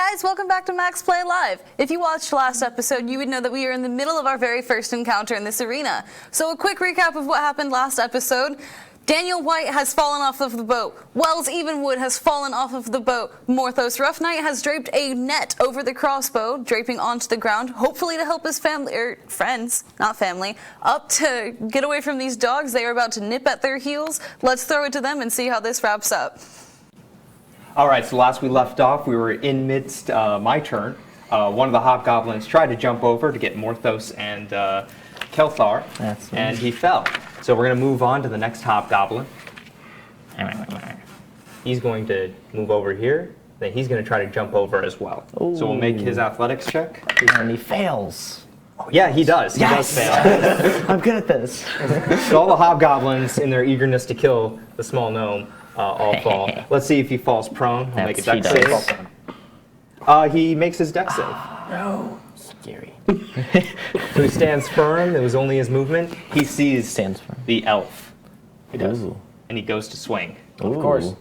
guys, welcome back to Max Play Live. If you watched last episode, you would know that we are in the middle of our very first encounter in this arena. So a quick recap of what happened last episode. Daniel White has fallen off of the boat. Wells Evenwood has fallen off of the boat. Morthos Rough Knight has draped a net over the crossbow, draping onto the ground, hopefully to help his family, or friends, not family, up to get away from these dogs. They are about to nip at their heels. Let's throw it to them and see how this wraps up. All right, so last we left off, we were in midst, my turn. One of the hobgoblins tried to jump over to get Morthos and Kelthar, and he fell. So we're going to move on to the next hobgoblin. He's going to move over here, then he's going to try to jump over as well. Ooh. So we'll make his athletics check. And he fails. Oh, yeah, he does. He does fail. I'm good at this. So all the hobgoblins, in their eagerness to kill the small gnome, all fall. Let's see if he falls prone. He'll make a dex save. He makes his dex save. No. Scary. So he stands firm. It was only his movement. He sees the elf. He does. Ooh. And he goes to swing. Of course.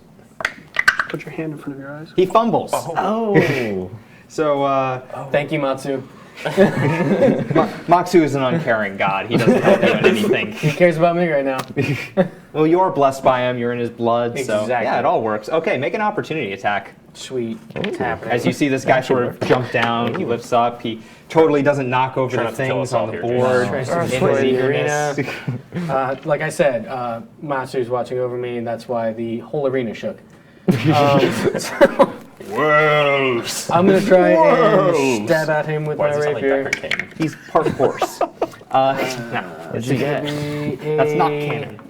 Put your hand in front of your eyes. He fumbles. Oh. So, Thank you, Matsu. Moxu is an uncaring god. He doesn't help you in anything. He cares about me right now. Well, you are blessed by him. You're in his blood. So, Exactly. yeah, it all works. Okay, make an opportunity attack. Sweet. It's happening. As you see this guy sort of jump down, he lifts up. He totally doesn't knock over the things on the board. In his eagerness. Like I said, Matsu's watching over me, and that's why the whole arena shook. Wells. I'm going to try and stab at him with my rapier. He's part horse. No, What'd you get? that's not canon.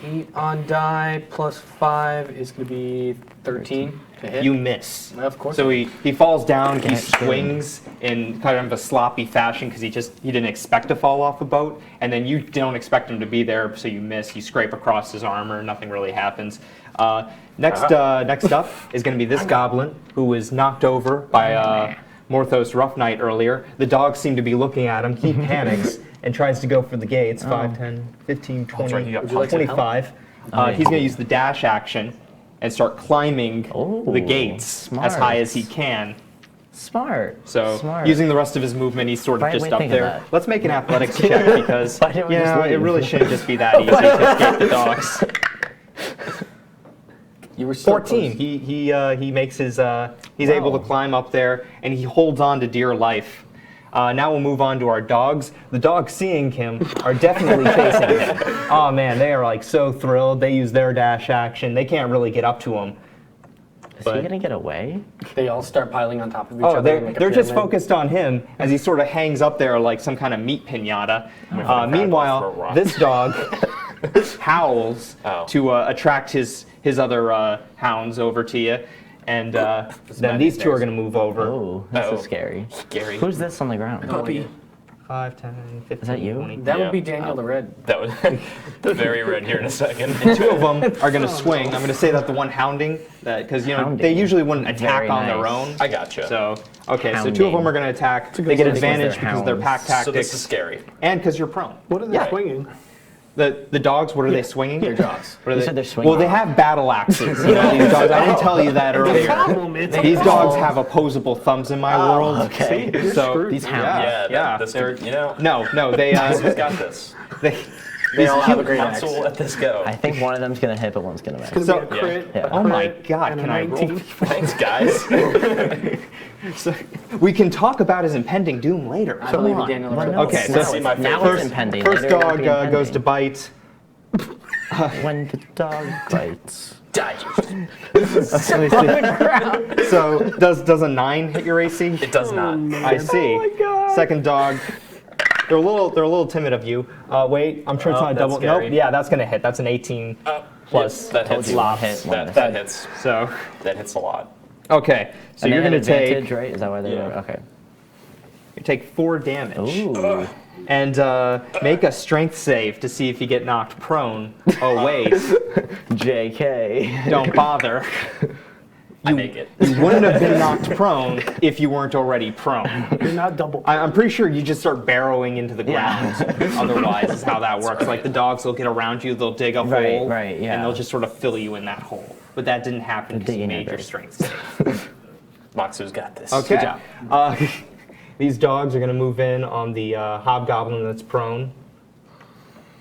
8 on die plus 5 is going to be 13 to hit. You miss. Of course. So he falls down, he swings in kind of a sloppy fashion because he didn't expect to fall off a boat, and then you don't expect him to be there, so you miss. You scrape across his armor, nothing really happens. Next up is going to be this goblin who was knocked over by Morthos Rough Knight earlier. The dogs seem to be looking at him. He panics and tries to go for the gates. 5, 10, 15, 20, 25. He's going to use the dash action and start climbing the gates as high as he can. Smart. So using the rest of his movement, he's sort of just up there. Let's make an athletics check because it really shouldn't just be that easy to escape the dogs. You were so 14. close. He makes his he's able to climb up there and he holds on to dear life. Now we'll move on to our dogs. The dogs, seeing him, are definitely chasing him. Oh man, they are like so thrilled. They use their dash action. They can't really get up to him. Is he gonna get away? They all start piling on top of each Oh, other. they're just focused on him as he sort of hangs up there like some kind of meat pinata. Meanwhile, this dog howls to attract his other hounds over to you. And then these two are going to move over. Oh, that's so scary. Scary. Who's this on the ground? Puppy. 5, 10, 15, Is that you? 20. That would be Daniel the Red. That was very red here in a second. And two of them are going to swing. I'm going to say that the one hounding, because they usually wouldn't attack on their own. I gotcha. So so two of them are going to attack. They get advantage because of their pack tactics. So this is scary. And because you're prone. What are they swinging? The dogs, what are they swinging? They're dogs. You said they're swinging. Well, they have battle axes. These dogs. I didn't tell you that earlier. These dogs have opposable thumbs in my world. Okay. So these hounds. No, they. Who's got this? They all have a great axe. So we'll let this go. I think one of them's gonna hit, but one's gonna miss. So, Be a crit, yeah. Oh my God! Can I roll? Thanks, guys. So, we can talk about his impending doom later. I believe in Daniel the Red. Okay, now so it's impending. First Later it'll dog be goes to impending. bite. When the dog bites. So does a 9 hit your AC? It does not. I see. Oh my God. Second dog. They're a little timid of you. Wait, I'm sure it's not a that's double. scary. Nope. Yeah, that's gonna hit. That's an 18 plus. That hits. lots. That hits. So That hits a lot. okay. So And you're they gonna had advantage, take right? Is that why they're okay? you take 4 damage. Ooh. And make a strength save to see if you get knocked prone. Oh wait, JK. don't bother. I make it. You wouldn't have been knocked prone if you weren't already prone. You're not double. I'm pretty sure you just start barrowing into the ground. Otherwise, is how that works. Like the dogs will get around you, they'll dig a hole, yeah. and they'll just sort of fill you in that hole. But that didn't happen because you digging made your it. strength save. Moxu's got this. Okay. Good job. These dogs are going to move in on the hobgoblin that's prone.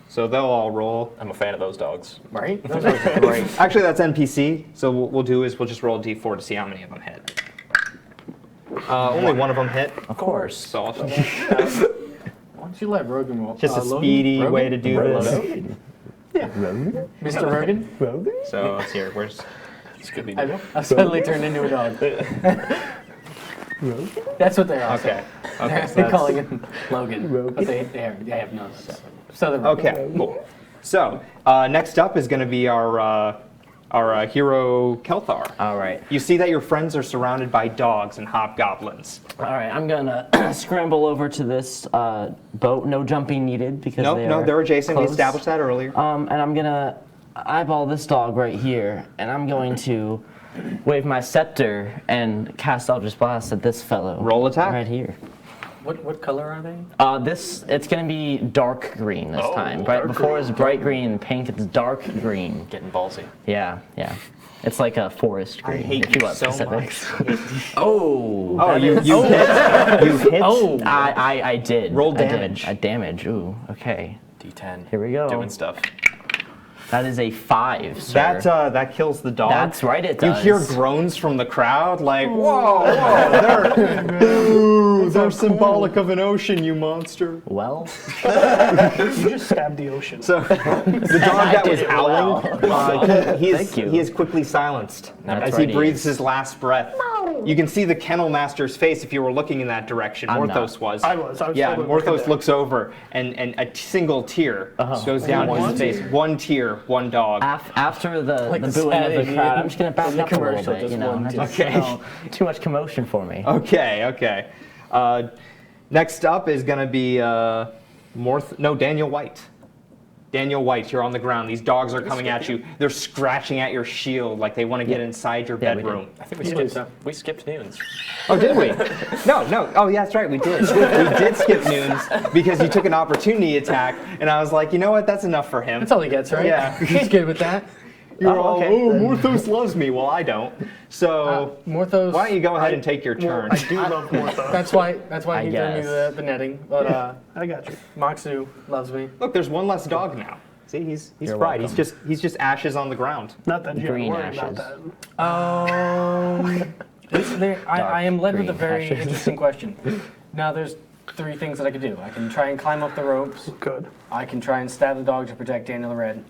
So they'll all roll. I'm a fan of those dogs. Right? Those are great. Actually, that's NPC. So what we'll do is we'll just roll a d4 to see how many of them hit. Only one of them hit. Of course. So I'll Why don't you let Rogan roll? just a Logan? speedy Rogan? way to do this. Mr. Rogan? So let's see here. Where's Scooby Doo. I've suddenly turned into a dog. That's what they are. okay? Okay. So They're that's- calling him Logan. But they have no. So they're Okay. Cool. So next up is going to be our hero Kelthar. All right. You see that your friends are surrounded by dogs and hobgoblins. All right. I'm gonna scramble over to this boat. No jumping needed because No, they're adjacent. We close. established that earlier. And I'm gonna eyeball this dog right here, and I'm going to wave my scepter and cast Eldritch Blast at this fellow. Roll attack. Right here. What color are they? It's gonna be dark green this Oh, time. Right dark before it was bright green and pink, it's dark green. Getting ballsy. Yeah. It's like a forest green. hate if you you want so specifics. Oh. Oh, you hit. You hit. Oh. I did. Roll I did. damage. A damage. Ooh. Okay. D10. Here we go. Doing stuff. That is a 5, sir. That kills the dog. That's right, it You does. hear groans from the crowd, like, whoa, they're symbolic of an ocean, you monster. Well, You just stabbed the ocean. So the dog that did was it howling, Thank you. he is quickly silenced That's as he right, he breathes is. his last breath. You can see the kennel master's face if you were looking in that direction. I'm Morthos not. was. I was Yeah, totally looking Morthos there. looks over, and a single tear goes down his face. One tear, one dog. after the Like the booing of the sad crowd, I'm just gonna back in the up a little commercial, bit. just You know, one that's tear. just, Okay. too much commotion for me. Okay. Next up is going to be Daniel White. Daniel White, you're on the ground. These dogs are coming at you. They're scratching at your shield like they want to get inside your Yeah, we did. bedroom. I think we skipped noons. Oh, did we? No. Oh, yeah, that's right. We did. We did skip noons because you took an opportunity attack, and I was like, you know what? That's enough for him. That's all he gets, right? Yeah. He's good with that. You're all, okay. Morthos loves me. Well, I don't. So Morthos. why don't you go ahead and take your turn? I do love Mortho. That's why I he threw me guess. the netting. But I got you. Moxu loves me. Look, there's one less dog now. See, he's You're fried. welcome. He's just ashes on the ground. Not that you have to Green worry about ashes. that. I am led with a green very ashes. interesting question. Now, there's 3 things that I could do. I can try and climb up the ropes. Good. I can try and stab the dog to protect Daniel the Red.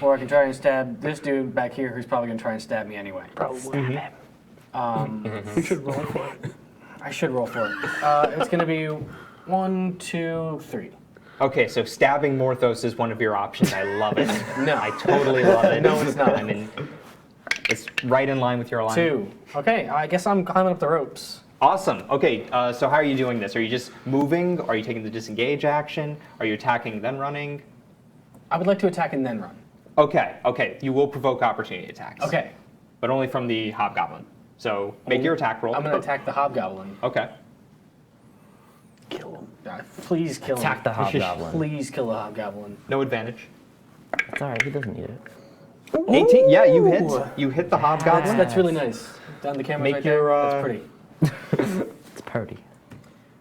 Or I can try and stab this dude back here who's probably going to try and stab me anyway. Probably. You should roll for it. I should roll for it. It's going to be 1, 2, 3. Okay, so stabbing Morthos is one of your options. I love it. No. I totally love it. No, it's not. I mean, it's right in line with your line. 2. Okay, I guess I'm climbing up the ropes. Awesome. Okay, so how are you doing this? Are you just moving? Are you taking the disengage action? Are you attacking then running? I would like to attack and then run. Okay. You will provoke opportunity attacks. Okay, But only from the hobgoblin. So make your attack roll. I'm going to attack the hobgoblin. Okay. Kill him. Please kill him. Attack the hobgoblin. Please kill the hobgoblin. No advantage. It's all right. He doesn't need it. 18. Yeah, you hit. You hit the hobgoblin. That's really nice. Down the camera Make right your, there. That's pretty. It's party.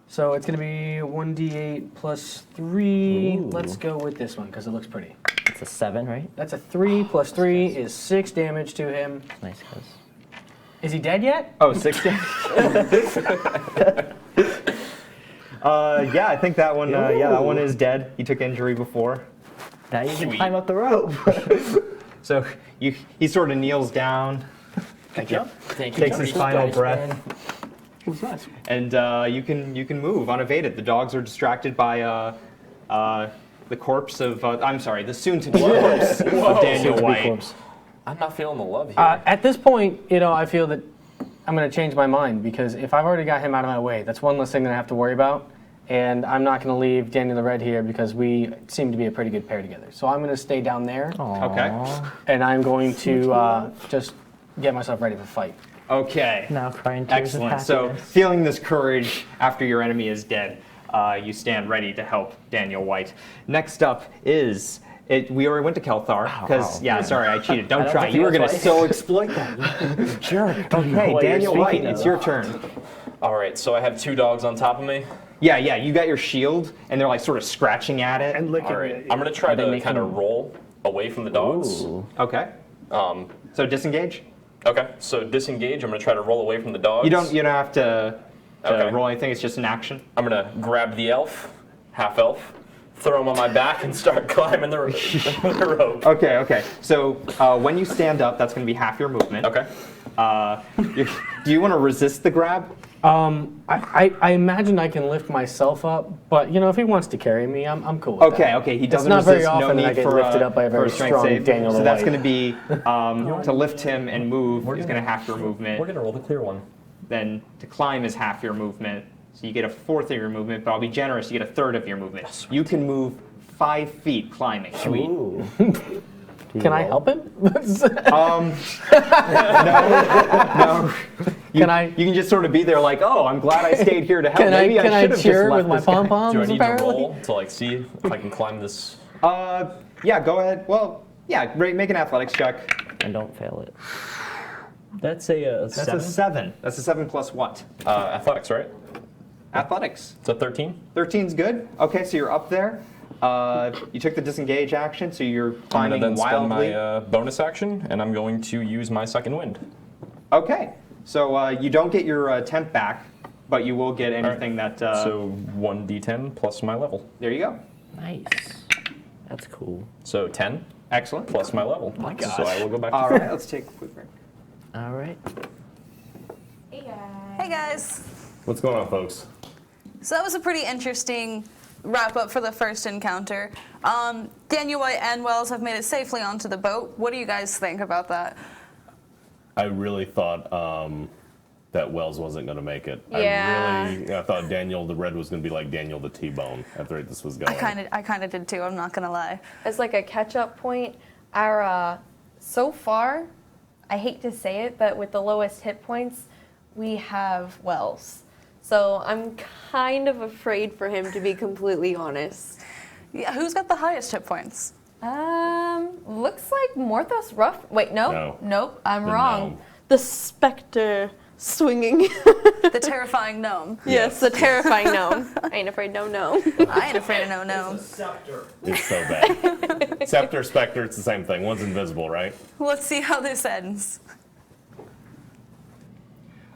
So it's going to be 1d8 plus 3. Ooh. Let's go with this one because it looks pretty. It's a 7, right? That's a 3 plus 3 is 6 damage to him. Nice, guys. Is he dead yet? Oh, 60. Yeah, I think that one. That one is dead. He took injury before. Now you can climb up the rope. So he sort of kneels down, Thank you. takes his final breath, It was nice. and you can move unabated. The dogs are distracted by the corpse of the soon-to-be corpse of Daniel White. I'm not feeling the love here. At this point, I feel that I'm going to change my mind because if I've already got him out of my way, that's one less thing that I have to worry about. And I'm not going to leave Daniel the Red here because we seem to be a pretty good pair together. So I'm going to stay down there, Okay. and I'm going to just get myself ready for fight. Okay. Now crying tears of Excellent. So, happiness. feeling this courage after your enemy is dead, you stand ready to help Daniel White. Next up is We already went to Kelthar because Ow. yeah, sorry, I cheated. Don't don't try. think You were that's gonna right. so exploit that. Jerk. Okay, you're Daniel White, speaking it's of. your turn. All right, so I have 2 dogs on top of me. Yeah, you got your shield, and they're like sort of scratching at it. And licking All right, it. I'm gonna try they to making- kind of roll away from the dogs. Ooh. Okay. Um, So disengage. okay, so disengage. I'm gonna try to roll away from the dogs. You don't have to Okay. roll anything. It's just an action. I'm gonna grab the elf, half elf, throw him on my back, and start climbing the rope. Okay. So when you stand up, that's going to be half your movement. Okay. Do you want to resist the grab? I imagine I can lift myself up, but if he wants to carry me, I'm cool with that. Okay. He doesn't not very resist. often no that I need get for lifted up by a for very strength strong save. Daniel So that's White. going to be to lift him and move is going to half your We're movement. gonna roll the clear one. Then to climb is half your movement. So you get a fourth of your movement, but I'll be generous. You get a third of your movement. You can move 5 feet climbing. Sweet. Ooh. Can I help him? No. Can I? You can just sort of be there like, oh, I'm glad I stayed here to help. Can I? Maybe Can I should have cheer just left with my this guy. pom poms? Do I need Apparently. to roll to like see if I can climb this? Yeah, go ahead. Well, yeah, make an athletics check. And don't fail it. That's a That's 7. a 7. That's a 7 plus what? Athletics, right? Athletics. It's a 13. 13's good. Okay, so you're up there. You took the disengage action, so you're I'm climbing gonna then spend wildly. my bonus action, and I'm going to use my second wind. Okay, so you don't get your temp back, but you will get anything that. So 1d10 plus my level. There you go. Nice. That's cool. So 10 Excellent. plus my level. my So gosh. I will go back to All right, let's take a quick break. All right. Hey guys. What's going on, folks? So that was a pretty interesting wrap up for the first encounter. Daniel White and Wells have made it safely onto the boat. What do you guys think about that? I really thought that Wells wasn't going to make it. Yeah. I thought Daniel the Red was going to be like Daniel the T-Bone after this was going. I kind of did too. I'm not gonna lie. As like a catch-up point, our so far, I hate to say it, but with the lowest hit points, we have Wells. So I'm kind of afraid for him, to be completely honest. Yeah, who's got the highest hit points? Looks like Morthos Rough. Wait, no, No. nope, I'm The wrong. gnome. The specter swinging. The terrifying gnome. Yes, the terrifying gnome. I ain't afraid, no gnome. I ain't afraid of no gnome. It's so bad. Scepter, Spectre, it's the same thing. One's invisible, right? Let's see how this ends.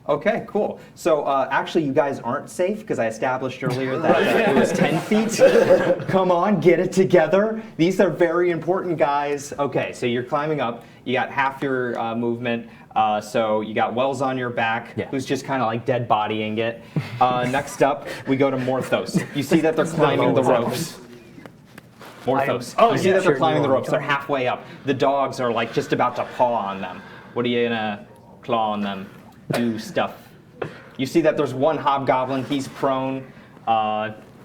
Okay, cool. So actually, you guys aren't safe because I established earlier that it was 10 feet. Come on, get it together. These are very important, guys. Okay, so you're climbing up. You got half your movement. So you got Wells on your back, Yeah. who's just kind of like dead bodying it. Next up, we go to Morthos. You see that they're climbing the ropes. Morthos. Oh, You see yeah, that they're sure, climbing the you are. ropes. They're halfway up. The dogs are like just about to paw on them. What are you gonna claw on them? Do stuff. You see that there's one hobgoblin. He's prone.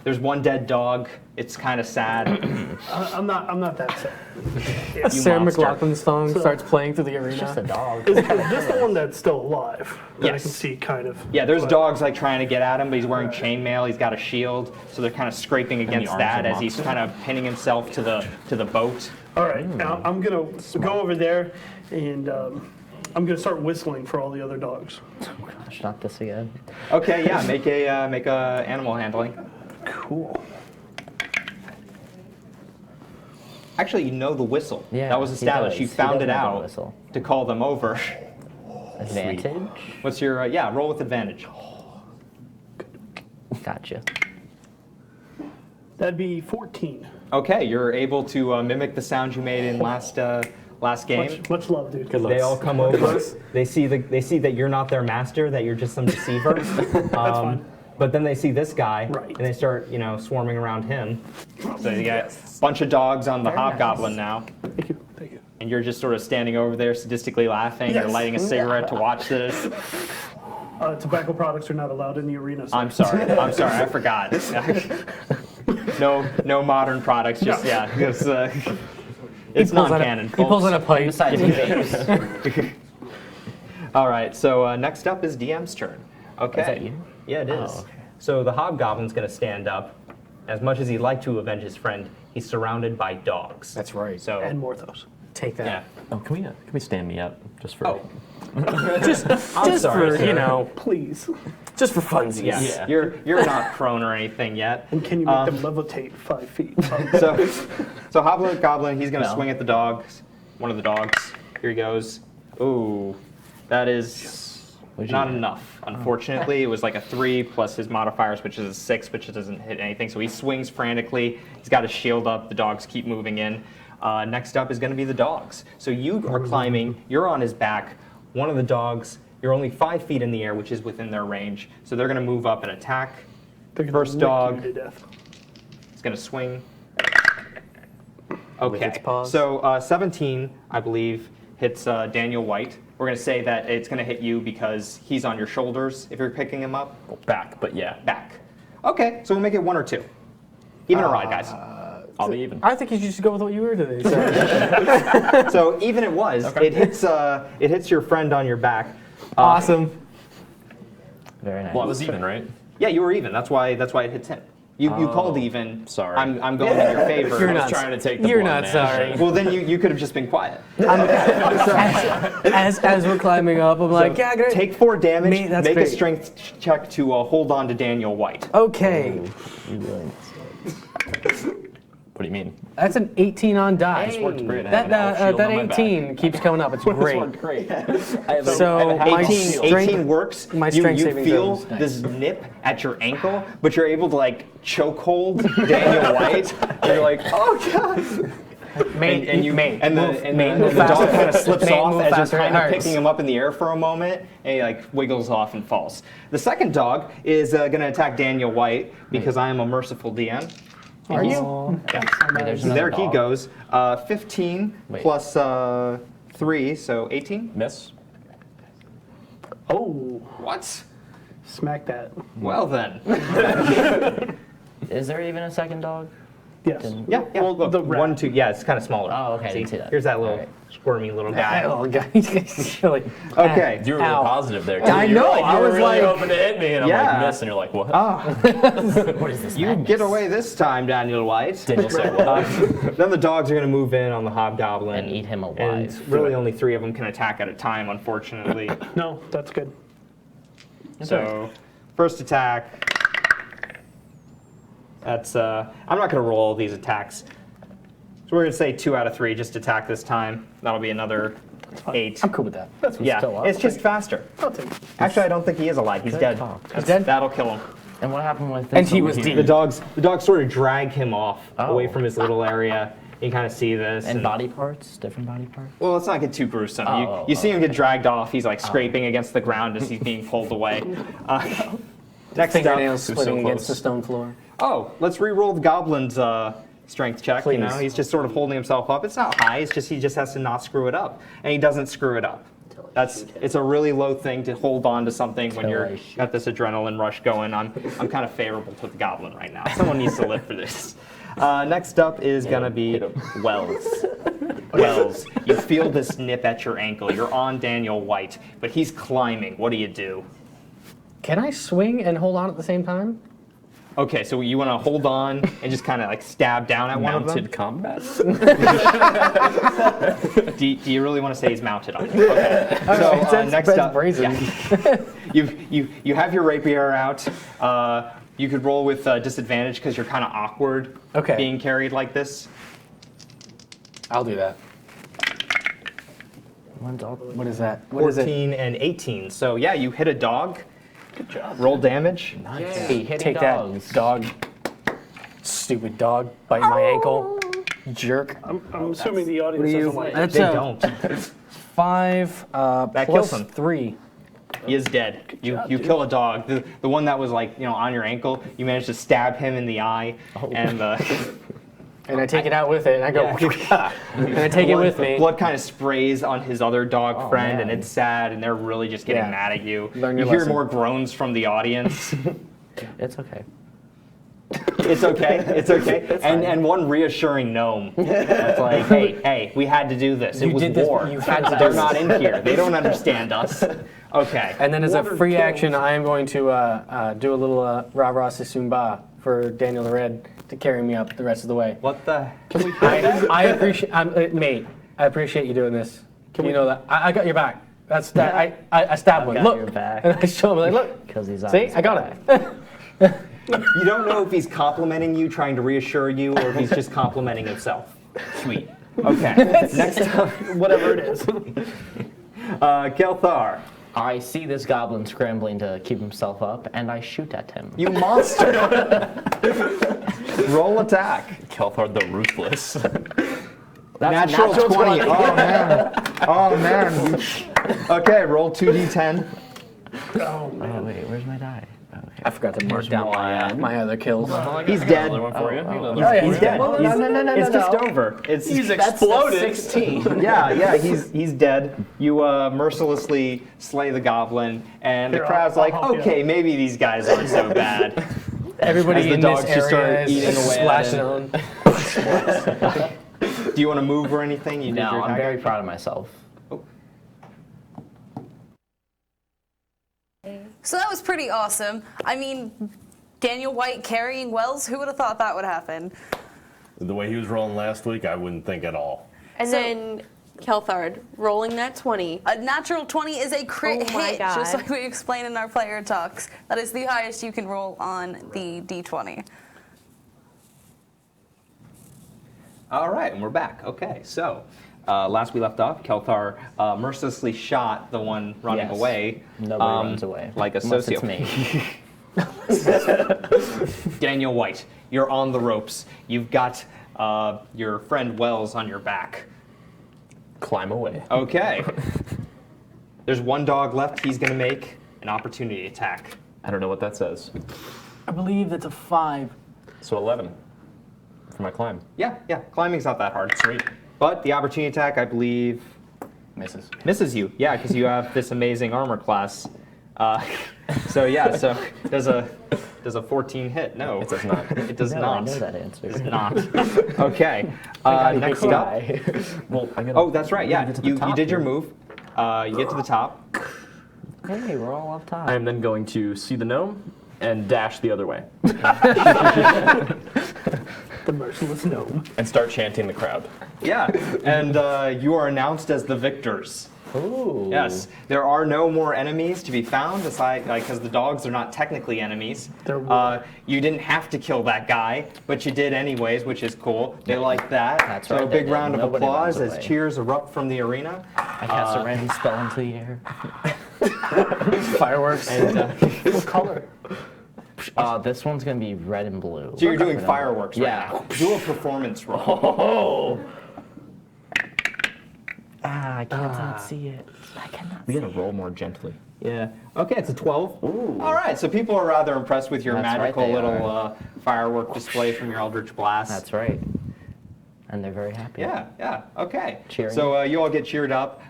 There's one dead dog. It's kind of sad. I'm not that sad. You Sarah monster. McLachlan's song starts playing through the arena. Just a dog. Is this the one that's still alive? That I Yes. can see, kind of. Yeah, there's But- dogs like trying to get at him, but he's wearing chainmail. He's got a shield, so they're kind of scraping against arms that of as he's kind of pinning himself to the boat. All right, now I'm gonna go over there and I'm gonna start whistling for all the other dogs. Gosh, not this again. Okay, yeah, make a animal handling. Cool. Actually, you know the whistle. Yeah, that was he established. does. You He found does it know the out whistle. to call them over. Advantage. What's your roll with advantage? Gotcha. That'd be 14. Okay, you're able to mimic the sound you made in last game. Much love, dude. They all come over. They see that you're not their master, that you're just some deceiver. fine. But then they see this guy, Right. and they start, swarming around him. So you got a bunch of dogs on the hobgoblin now, Thank you. Thank you. and you're just sort of standing over there sadistically laughing. You're Yes. lighting a cigarette to watch this. Tobacco products are not allowed in the arena. So. I'm sorry. I forgot. No modern products. Just it's non-canon. He pulls out a pipe. Besides the vapes. All right. So next up is DM's turn. Okay. Is that you? Yeah, it is. Oh, okay. So the hobgoblin's going to stand up, as much as he'd like to avenge his friend, he's surrounded by dogs. That's right. So And Morthos. Take that. yeah. Oh, can we stand me up just for? Oh, Just sorry, for, sir. you know, Please. just for funsies. yeah. Yeah. You're not prone or anything yet. And can you make them levitate 5 feet? So Hobgoblin, he's gonna No. swing at the dogs. One of the dogs. Here he goes. Ooh, that is What'd you not get? enough. Unfortunately, it was like a 3 plus his modifiers, which is a 6, which doesn't hit anything. So he swings frantically. He's got his shield up. The dogs keep moving in. Next up is going to be the dogs. So you are climbing. You're on his back. One of the dogs. You're only 5 feet in the air, which is within their range. So they're going to move up and attack. They're gonna First lick dog. you to death. He's going to swing. its Okay. paws. So 17, I believe, hits Daniel White. We're going to say that it's going to hit you because he's on your shoulders if you're picking him up. Back, but yeah, Back. Okay, so we'll make it 1 or 2. Even a ride, guys. I'll be even. I think you should just go with what you were today. So. So even it was. It hits your friend on your back. Awesome. Very nice. Well, I was even, right? Yeah, you were even. That's why it hits him. You called even. Sorry. I'm going in your favor. You're I was not. trying to take the You're blunt, not man. sorry. Well, then you could have just been quiet. As we're climbing up, I'm like, yeah, great. Take 4 damage. Mate, that's make a great. strength check to hold on to Daniel White. Okay, You really What do you mean? that's an 18 on die. This worked great. I That have an elf shield on my back. 18 keeps coming up. It's This great. worked great. I have a- So I have a my half 18, shield. 18 works. my you strength you saving feel throw is nice. this nip at your ankle, but you're able to like choke hold Daniel White. And you're like, oh god. Mate, And you mate, and move, the mate, move dog faster. kind of slips Mate, off move as you're faster, it kind of hurts. picking him up in the air for a moment, and he like wiggles off and falls. The second dog is going to attack Daniel White because I am a merciful DM. Are you? there's So another there he dog. goes. 15 Wait. plus 3, so 18. Miss. Oh, What? smack that. Well then. Is there even a second dog? Yes. Yeah, yeah. Well, Look, the rat. 1, 2. Yeah, it's kind of smaller. Oh, okay, I didn't see that. Here's that little Alright. squirmy little guy. Oh, guys, like, Okay. You were really Ow. positive there. Too. I You were know, Like, I you were was really like- hoping to hit me, and I'm Yeah. like, miss, and you're like, what? What is this? You madness? get away this time, Daniel White. Daniel said what? Then the dogs are going to move in on the hobgoblin And eat him And alive. really, only 3 of them can attack at a time, unfortunately. No, that's good. So, first attack. That's I'm not going to roll all these attacks. So we're going to say 2 out of 3 just attack this time. That'll be another 8. I'm cool with that. Yeah, still up. it's just faster. I'll take it. Actually, I don't think he is alive. He's dead. He's dead? That'll kill him. And what happened with this? And he over was here? deep. The dogs sort of drag him off away Oh. from his little area. You kind of see this. And body parts? Different body parts? Well, let's not get too gruesome. Oh, you see him get dragged off. He's like scraping against the ground as he's being pulled away. Next up. Fingernails so splitting against close. the stone floor. Oh, let's re-roll the goblin's strength check. You know, Please. he's just sort of holding himself up. It's not high. It's just he just has to not screw it up, and he doesn't screw it up. It's a really low thing to hold on to something when you're got this adrenaline rush going. I'm kind of favorable to the goblin right now. Someone needs to live for this. Next up is gonna be Wells. Wells, you feel this nip at your ankle. You're on Daniel White, but he's climbing. What do you do? Can I swing and hold on at the same time? Okay, so you want to hold on and just kind of like stab down at one of them? Mounted combat. Do you really want to say he's mounted on you? Okay. So That's next up, brazen. you have your rapier out. You could roll with disadvantage because you're kind of awkward Okay. being carried like this. I'll do that. One dog. What is that? What is it? 14 and 18. So yeah, you hit a dog. Good job. Roll damage. Hey, hitting Take dogs. that, dog. Stupid dog, biting my ankle. Jerk. I'm assuming the audience What do you? doesn't like it. That's They a don't. 5 That plus kills him. 3. He is dead. You kill a dog. The one that was like on your ankle. You managed to stab him in the eye, and And I take it out with it, and I go, and I take it with me. Blood kind of sprays on his other dog friend, and man. it's sad, and they're really just getting Yeah. mad at you. Learn You your hear lesson. more groans from the audience. It's okay. It's okay. It's okay. And one reassuring gnome. It's like, hey, we had to do this. It You was did this, war. you had to do They're this. not in here. They don't understand us. Okay. And then as a Water free kills. action, I am going to do a little rah rah sisumba for Daniel the Red. to carry me up the rest of the way. What the? I appreciate, mate. I appreciate you doing this. You know that I got your back. That's that. I stabbed one. got Look, your back. and I show him like, look. 'Cause he's on See, his I got it. You don't know if he's complimenting you, trying to reassure you, or if he's just complimenting himself. Sweet. Okay. Next up, Whatever it is. Kelthar. I see this goblin scrambling to keep himself up, and I shoot at him. You monster! Roll attack. Kelthar the Ruthless. That's Natural 20. 20. Oh man. Oh man. Okay, roll 2d10. Oh wait, where's my die? Okay. I forgot to mark down my other kills. He's dead. Another one for you. He's dead. No, He's- no, It's just no. over. It's He's That's exploded. 16. yeah, he's dead. You mercilessly slay the goblin, and the Here, crowd's I'll like, help you okay, maybe these guys aren't so bad. Everybody As the in dogs this just area start eating is away at splashing it. on. Do you want to move or anything? You did No, your I'm attack? very proud of myself. So that was pretty awesome. I mean, Daniel White carrying Wells, who would have thought that would happen? The way he was rolling last week, I wouldn't think at all. And So- then Kelthard rolling that 20. A natural 20 is a crit Oh my hit, God. just like we explained in our player talks. That is the highest you can roll on the d20. All right, and we're back. Okay, so last we left off, Kelthar mercilessly shot the one running Yes. away. Nobody runs away. Like a Unless it's sociopath. me. Daniel White, you're on the ropes. You've got your friend Wells on your back. Climb away. Okay. There's one dog left. He's going to make an opportunity attack. I don't know what that says. I believe that's a 5. So 11 for my climb. Yeah, climbing's not that hard. Sweet. But the opportunity attack, I believe, Misses. misses you. Yeah, because you have this amazing armor class. So does a 14 hit? No, It does not. It does No, not. I know that answer. It's not. Okay. Next up. Well, I gotta, Oh, that's right. I gotta Yeah, get to the you top did your here. move. You get to the top. Hey, we're all up top. I am then going to see the gnome and dash the other way The merciless gnome. and start chanting the crowd. Yeah, and you are announced as the victors. Ooh. Yes, there are no more enemies to be found aside, because the dogs are not technically enemies. You didn't have to kill that guy, but you did anyways, which is cool. They like that. That's so right, a they big did. round of Nobody applause runs as away. cheers erupt from the arena. I cast a random spell into the air. Fireworks. What color? This one's gonna be red and blue. So you're doing fireworks right Yeah. now. Do a performance roll. Oh. I cannot see it. I cannot We gotta roll more gently. Yeah. Okay, it's a 12. All right, so people are rather impressed with your That's right, magical they little are. firework display from your Eldritch Blast. That's right. And they're very happy. Yeah, okay. Cheering. So you all get cheered up.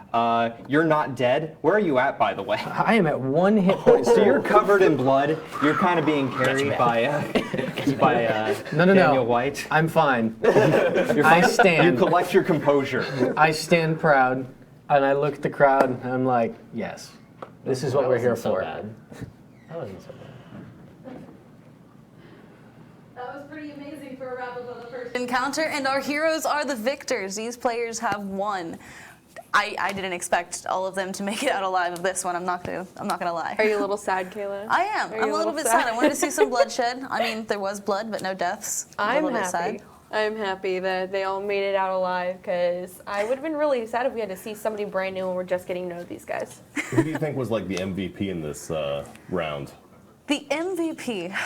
You're not dead. Where are you at, by the way? I am at 1 hit point. So you're covered in blood. You're kind of being carried by No. Daniel White. I'm fine. You're I fine. You stand. collect your composure. I stand proud, and I look at the crowd, and I'm like, yes, this is what we're here so for. bad. That wasn't so bad. That was pretty amazing for a wrap-up of the first encounter, and our heroes are the victors. These players have won. I didn't expect all of them to make it out alive of this one. I'm not gonna lie. Are you a little sad, Kayla? I am. Are you I'm a little bit sad. I wanted to see some bloodshed. I mean, there was blood, but no deaths. A I'm little bit happy. sad. I'm happy that they all made it out alive because I would have been really sad if we had to see somebody brand new and we're just getting to know these guys. Who do you think was like the MVP in this round? The MVP.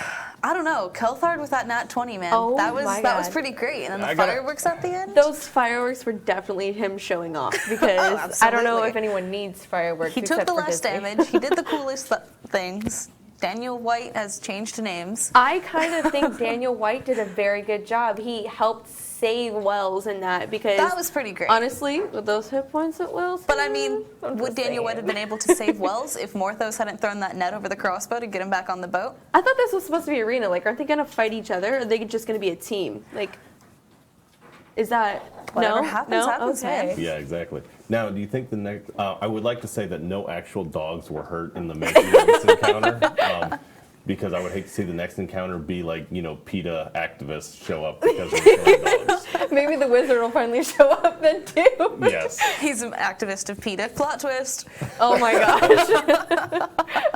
I don't know. Kelthard with that nat 20, man. Oh that was my that was God. pretty great. And then I the gotta- fireworks at the end. Those fireworks were definitely him showing off because I don't know absolutely. if anyone needs fireworks. He took except the for less Disney. damage. He did the coolest things. Daniel White has changed names. I kind of think Daniel White did a very good job. He helped save Wells in that because That was pretty great. honestly, with those hit points that Wells, But I mean, I'm would just Daniel White have been able to save Wells if Morthos hadn't thrown that net over the crossbow to get him back on the boat? I thought this was supposed to be arena. Like, aren't they gonna fight each other? Or are they just gonna be a team? Like, is that Whatever no? happens, no? happens, okay. man. Yeah, exactly. Now, do you think the next? I would like to say that no actual dogs were hurt in the making of this encounter. because I would hate to see the next encounter be like, PETA activists show up because we're destroying dogs. Maybe the wizard will finally show up then too. Yes. He's an activist of PETA. Plot twist. Oh my gosh.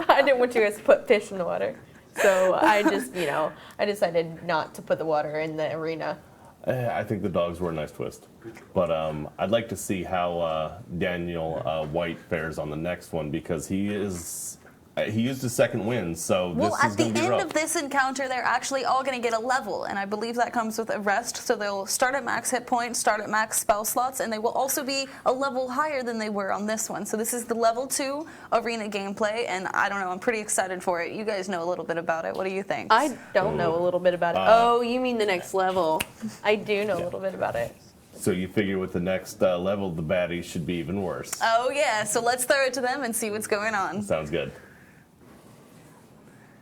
I didn't want you guys to put fish in the water. So I just, I decided not to put the water in the arena. I think the dogs were a nice twist. But I'd like to see how Daniel White fares on the next one, because he used his second win, so Well, this is at the going to be end rough. of this encounter, they're actually all going to get a level, and I believe that comes with a rest. So they'll start at max hit points, start at max spell slots, and they will also be a level higher than they were on this one. So this is the level 2 arena gameplay, and I don't know, I'm pretty excited for it. You guys know a little bit about it. What do you think? I don't know a little bit about it. Oh, you mean the next level. I do know a little bit about it. So you figure with the next level, the baddies should be even worse. Oh yeah, so let's throw it to them and see what's going on. Sounds good.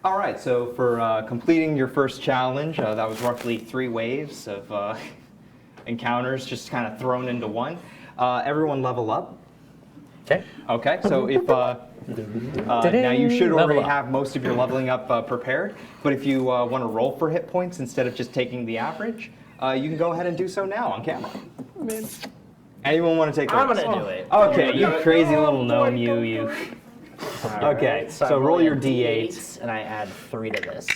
All right, so for completing your first challenge, that was roughly 3 waves of encounters just kind of thrown into one. Everyone level up. Okay. Okay, so if now you should already have most of your leveling up prepared, but if you want to roll for hit points instead of just taking the average, you can go ahead and do so now on camera. Anyone want to take? I'm gonna do it. Okay, you crazy little gnome, you. Okay, so I'm roll rolling your a d8. and I add 3 to this.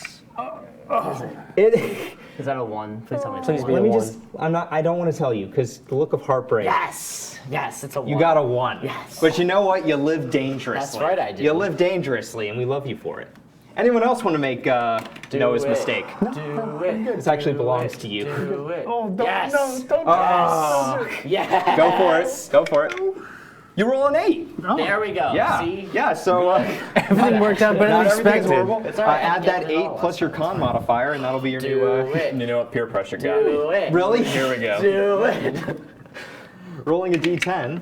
It, Is that a 1? Please tell me it's Please a be 1. a let me 1. just. I don't want to tell you because the look of heartbreak. Yes! Yes, it's a 1. You got a 1. Yes. But you know what? You live dangerously. That's right, I do. You live dangerously, and we love you for it. Anyone else want to make Noah's mistake? Do it. This actually belongs to you. Do it. Oh, don't, Yes. no, don't Oh. Yes. Go for it. Go for it. You roll an 8. There we go. Yeah. See? Yeah. So Everything worked out better not than everything's expected. horrible. It's all right, I Add didn't that get it 8 all plus your con modifier, and that'll be your Do new. it. You know what? Peer pressure got me. Do it. Really? Here we go. Do it. Rolling a d10.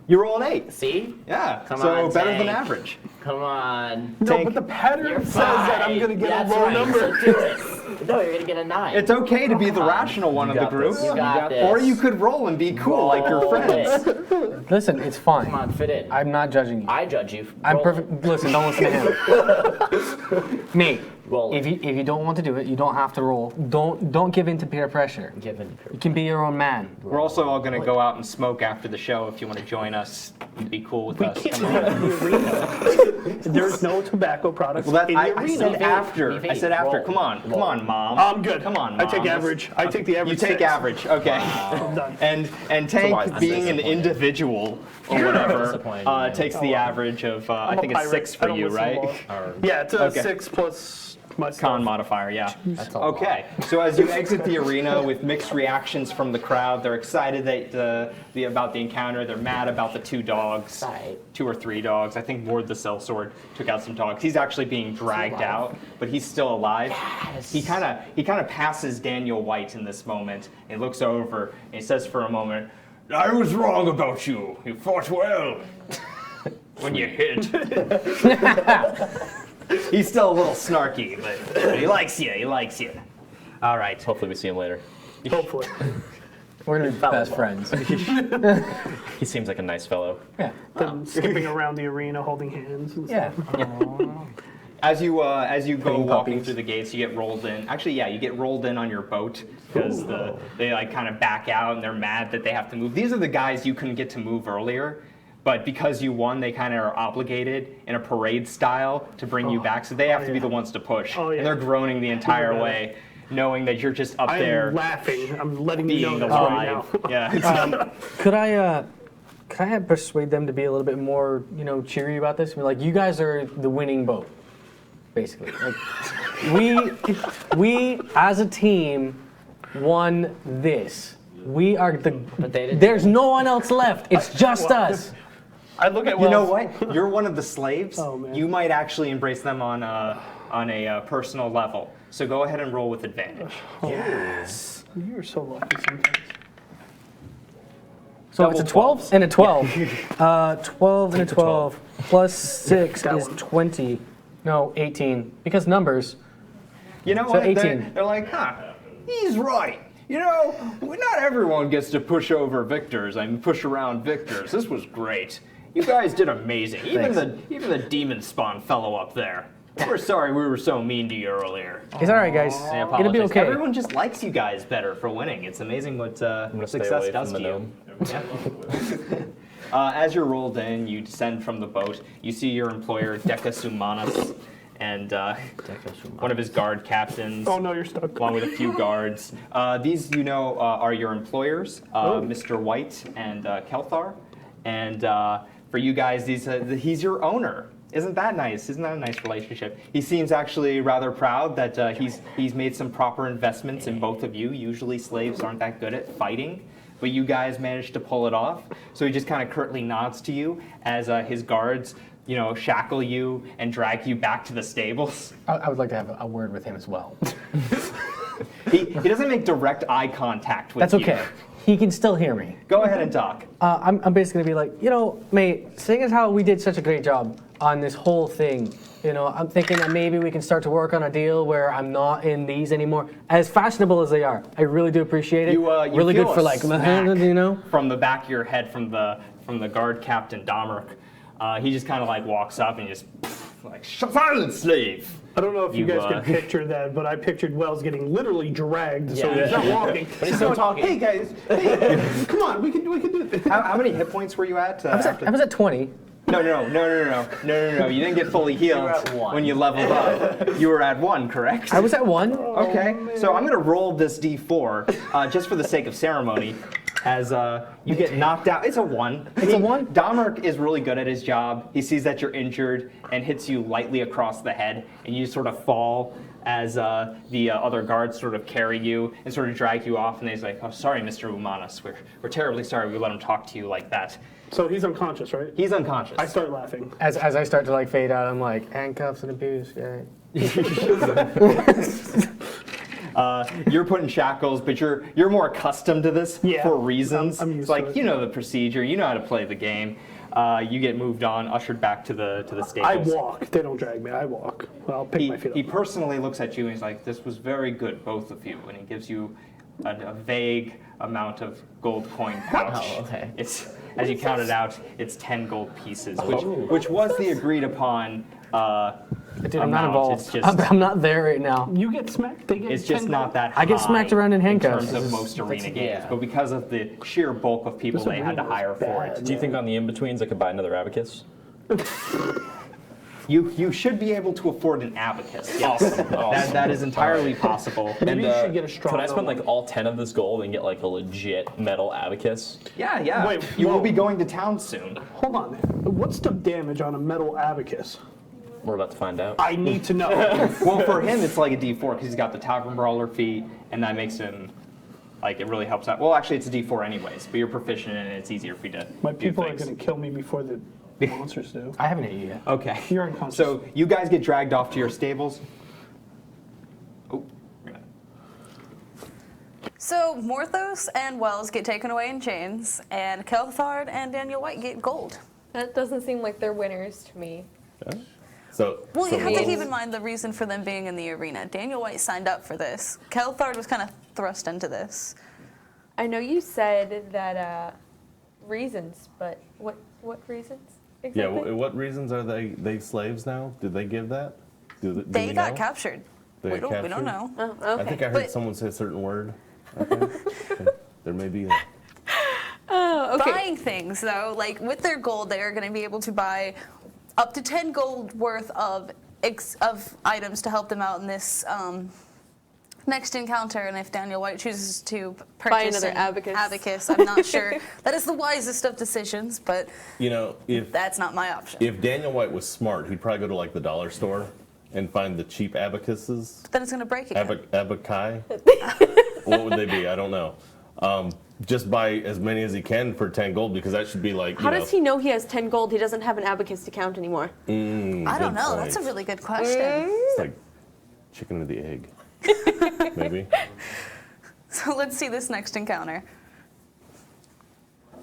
You roll an 8. See? Yeah. Come so on, better than Tank. average. Come on. No, Tank. but the pattern You're says that I'm fine. going to get That's a low right, number. So do it. No, you're gonna get a 9. It's okay to be the rational one of the got group. this. You got this. Or you could roll and be cool like your Roll friends. it. Listen, it's fine. Come on, fit in. I'm not judging you. I judge you. I'm Roll perfect. Listen, don't listen to him. Nate, Roll it. if you don't want to do it, you don't have to roll. Don't give in to peer pressure. it. Give in. You can be your own man. We're also all going to go out and smoke after the show if you want to join us and be cool with us. Come on. There's no tobacco products Well, that, in the I arena. said after. We I said vape. after. Roll. Come on, Mom. I'm good. Come on, I Mom. take average. I take the average. You take 6. average. Okay. I'm done. And wise Tank, being an disappointing. individual or whatever, Disappointing, man. takes the average of I I'm a think it's pirate. 6 I for don't you, listen to right? law. Yeah, it's a Okay. 6 plus my Con stuff. modifier, yeah. That's a lot. Okay, so as you exit the arena with mixed reactions from the crowd, they're excited that about the encounter. They're mad about the 2 dogs, Right. 2 or 3 dogs. I think Ward the Sellsword took out some dogs. He's actually being dragged out, but he's still alive. Yes. He kind of passes Daniel White in this moment and looks over and he says for a moment, "I was wrong about you. You fought well when you hit." He's still a little snarky, but he likes you. He likes you. All right. Hopefully we see him later. Hopefully. We're gonna be best friends. He seems like a nice fellow. Yeah. Them skipping around the arena holding hands and Yeah. stuff. As you go Petting walking puppies. through the gates, you get rolled in. Actually, yeah, you get rolled in on your boat because they like kind of back out and they're mad that they have to move. These are the guys you couldn't get to move earlier, but because you won, they kind of are obligated in a parade style to bring you back. So they have to be the ones to push, Oh, yeah. and they're groaning the entire better. way, knowing that you're just up there I'm laughing. I'm letting you know being this right alive. now. Yeah. Could I persuade them to be a little bit more, cheery about this? I mean, like, you guys are the winning boat, basically. Like, we as a team won this. We are the. But they didn't. There's no one else left. It's just us. I look at You know Wells. what? You're one of the slaves. Oh, man. You might actually embrace them on a personal level. So go ahead and roll with advantage. You're so lucky sometimes. So Double it's a 12 12s. and a 12. 12 and a 12 plus 6 That is one. 20. No, 18. Because numbers. You know So what? 18. They're like, he's right. You know, not everyone gets to push over victors. I mean, push around victors. This was great. You guys did amazing. Even the demon spawn fellow up there. We're sorry we were so mean to you earlier. It's all right, guys. I It'll be apologize. okay. Everyone just likes you guys better for winning. It's amazing what gonna stay success away does from to the you. Yeah. As you're rolled in, you descend from the boat. You see your employer, Decasumanos, and one of his guard captains. Oh no, you're stuck. Along with a few guards. These, are your employers, Mr. White and Kelthar. And for you guys, he's your owner. Isn't that nice? Isn't that a nice relationship? He seems actually rather proud that he's made some proper investments in both of you. Usually slaves aren't that good at fighting, but you guys managed to pull it off. So he just kind of curtly nods to you as his guards, shackle you and drag you back to the stables. I would like to have a word with him as well. He doesn't make direct eye contact with That's you. okay. He can still hear me. Go ahead and talk. I'm basically gonna be like, mate, seeing as how we did such a great job on this whole thing, I'm thinking that maybe we can start to work on a deal where I'm not in these anymore. As fashionable as they are, I really do appreciate it. You really feel good a for like, smack from the back of your head from the guard captain Domeric. He just kind of like walks up and just like, silence, slave. I don't know if you guys can uh, picture that, but I pictured Wells getting literally dragged, so he's not walking. But he's still talking. Hey guys, hey, come on, we can do it. How many hit points were you at? I was at 20. No. You didn't get fully healed when you leveled up. You were at 1, correct? I was at 1. Okay, so I'm gonna roll this d4 just for the sake of ceremony. As you get knocked out, it's a 1. It's a 1? Domeric is really good at his job. He sees that you're injured and hits you lightly across the head, and you sort of fall as the other guards sort of carry you and sort of drag you off. And he's like, "Oh, sorry, Mr. Umanis. We're terribly sorry we let him talk to you like that." So he's unconscious, right? He's unconscious. I start laughing. As I start to like fade out, I'm like, handcuffs and abuse, yeah. You're put in shackles, but you're more accustomed to this for reasons. I'm used it's like to it. you know the procedure, you know how to play the game. You get moved on, ushered back to the stables. I walk. They don't drag me. I walk. Well, I'll pick my feet He up. personally looks at you and he's like, "This was very good, both of you," and he gives you a vague amount of gold coin pouch. Oh, okay. It's as you count it out, it's 10 gold pieces, which was the agreed upon. Dude, I'm not amount. involved. It's just I'm not there right now. You get smacked. They get it's just 10 not that high I get smacked around in handcuffs. in terms of most arena games, but because of the sheer bulk of people they had to hire for it. Do you think on the in-betweens I could buy another abacus? You should be able to afford an abacus. Yes. That is entirely possible. Maybe you should get a strong. Could I spend like all 10 of this gold and get like a legit metal abacus? Yeah. Wait, you will whoa. be going to town soon. Hold on. What's the damage on a metal abacus? We're about to find out. I need to know. Well, for him, it's like a D4 because he's got the Tavern Brawler feat, and that makes him, like, it really helps out. Well, actually, it's a D4 anyways, but you're proficient in it, it's easier for you to My do people are things. going to kill me before the monsters do. I haven't hit you yet. Okay. You're unconscious. So you guys get dragged off to your stables. Oh, So Morthos and Wells get taken away in chains, and Kelthard and Daniel White get gold. That doesn't seem like they're winners to me. So, Well, you have to Wells- keep in mind the reason for them being in the arena. Daniel White signed up for this. Kelthard was kind of thrust into this. I know you said that reasons, but what reasons Yeah, exactly? what reasons are they slaves now? Did they give that? Do They we got know? captured. They We got don't captured? know. Oh, okay. I think I heard But- someone say a certain word. I think. There may be. Oh, okay. Buying things, though, like with their gold, they are going to be able to buy up to 10 gold worth of items to help them out in this next encounter. And if Daniel White chooses to purchase another an abacus. I'm not sure that is the wisest of decisions, but You know, if that's not my option. Daniel White was smart, he'd probably go to like the dollar store and find the cheap abacuses. Then it's going to break again. Abaci? What would they be? I don't know. Just buy as many as he can for 10 gold because that should be like. How does he know he has 10 gold? He doesn't have an abacus to count anymore. I don't know. That's a really good question. It's like chicken or the egg. Maybe. So let's see this next encounter.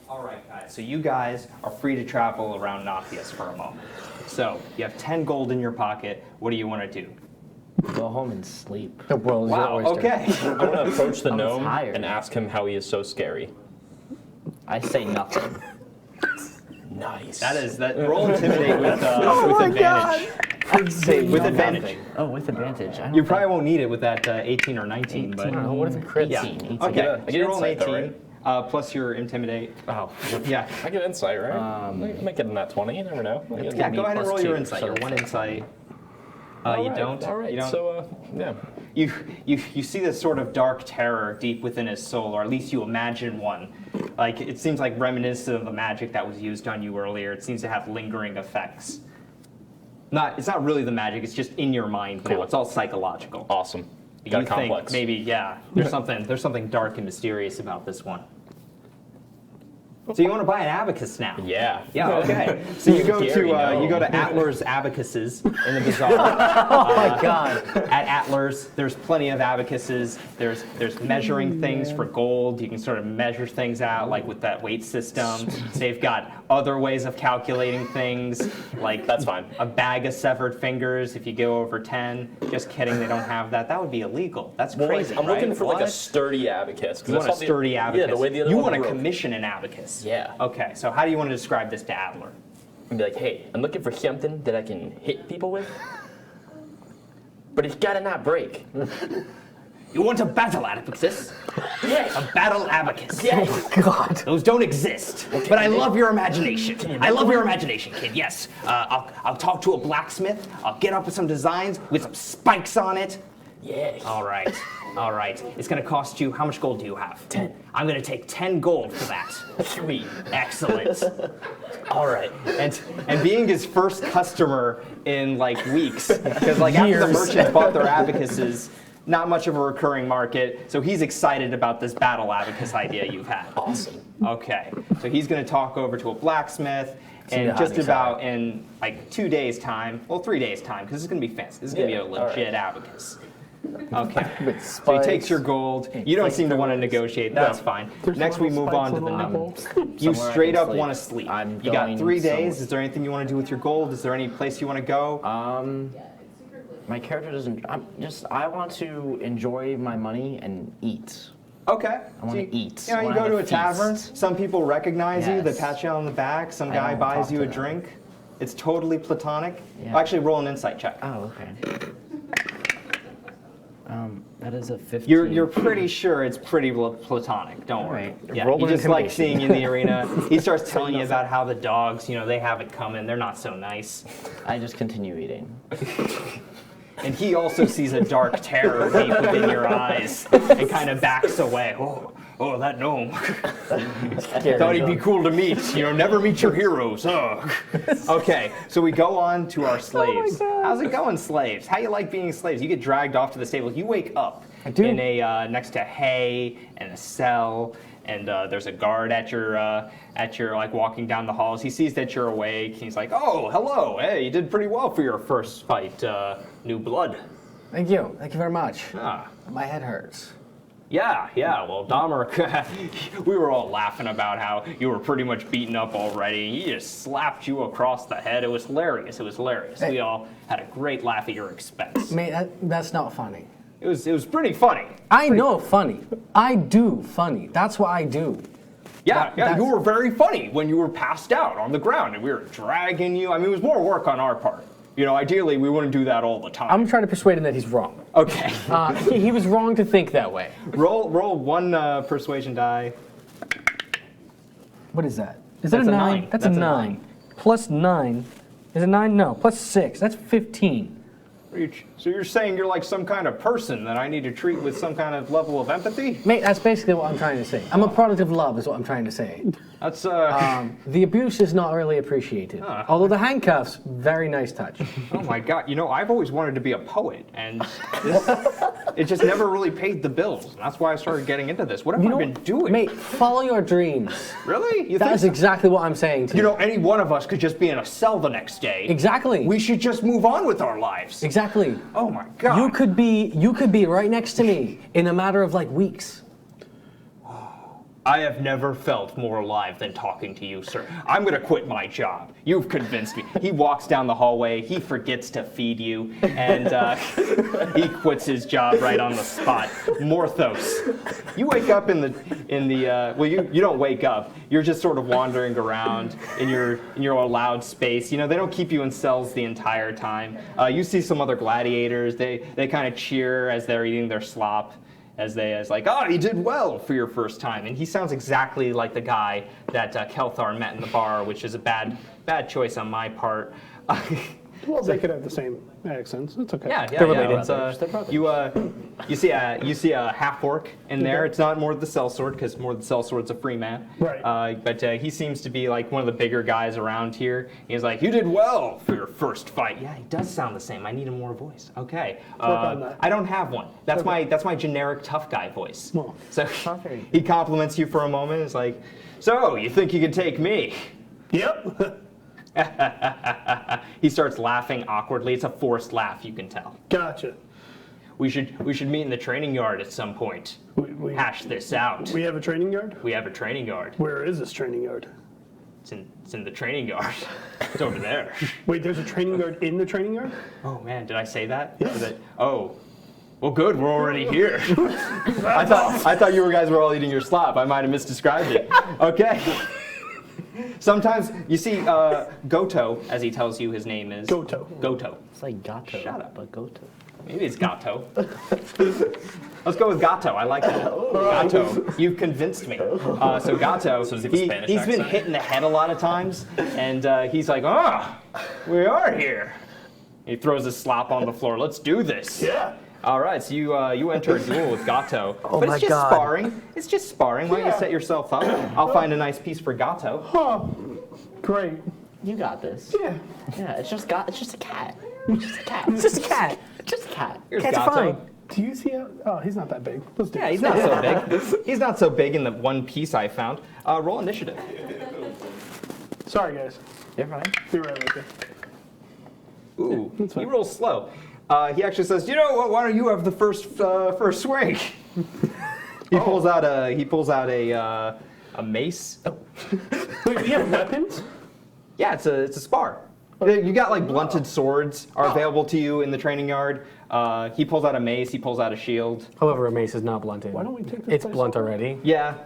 All right, guys. So you guys are free to travel around Nauthius for a moment. So you have 10 gold in your pocket. What do you want to do? Go home and sleep. The world is your Wow. oyster. Okay. I'm gonna approach the I'm gnome tired. and ask him how he is so scary. I say nothing. Nice. That roll intimidate with advantage. I'd say With no, advantage. nothing. Oh, with advantage. I don't You think- probably won't need it with that 18 or 19, but. I don't know, what if it crits? Yeah. 18. Okay, I so get you're rolling insight 18, though, plus your intimidate. Oh, Yeah. I get insight, right? I might get in that 20. You never know. I get- Yeah, go ahead and plus roll your 2, insight. so Your it's 1 like- insight. All You right, don't? All right. You don't? So, yeah. You see this sort of dark terror deep within his soul, or at least you imagine one. Like, it seems like reminiscent of the magic that was used on you earlier. It seems to have lingering effects. It's not really the magic, it's just in your mind now. Cool. It's all psychological. Awesome. You got a complex. Think maybe, yeah, there's something dark and mysterious about this one. So you want to buy an abacus now? Yeah. Yeah, okay. So you go Gary, to no. Atler's Abacuses in the bazaar. Oh my God. At Atler's, there's plenty of abacuses. There's measuring things for gold. You can sort of measure things out, like with that weight system. They've got other ways of calculating things, like That's fine. a bag of severed fingers. If you go over 10, just kidding, they don't have that. That would be illegal. That's Well, crazy. I'm looking right? for like a What? sturdy abacus. 'cause You I want a saw the- sturdy abacus. Yeah, the way the other you one want to broke. commission an abacus. Yeah. Okay, so how do you want to describe this to Adler? And be like, hey, I'm looking for something that I can hit people with, but it's gotta not break. You want a battle abacus? Yes. A battle abacus. Yes. God. Those don't exist. But I love your imagination. I love your imagination, kid. Yes. I'll talk to a blacksmith. I'll get up with some designs with some spikes on it. Yes. All right. All right. It's going to cost you, how much gold do you have? 10. I'm going to take 10 gold for that. Sweet. Excellent. All right. And being his first customer in like weeks, because like after the Years. merchants bought their abacuses, not much of a recurring market, so he's excited about this battle abacus idea you've had. Awesome. Okay, so he's going to talk over to a blacksmith, the and just honey's about in like 2 days' time, well, 3 days' time, because this is going to be fancy. This is going to Yeah, be a all legit right. abacus. Okay, With so he takes spikes. your gold. You don't seem to want to negotiate. That's fine. Next, we move on to the numbers. You Somewhere I straight can up sleep. want to sleep. I'm You got going 3 days. somewhere. Is there anything you want to do with your gold? Is there any place you want to go? My character doesn't. I want to enjoy my money and eat. Okay. I wanna So eat. You know, I you wanna go to a have a tavern. feast. Some people recognize you. They Yes. pat you on the back. Some I guy don't buys talk you to a them. drink. It's totally platonic. Yeah. Actually, roll an insight check. Oh, okay. That is a 15. You're pretty sure it's pretty platonic. Don't worry. Alright. Yeah, Roll he an just likes intimidation. seeing you in the arena. He starts telling you about how the dogs, they have it coming. They're not so nice. I just continue eating. And he also sees a dark terror deep within your eyes and kind of backs away. Oh, that gnome. Thought he'd be cool to meet. Never meet your heroes. Ugh. Okay, so we go on to our slaves. How's it going, slaves? How you like being slaves? You get dragged off to the stable. You wake up do. in a next to hay and a cell, and there's a guard at your like walking down the halls. He sees that you're awake. He's like, "Oh, hello. Hey, you did pretty well for your first fight. New blood." Thank you. Thank you very much. Ah. My head hurts. Yeah. Well, Dahmer, we were all laughing about how you were pretty much beaten up already. He just slapped you across the head. It was hilarious. Hey. We all had a great laugh at your expense. Mate, that's not funny. It was pretty funny. I know funny. I do funny. That's what I do. Yeah, that's- you were very funny when you were passed out on the ground and we were dragging you. I mean, it was more work on our part. Ideally, we wouldn't do that all the time. I'm trying to persuade him that he's wrong. Okay. He was wrong to think that way. roll one persuasion die. What is that? Is that That's a a 9? nine. That's That's a a 9. nine. Plus 9. Is it 9? No. Plus 6. That's 15. So you're saying you're like some kind of person that I need to treat with some kind of level of empathy? Mate, that's basically what I'm trying to say. I'm a product of love, is what I'm trying to say. That's The abuse is not really appreciated. Huh. Although the handcuffs, very nice touch. oh my god! I've always wanted to be a poet, and it just never really paid the bills. And that's why I started getting into this. What have I been doing? Mate, follow your dreams. Really? You That think is so? exactly what I'm saying to you. Any one of us could just be in a cell the next day. Exactly. We should just move on with our lives. Exactly. Oh my god! You could be right next to me in a matter of like weeks. I have never felt more alive than talking to you, sir. I'm going to quit my job. You've convinced me. He walks down the hallway. He forgets to feed you, and he quits his job right on the spot. Morthos. You wake up in the well, you don't wake up. You're just sort of wandering around in your allowed space. You know, they don't keep you in cells the entire time. You see some other gladiators. They kind of cheer as they're eating their slop. As like, oh, you did well for your first time. And he sounds exactly like the guy that Kelthar met in the bar, which is a bad choice on my part. Well, they could have the same accents. It's okay. Yeah. They're related. It's, you see a half orc in there. It's not Mord the Sellsword because Mord the Sellsword's a free man. Right. But he seems to be like one of the bigger guys around here. He's like, you did well for your first fight. Yeah, he does sound the same. I need a more voice. Okay. on that. I don't have one. That's my generic tough guy voice. Well, So he compliments you for a moment. It's like, so you think you can take me? Yep. He starts laughing awkwardly. It's a forced laugh, you can tell. Gotcha. We should meet in the training yard at some point. We Hash this out. we have a training yard? We have a training yard. Where is this training yard? It's in the training yard. It's over there. Wait, there's a training yard in the training yard? Oh man, did I say that? Yes. Oh. Well, good. We're already here. I thought you guys were all eating your slop. I might have misdescribed it. Okay. Sometimes you see Goto, as he tells you his name is. Goto. Goto. It's like Gato. Shut up. But Goto. Maybe it's Gato. Let's go with Gato. I like that. Gato, you've convinced me. So Gato, So does he have a Spanish he's been accent? hit in the head a lot of times, and he's like, we are here. He throws his slop on the floor. Let's do this. Yeah. All right, so you enter a duel with Gato. But my it's just God. sparring. It's just sparring. Why don't you set yourself up? I'll find a nice piece for Gato. Oh, great. You got this. Yeah. Yeah, it's just a cat. It's just a cat. It's just a cat. It's just a cat. Here's Cat's Gato. fine. Do you see how? Oh, he's not that big. Let's do Yeah, this. he's not so big. He's not so big in the one piece I found. Roll initiative. Sorry, guys. You're fine. You're right right there. Ooh, that's he fine. rolls slow. He actually says, "You know what? Why don't you have the first swing?" He pulls out a mace. Wait, we have weapons? Yeah, it's a spar. You got like blunted swords are available to you in the training yard. He pulls out a mace. He pulls out a shield. However, a mace is not blunted. Why don't we take this It's place blunt over? already. Yeah.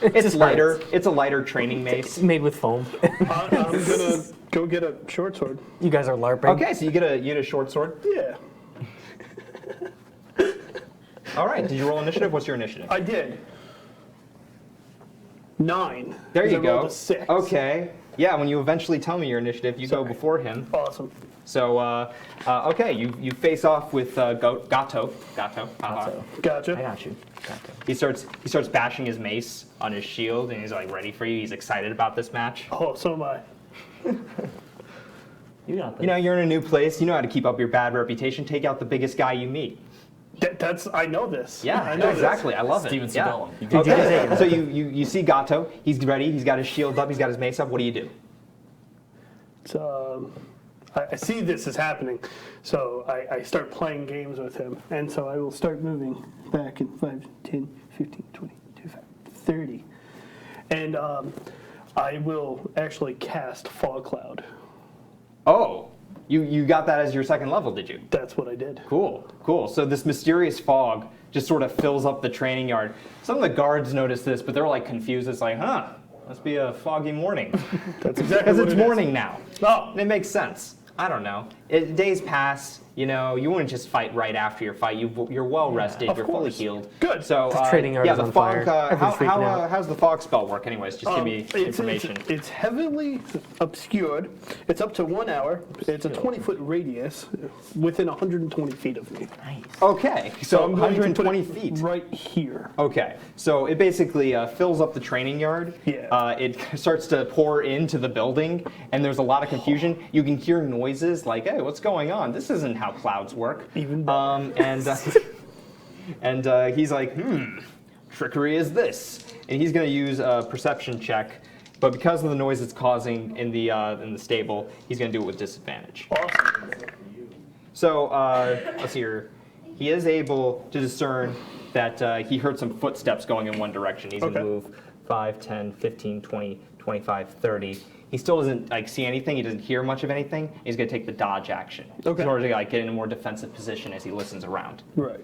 It's just lighter. It's a lighter training mace. It's made with foam. I'm gonna go get a short sword. You guys are LARPing. Okay, so you get a short sword. Yeah, All right. Did you roll initiative? What's your initiative? I did. 9. There 'cause you I go. rolled a 6. Okay. Yeah, when you eventually tell me your initiative, you go before him. Awesome. So, okay, you face off with Gato. Gato. Gato. Gotcha. I got you. Gato. He starts bashing his mace on his shield, and he's like ready for you. He's excited about this match. Oh, so am I. You got this. You know, you're in a new place. You know how to keep up your bad reputation. Take out the biggest guy you meet. I know this. Yeah, I know exactly. I love Steven it. Yeah. Seagal. You can Okay. So you see Gato. He's ready. He's got his shield up. He's got his mace up. What do you do? So, I see this is happening, so I start playing games with him, and so I will start moving back in 5, 10, 15, 20, 25, 30. And I will actually cast Fog Cloud. Oh, you got that as your second level, did you? That's what I did. Cool. So this mysterious fog just sort of fills up the training yard. Some of the guards notice this, but they're like confused. It's like, must be a foggy morning. That's exactly Because what it's it is. morning now. Oh, And it makes sense. I don't know. Days pass. You know, you wouldn't just fight right after your fight. You're well rested. Of You're fully course. healed. Good. So The training yard yeah, is the on fog. fire. Everyone's freaking out. How's the fog spell work, anyways? Just give me information. It's heavily obscured. It's up to 1 hour. It's a 20-foot radius within 120 feet of me. Nice. Okay, so I'm going to put 120 it feet. right here. Okay, so it basically fills up the training yard. Yeah. It starts to pour into the building, and there's a lot of confusion. You can hear noises like, "Hey, what's going on? This isn't how clouds work." Even better. And he's like, trickery is this, and he's going to use a perception check, but because of the noise it's causing in the stable, he's going to do it with disadvantage. Awesome. So let's see here. He is able to discern that he heard some footsteps going in one direction. He's going to Okay. move 5, 10, 15, 20, 25, 30. He still doesn't see anything. He doesn't hear much of anything. He's going to take the dodge action Okay. in order to get in a more defensive position as he listens around. Right.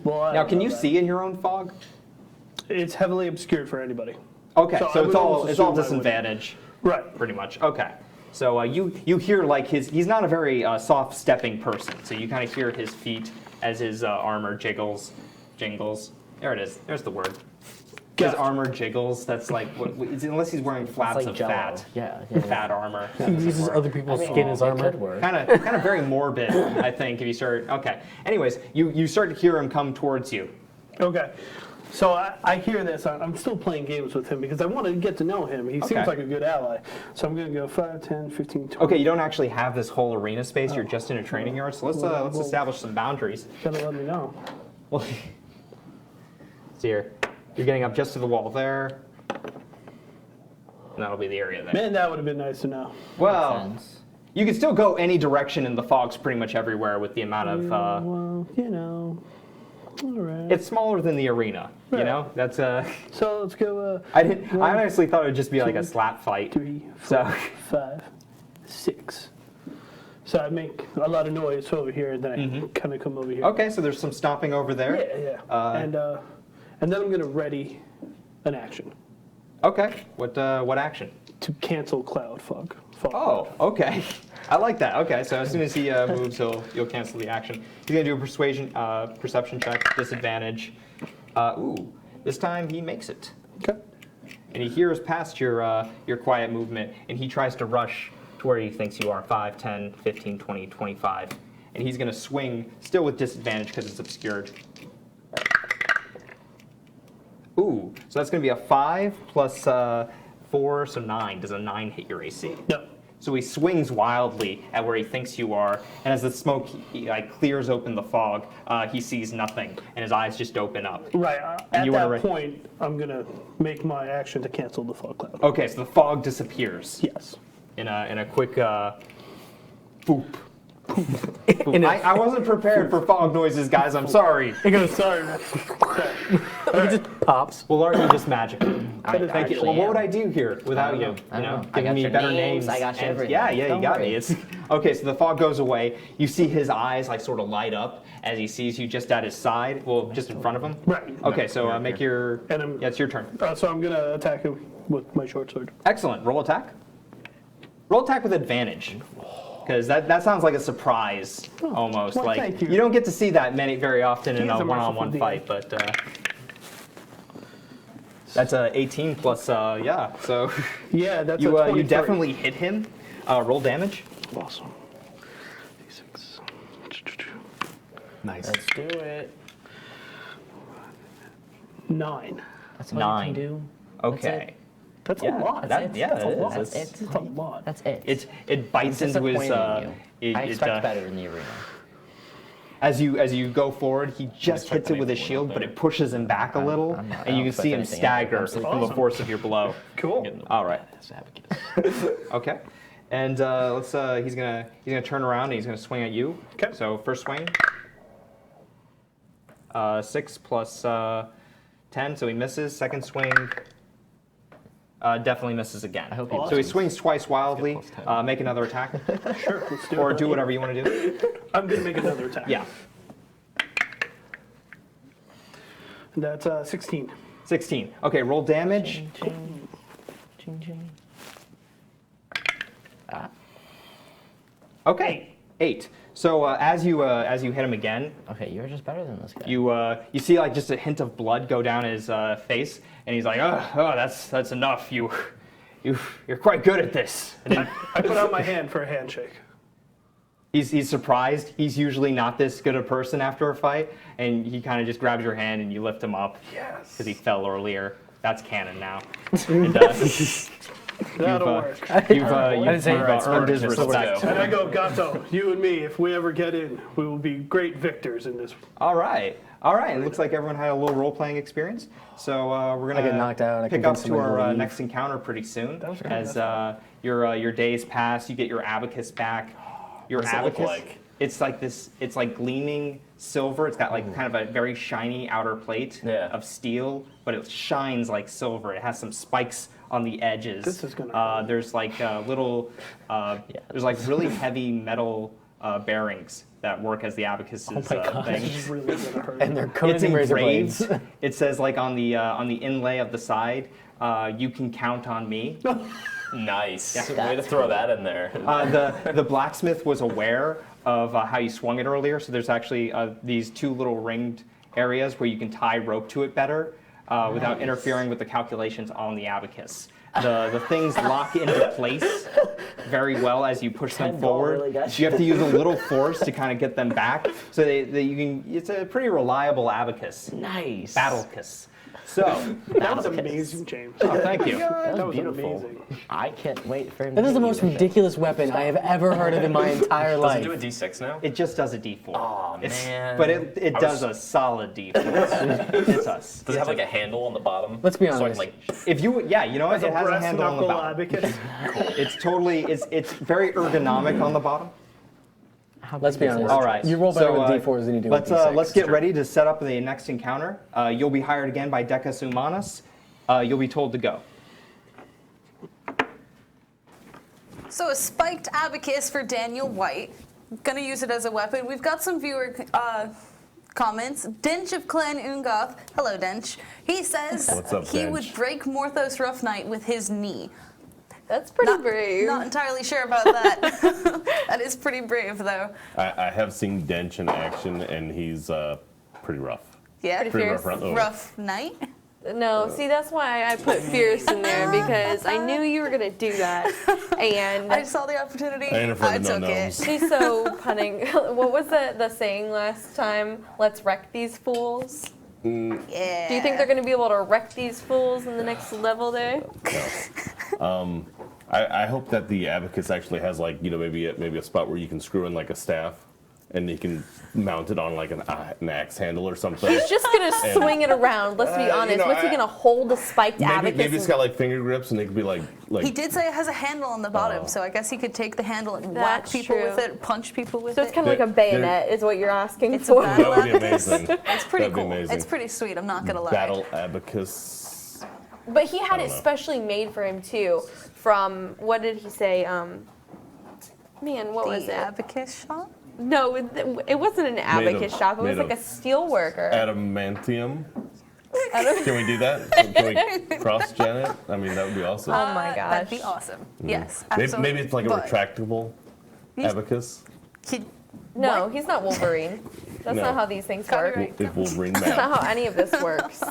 Well, I Now, don't can know you that. see in your own fog? It's heavily obscured for anybody. Okay, So I so would it's all almost it's all assume I would. disadvantage, Right. pretty much. Okay, so you hear he's not a very soft stepping person, so you kind of hear his feet as his armor jingles. There it is. There's the word. His Gotcha. armor jiggles. That's unless he's wearing flats like of Jell-O. fat. Yeah. Fat armor. He uses other people's skin as armor. Kind of very morbid, I think. If you start, okay. Anyways, you start to hear him come towards you. Okay. So I hear this. I'm still playing games with him because I want to get to know him. He Okay. seems like a good ally. So I'm going to go 5, 10, 15, 20. Okay, you don't actually have this whole arena space. You're just in a training yard. So let's establish some boundaries. Gotta let me know. Well, see here. You're getting up just to the wall there. And that'll be the area there. Man, that would have been nice to know. Well, Sense. you can still go any direction in the fog's pretty much everywhere with the amount of. Well, you know. All right. It's smaller than the arena. You Right. know, that's So let's go I honestly thought it would just be like a 2, slap fight. 3, 4, So 5, 6. So I make a lot of noise over here, and then I kind of come over here. okay, so there's some stomping over there. Yeah. And then I'm going to ready an action Okay. What action? to cancel Cloud Fog. Oh, okay. I like that. Okay, so as soon as he moves, you'll cancel the action. He's gonna do a perception check, disadvantage. Ooh, this time he makes it, Okay. and he hears past your quiet movement, and he tries to rush to where he thinks you are. 5, 10, 15, 20, 25, and he's gonna swing still with disadvantage because it's obscured. Ooh, so that's gonna be a 5 plus 4, so 9. Does a 9 hit your AC? No. So he swings wildly at where he thinks you are, and as the smoke clears open the fog, he sees nothing, and his eyes just open up. Right. At you wanna that point, I'm going to make my action to cancel the fog cloud. Okay, so the fog disappears Yes. in a quick boop. Boop. I wasn't prepared for fog noises, guys. I'm sorry. It goes, sorry, man. It just pops. Well, aren't you just magical? Thank you. actually Well, what am. would I do here without you? I don't know. I Giving got me your better names, names. I got you and- everything. Yeah, you Don't got worry. me. It's okay. So the fog goes away. You see his eyes sort of light up as he sees you just at his side. Well, just in front of him. Right. Okay, so make your. And I'm- Yeah, it's your turn. So I'm going to attack him with my short sword. Excellent. Roll attack. Roll attack with advantage. Because that sounds like a surprise, almost. well, like thank you. you don't get to see that very often in He's a a one-on-one merciful fight, but that's a 18 plus. Yeah, so Yeah, that's a you 23. definitely hit him. Roll damage. Awesome. D6. Nice. Let's do it. 9. That's all 9. you can do. Okay. That's Yeah, a lot. that- yeah, that's a it is. lot. That's- That's a lot. That's it. It bites into his. Disappointing you. I it, expect better in the arena. As you go forward, he just expect hits it with his anything shield, out but there. it pushes him back a little, I'm not- I and you don't can see him expect anything out stagger of it. from the force of your blow. Cool. All right. Okay. And let's. He's gonna turn around and he's gonna swing at you. Okay. So first swing. 6 plus 10, so he misses. Second swing. Definitely misses again. I hope he So he misses. swings twice wildly. Make another attack, Sure, let's do or it. do whatever you want to do. I'm going to make another attack. Yeah. That's 16. 16. Okay. Roll damage. Ching, ching, ching. Okay. 8. So as you hit him again, Okay, you're just better than this guy. you see like just a hint of blood go down his face, and he's like, oh, that's enough. You're quite good at this. And then I put out my hand for a handshake. he's surprised. He's usually not this good a person after a fight, and he kind of just grabs your hand and you lift him up. Yes. Because he fell earlier. That's canon now. And, That'll work. you've say earned his Spartacus, let's respect. go. And I go, Gato, you and me, if we ever get in, we will be great victors in this. All right. It looks like everyone had a little role-playing experience. So we're gonna I get knocked out, I pick up convince to somebody to our leave. next encounter pretty soon. was great, As your days pass, you get your abacus back. Your What's it look abacus. like? it's like this. It's like gleaming silver. It's got like kind of a very shiny outer plate Yeah. of steel, but it shines like silver. It has some spikes on the edges. This is gonna there's like little. There's like really heavy metal bearings that work as the abacus's Oh my gosh. thing. This is really gonna hurt. And they're It's coated in razor blades. engraved. It says like on the inlay of the side, you can count on me. Nice. Way to throw that in there. The blacksmith was aware of how you swung it earlier, so there's actually these two little ringed areas where you can tie rope to it better without interfering with the calculations on the abacus. The things lock into place very well as you push them $10 forward. really got So you have to use a little force to kind of get them back. So you can. It's a pretty reliable abacus. Nice. Battlecus. So, That was amazing, James. oh, thank you. That was beautiful. amazing. I can't wait for him That to is the hit most you with it. ridiculous weapon I have ever heard of in my entire Does life. it do a D6 now? It just does a D4. Aw, It's- man. But it I does was- a solid D4. It's us. Does it have like a handle on the bottom? Let's be So I honest. can like. If you, yeah, you know what? It has a Brass handle on the knuckle bottom. abacus. It's totally, it's very ergonomic on the bottom. How Let's big be is it? honest. All right. You roll better so, with D4s than you do let's, with D6. Let's get ready to set up the next encounter. You'll be hired again by Decus Humanus. You'll be told to go. So a spiked abacus for Daniel White. Gonna use it as a weapon. We've got some viewer comments. Dench of Clan Ungoth. Hello, Dench. He says What's up, he Dench? would break Morthos Rough Knight with his knee. That's pretty Not, brave. not entirely sure about that. That is pretty brave, though. I have seen Dench in action, and he's pretty rough. Yeah. Pretty Pretty fierce. rough. Rough Knight. No, see, that's why I put fierce in there because I knew you were gonna do that, and I saw the opportunity. I ain't afraid I of no took gnomes. it. she's so punning. What was the saying last time? Let's wreck these fools. Yeah. Do you think they're gonna be able to wreck these fools in the next level there? I hope that the abacus actually has like maybe a spot where you can screw in like a staff, and you can mount it on like an axe handle or something. He's just gonna swing it around. Let's be honest. What's he gonna hold a spiked abacus? Maybe it's and- got like finger grips, and it could be like. He did say it has a handle on the bottom, Oh. so I guess he could take the handle and whack That's people true. with it, punch people with So it's it. kind of like a There- bayonet, is what you're asking It's a for. battle That would be abacus. amazing. It's pretty That'd be cool. amazing. It's pretty sweet. I'm not gonna lie. Battle abacus. But he had I it don't know. specially made for him too. From what did he say? Man, what was The it? abacus shop. No, it wasn't an abacus shop. It was made like a of steel worker. Adamantium. Can we do that? Can we cross gen it? I mean, that would be awesome. Oh my That'd be gosh. awesome. Yes, Maybe, absolutely. maybe it's like a But retractable abacus. he- No, he's not Wolverine. That's No. not how these things work. Copyright. If Wolverine That's mad. not how any of this works.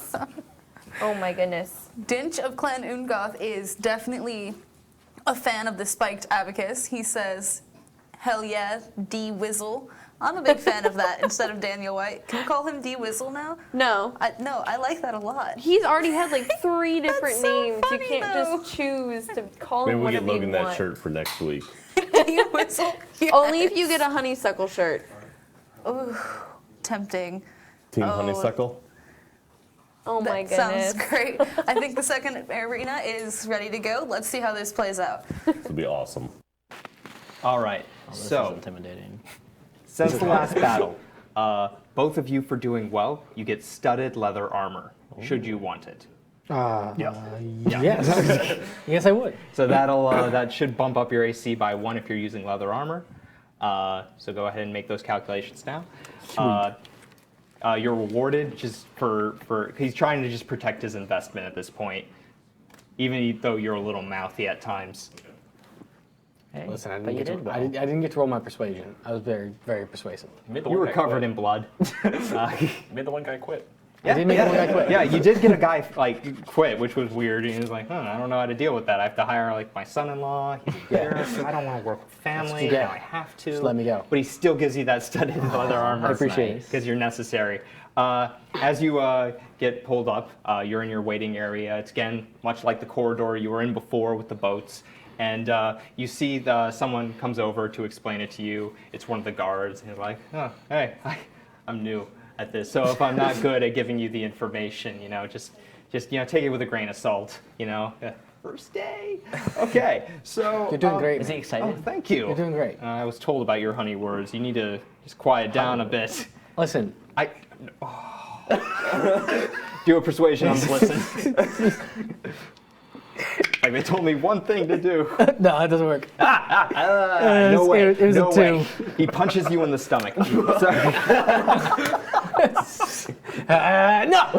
Oh my goodness. Dinch of Clan Ungoth is definitely a fan of the spiked abacus. He says, "Hell yeah, D Wizzle." I'm a big fan of that instead of Daniel White. Can we call him D Wizzle now? No. No, I like that a lot. He's already had like 3 different so names. You funny, can't though. just choose to call Maybe him we get whatever Logan you that want. shirt for next week. D Wizzle. Only if you get a honeysuckle shirt. Ooh, tempting. Team Oh. Honeysuckle. Oh my That sounds goodness. great. I think the second arena is ready to go. Let's see how this plays out. This would be awesome. All right. This is So, intimidating. since the last battle, both of you for doing well, you get studded leather armor, should you want it. Yes. Yes, I would. So that should bump up your AC by 1 if you're using leather armor. So go ahead and make those calculations now. You're rewarded just for he's trying to just protect his investment at this point, even though you're a little mouthy at times. Hey, Listen, I but you didn't, did I well. didn't get to roll my persuasion. I was very, very persuasive. Made the You one were guy covered quit. in blood. Made the one guy quit. I did make one guy quit. Yeah, you did get a guy like quit, which was weird. He was like, I don't know how to deal with that. I have to hire like my son-in-law. He's there, so I don't want to work with family. Yeah. Now I have to. Just let me go. But he still gives you that studded leather armor. I appreciate it. because you're necessary. As you get pulled up, you're in your waiting area. It's again much like the corridor you were in before with the boats. And you see someone comes over to explain it to you. It's one of the guards, and he's like, hey, I'm new at this, so if I'm not good at giving you the information, just take it with a grain of salt, first day. Okay, so You're doing great. Is he man. excited? Oh, thank you. You're doing great. I was told about your honey words. You need to just quiet down a bit. Listen, I do a persuasion on listen. Like they told me one thing to do. no, it doesn't work. No way. It was no a way. 2. He punches you in the stomach. No.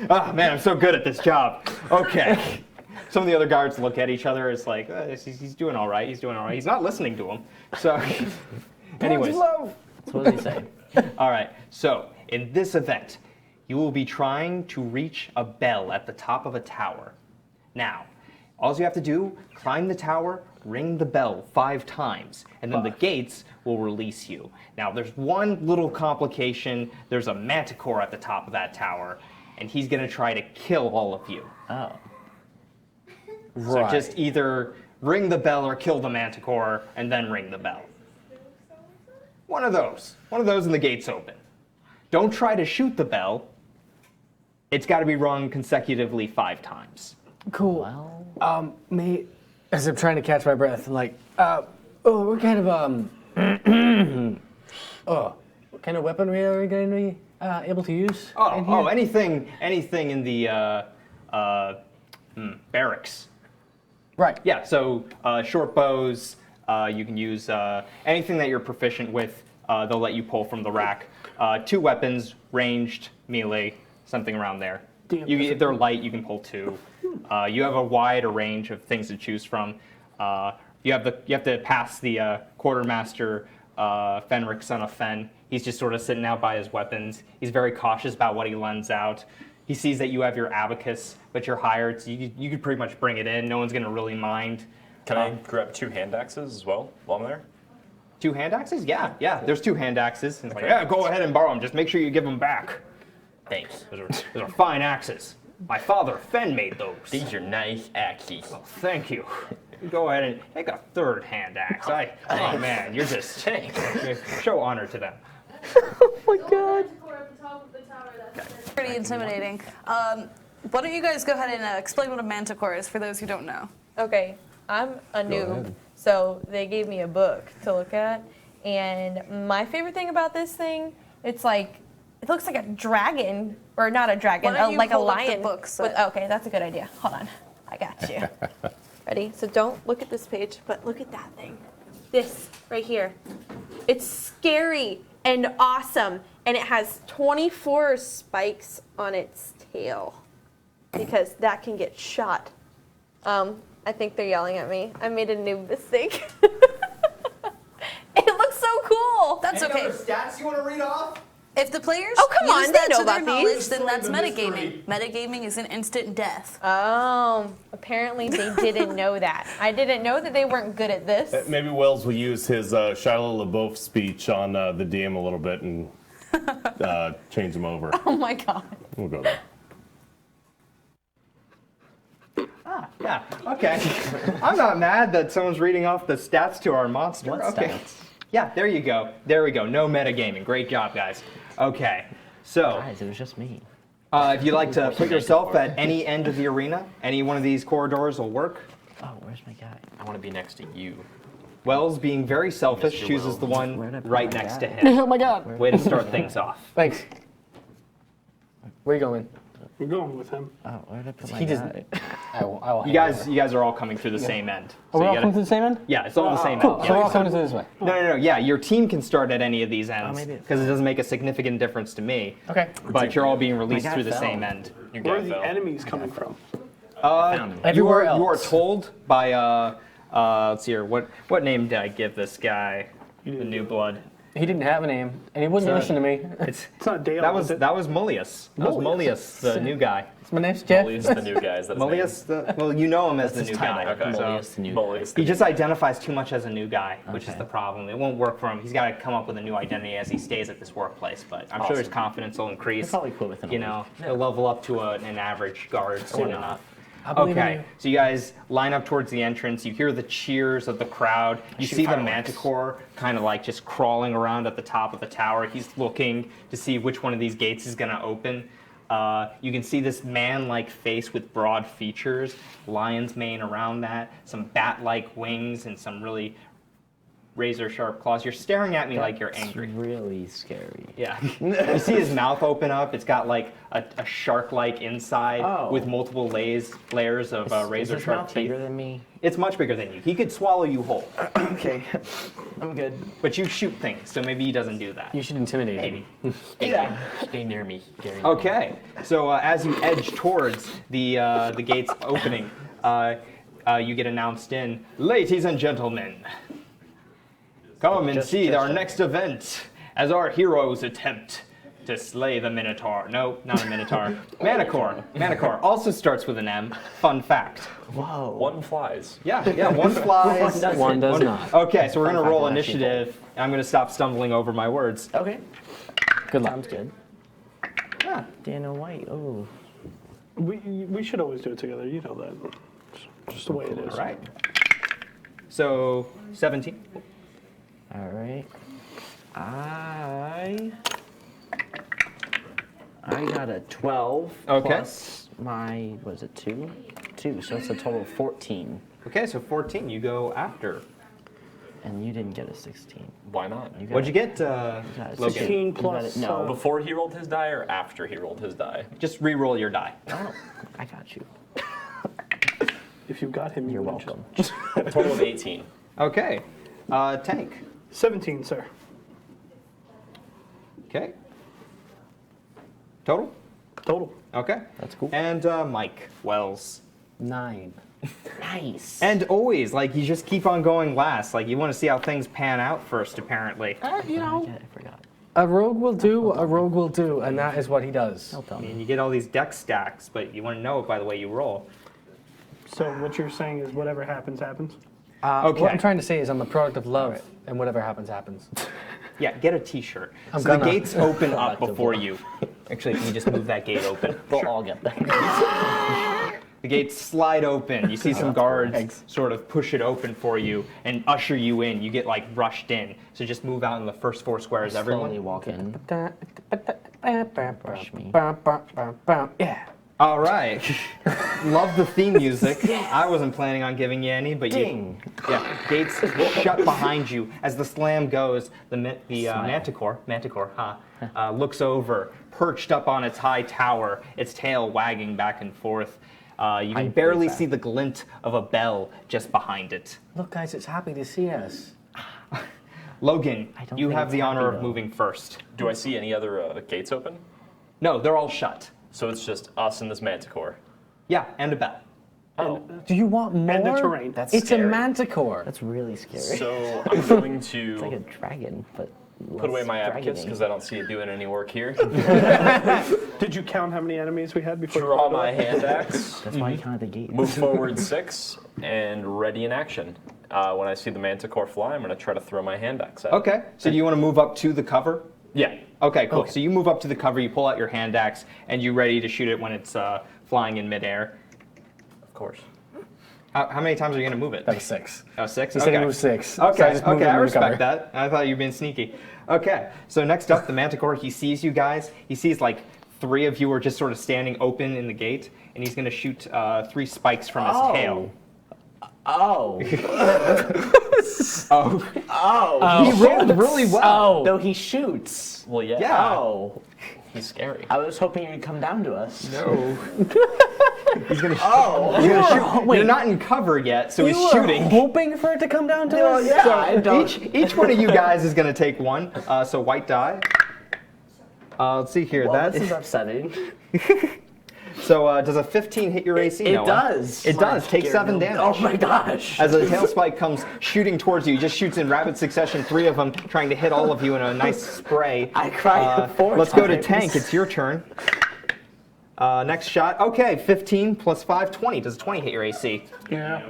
Oh man, I'm so good at this job. Okay. Some of the other guards look at each other. It's like he's doing all right. He's doing all right. He's not listening to him. So, anyways. So what does he say? All right. So in this event, you will be trying to reach a bell at the top of a tower. Now, all you have to do, climb the tower, ring the bell 5 times, and then the gates will release you. Now, there's one little complication. There's a manticore at the top of that tower, and he's going to try to kill all of you. Oh. So just either ring the bell or kill the manticore, and then ring the bell. One of those. One of those and the gates open. Don't try to shoot the bell. It's got to be rung consecutively 5 times. Cool. Well, Mate, as I'm trying to catch my breath, I'm like, what kind of what kind of weaponry are we going to be able to use? in here? Anything in the barracks. Right. Yeah, so short bows, you can use anything that you're proficient with, they'll let you pull from the rack. 2 weapons, ranged, melee, something around there. If they're light, you can pull 2. You have a wider range of things to choose from. You have to pass the quartermaster, Fenric, son of Fen. He's just sort of sitting out by his weapons. He's very cautious about what he lends out. He sees that you have your abacus, but you're hired, so you could pretty much bring it in. No one's going to really mind. Can I grab 2 hand axes as well while I'm there? 2 hand axes? Yeah. There's 2 hand axes. It's like, yeah, go ahead and borrow them. Just make sure you give them back. Thanks. Those are fine axes. My father, Fen, made those. These are nice axes. Oh, thank you. Go ahead and take a 3rd hand axe. Oh man, you're just show honor to them. Pretty intimidating. Why don't you guys go ahead and explain what a manticore is for those who don't know? Okay, I'm a noob, so they gave me a book to look at, and my favorite thing about this thing, it looks like a dragon, or not a dragon, Why don't you like a hold up the lion. book so- Okay, that's a good idea. Hold on, I got you. Ready? So don't look at this page, but look at that thing. This right here. It's scary and awesome, and it has 24 spikes on its tail because that can get shot. I think they're yelling at me. I made a noob mistake. It looks so cool. That's okay. Stats you want to read off? If the players Oh, come use on, they that know to their about knowledge, these. then that's Destroy the metagaming. Metagaming is an instant death. Oh, apparently they didn't know that. I didn't know that they weren't good at this. Maybe Wells will use his Shia LaBeouf speech on the DM a little bit and change him over. Oh my god. We'll go there. Yeah. Okay. I'm not mad that someone's reading off the stats to our monster. What Okay. stats? Yeah. There you go. There we go. No metagaming. Great job, guys. Okay. So. Guys, it was just me. If you'd like to put yourself at any end of the arena, any one of these corridors will work. Oh, where's my guy? I want to be next to you. Wells, being very selfish, Mr. chooses the Wells. Where'd I one put right my next guy? to him. Oh my god. Way to start things off. Thanks. Where you going? We're going with him. Oh, where did I put my He guy? just. I will You guys are all coming through the same end. Are we you all gotta- coming to the same end? Yeah, it's all the same Cool. end. So we're Yeah. all coming to this way. No. Yeah, your team can start at any of these ends maybe- because it doesn't make a significant difference to me. Okay. But you're all being released guy through the fell. same end. Your Where guy are the fell. enemies coming from? Everywhere You are else. told by let's see here. What name did I give this guy? The new blood. He didn't have a name, and he wouldn't listen to me. It's It's not Dale. that is it? was Mullius. That was Mullius, the new guy. My name's Jeff. Mullius the new guy. Is that his name? Mullius, well, you know him as the That's new his title. guy. Okay. So Mullius, the new Mullius the he new just identifies too much as a new guy, which is Okay. the problem. It won't work for him. He's got to come up with a new identity as he stays at this workplace. But I'm sure his Awesome. confidence will increase. He'll probably quit within a You week. know, he'll level up to an average guard soon enough. I believe in Okay, you. so you guys line up towards the entrance. You hear the cheers of the crowd. You shoot see the fireworks. manticore kind of like just crawling around at the top of the tower. He's looking to see which one of these gates is going to open. You can see this man-like face with broad features, lion's mane around that, some bat-like wings, and some really razor-sharp claws. You're staring at me like you're angry. It's really scary. Yeah. You see his mouth open up. It's got like a shark-like inside Oh. with multiple layers of Is his razor-sharp mouth teeth. bigger than me? It's much bigger than you. He could swallow you whole, Okay, I'm good. but you shoot things, so maybe he doesn't do that. You should intimidate him. Maybe. Stay near me, Gary. Okay, so as you edge towards the gates opening, you get announced in, ladies and gentlemen, come and see our next event as our heroes attempt to slay the Minotaur. No, not a Minotaur. Manticore. Manticore also starts with an M. Fun fact. Whoa. One flies. Yeah, one flies. One does not. Okay, so we're Fun gonna fact, roll one actually initiative. And I'm gonna stop stumbling over my words. Okay. Good luck. Sounds good. Yeah. Dana White. Oh. We should always do it together. You know that. It's just the way it is. All right. So 17. All right. I got a 12 Okay. plus my, what is it, 2? 2, so it's a total of 14. Okay, so 14. You go after. And you didn't get a 16. Why not? You got What'd you get, got a Logan? 16 You got plus. it. No. Before he rolled his die or after he rolled his die? Just re-roll your die. Oh, I got you. If you got him, You're you would welcome. A total of 18. Okay. Tank. 17, sir. Okay. Total? Total. Okay. That's cool. And Mike Wells. 9. Nice. And always, like, you just keep on going last. Like, you want to see how things pan out first, apparently. You know, I forgot. a rogue will do, and that is what he does. Don't tell I me. mean, you get all these deck stacks, but you want to know it by the way you roll. So what you're saying is whatever happens, happens? Okay. What I'm trying to say is I'm the product of love, and whatever happens, happens. Yeah, get a t-shirt. I'm So the gonna. gates open up Product of before love. you. Actually, can you just move that gate open? We'll all get that. The gates slide open. You see some guards sort of push it open for you and usher you in. You get like rushed in. So just move out in the first 4 squares, Slowly everyone. walk in. Brush me. Yeah. All right. Love the theme music. I wasn't planning on giving you any, but Ding. yeah, gates shut behind you. As the slam goes, the manticore, looks over, perched up on its high tower, its tail wagging back and forth. You can barely see the glint of a bell just behind it. Look, guys, it's happy to see us. Logan, don't you think have it's the honor happy, of though. moving first. Do I see any other gates open? No, they're all shut. So it's just us and this manticore. Yeah, and a bell. Oh. Do you want more? And the terrain. That's It's scary. a manticore. That's really scary. So I'm going It's like a to dragon, but put away less my abacus dragony. because I don't see it doing any work here. Did you count how many enemies we had before? you Draw called my it? hand axe. That's why you counted the gate. Move forward 6 and ready in action. When I see the manticore fly, I'm going to try to throw my hand axe at it. Okay, so do you want to move up to the cover? Yeah. Okay, cool. So you move up to the cover, you pull out your hand axe, and you're ready to shoot it when it's flying in midair. Of course. How many times are you going to move it? That was 6. Oh, 6? He said he moved 6. So Okay, just moved okay, him I to the cover. respect that. I thought you were being sneaky. Okay, so next up, the manticore, he sees you guys. He sees like 3 of you are just sort of standing open in the gate, and he's going to shoot 3 spikes from his tail. Oh. Oh. He rolled really well. No, he shoots. Well, yeah. Yeah. Oh. He's scary. I was hoping you'd come down to us. No. He's going to shoot. You're not in cover yet, so he's shooting. Hoping for it to come down to us? Yeah, So I don't. each one of you guys is going to take 1. So white die. Let's see here. Well, That's this is upsetting. so. Does a 15 hit your AC? It Noah? does. It does. Take 7 damage. Oh my gosh. As the tail spike comes shooting towards you, he just shoots in rapid succession. 3 of them trying to hit all of you in a nice spray. I cried 4 Let's go to times. Tank. It's your turn. Next shot. Okay, 15 plus 5, 20. Does a 20 hit your AC? Yeah.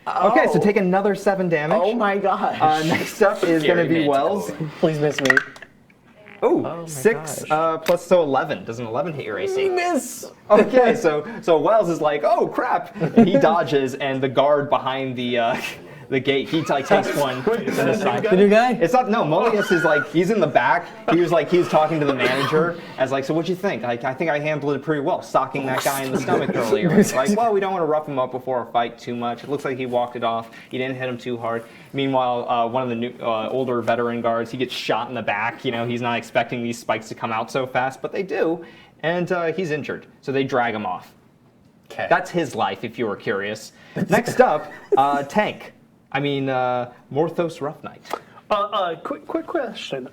Okay, so take another 7 damage. Oh my gosh. Next up is going to be Scary Wells. Please miss me. Ooh, my 6 gosh. plus so 11. Does an 11 hit your AC? Miss. Okay, so Wells is like, oh crap, and he dodges, and the guard behind the the gate. He like takes one Wait, is to that the a side. new The new guy? It's not. No, Molius is like he's in the back. He was talking to the manager as like, so what'd you think? Like, I think I handled it pretty well, socking that guy in the stomach earlier. It's like, well, we don't want to rough him up before a fight too much. It looks like he walked it off. He didn't hit him too hard. Meanwhile, one of the new, older veteran guards, he gets shot in the back. You know, he's not expecting these spikes to come out so fast, but they do, and he's injured. So they drag him off. Okay. That's his life, if you were curious. Next up, Tank. Morthos Rough Knight. Quick question.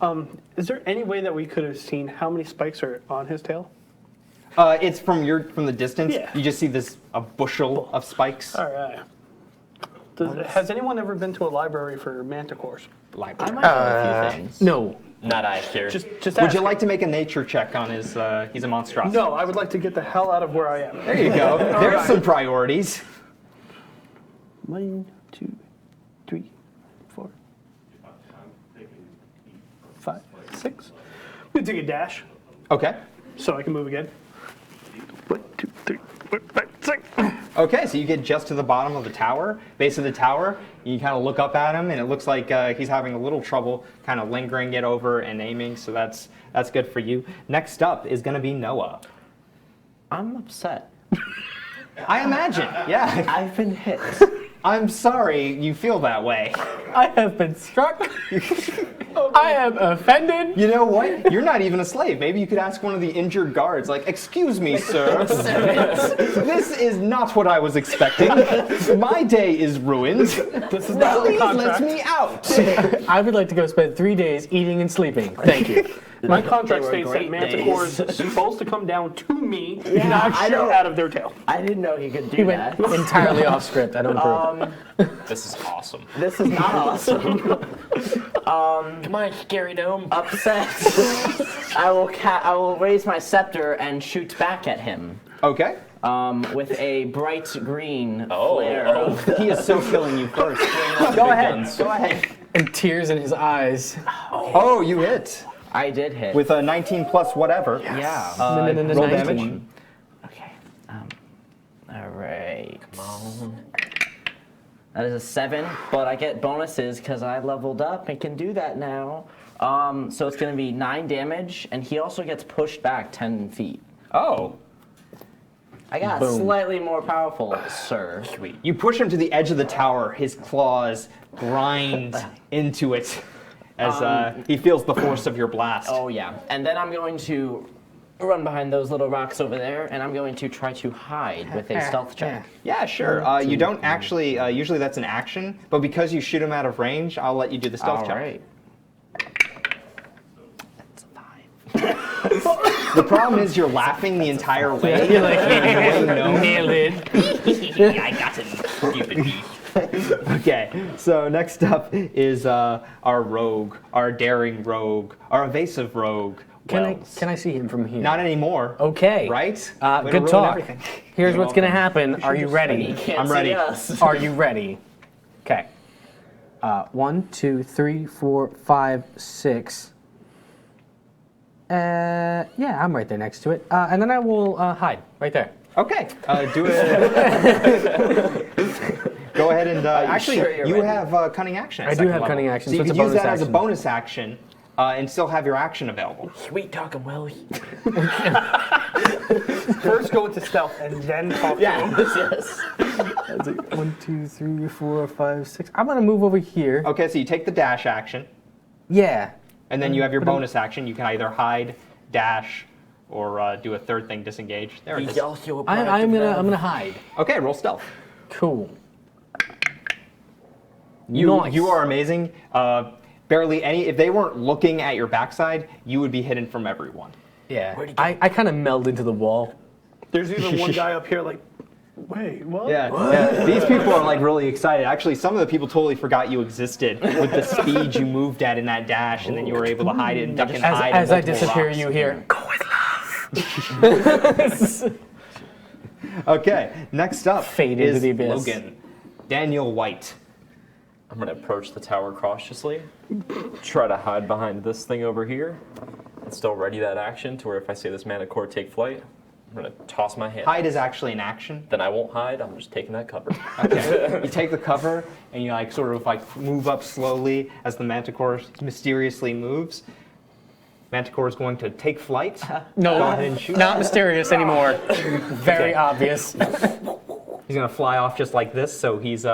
Is there any way that we could have seen how many spikes are on his tail? It's from the distance. Yeah. You just see a bushel of spikes. All right. Has anyone ever been to a library for manticores? Library. I might know a few things. No. Not I here. Just Would ask. you like to make a nature check on his? He's a monstrosity. No, I would like to get the hell out of where I am. There you go. There's some priorities. 1, 2, 3, 4, 5, 6. I'm gonna take a dash Okay. so I can move again. 1, 2, 3, 4, 5, 6. Okay, so you get just to the bottom of the tower, base of the tower. You kind of look up at him, and it looks like he's having a little trouble kind of lingering it over and aiming. So that's good for you. Next up is going to be Noah. I'm upset. I imagine. Yeah. I've been hit. I'm sorry you feel that way. I have been struck. I am offended. You know what? You're not even a slave. Maybe you could ask one of the injured guards, like, excuse me, sir. This is not what I was expecting. My day is ruined. This is not the Please let contract. me out. I would like to go spend 3 days eating and sleeping. Thank you. My contract They were states that great manticores are supposed to come down to me, Yeah, not I shoot know. out of their tail. I didn't know he could do He went that. entirely off script. I don't approve. This is awesome. This is not awesome. Come on, scary gnome. Upset. I will raise my scepter and shoot back at him. Okay. With a bright green Oh, flare. oh. He is so killing you first. Go ahead. Go ahead. And tears in his eyes. Oh, you hit. I did hit. With a 19 plus whatever. Yeah. Roll 19. damage. Okay. All right. Come on. That is a 7, but I get bonuses because I leveled up and can do that now. So it's going to be 9 damage, and he also gets pushed back 10 feet. Oh. I got Boom. slightly more powerful, sir. Sweet. You push him to the edge of the tower. His claws grind into it as he feels the force of your blast. Oh yeah. And then I'm going to run behind those little rocks over there, and I'm going to try to hide with a stealth check. Yeah, sure. You don't actually, usually that's an action, but because you shoot him out of range, I'll let you do the stealth All check. right. That's a 5. The problem is you're laughing the entire way. You're like, Nailed it. I got it, stupid beef. Okay, so next up is our rogue, our daring rogue, our evasive rogue. Wells. Can I see him from here? Not anymore. Okay. Right? Way to Good ruin talk. everything. Here's what's going to happen. Are you He ready? can't I'm see ready. us. Are you ready? Okay. 1, 2, 3, 4, 5, 6. Yeah, I'm right there next to it. And then I will hide right there. Okay, do it. Go ahead and actually, sure you're you ready? have cunning action. At I do second have level. cunning action, so you so it's can a use bonus that as a action. bonus action and still have your action available. Sweet talking, Willie. First go into stealth and then talk to Yeah. him. Yes. 1, 2, 3, 4, 5, 6. I'm going to move over here. Okay, so you take the dash action, Yeah. and then you have your bonus action. You can either hide, dash, or do a third thing, disengage. There it is. I'm gonna hide. Okay, roll stealth. Cool. You Nice. are amazing. Barely any. If they weren't looking at your backside, you would be hidden from everyone. Yeah. I kind of meld into the wall. There's even one guy up here like, wait, what? Yeah. These people are like really excited. Actually, some of the people totally forgot you existed with the speed you moved at in that dash, and then you were able to hide it and duck and hide. As in I multiple disappear, rocks. you hear. Okay, next up Fade into is the abyss. Logan. Daniel White. I'm gonna approach the tower cautiously, try to hide behind this thing over here, and still ready that action to where if I see this Manicore take flight, I'm gonna toss my hand. Hide is actually an action. Then I won't hide. I'm just taking that cover. Okay. You take the cover and you like sort of like move up slowly as the Manticore mysteriously moves. Manticore is going to take flight. No, Go ahead and shoot. not mysterious anymore. Very obvious. He's gonna fly off just like this. So he's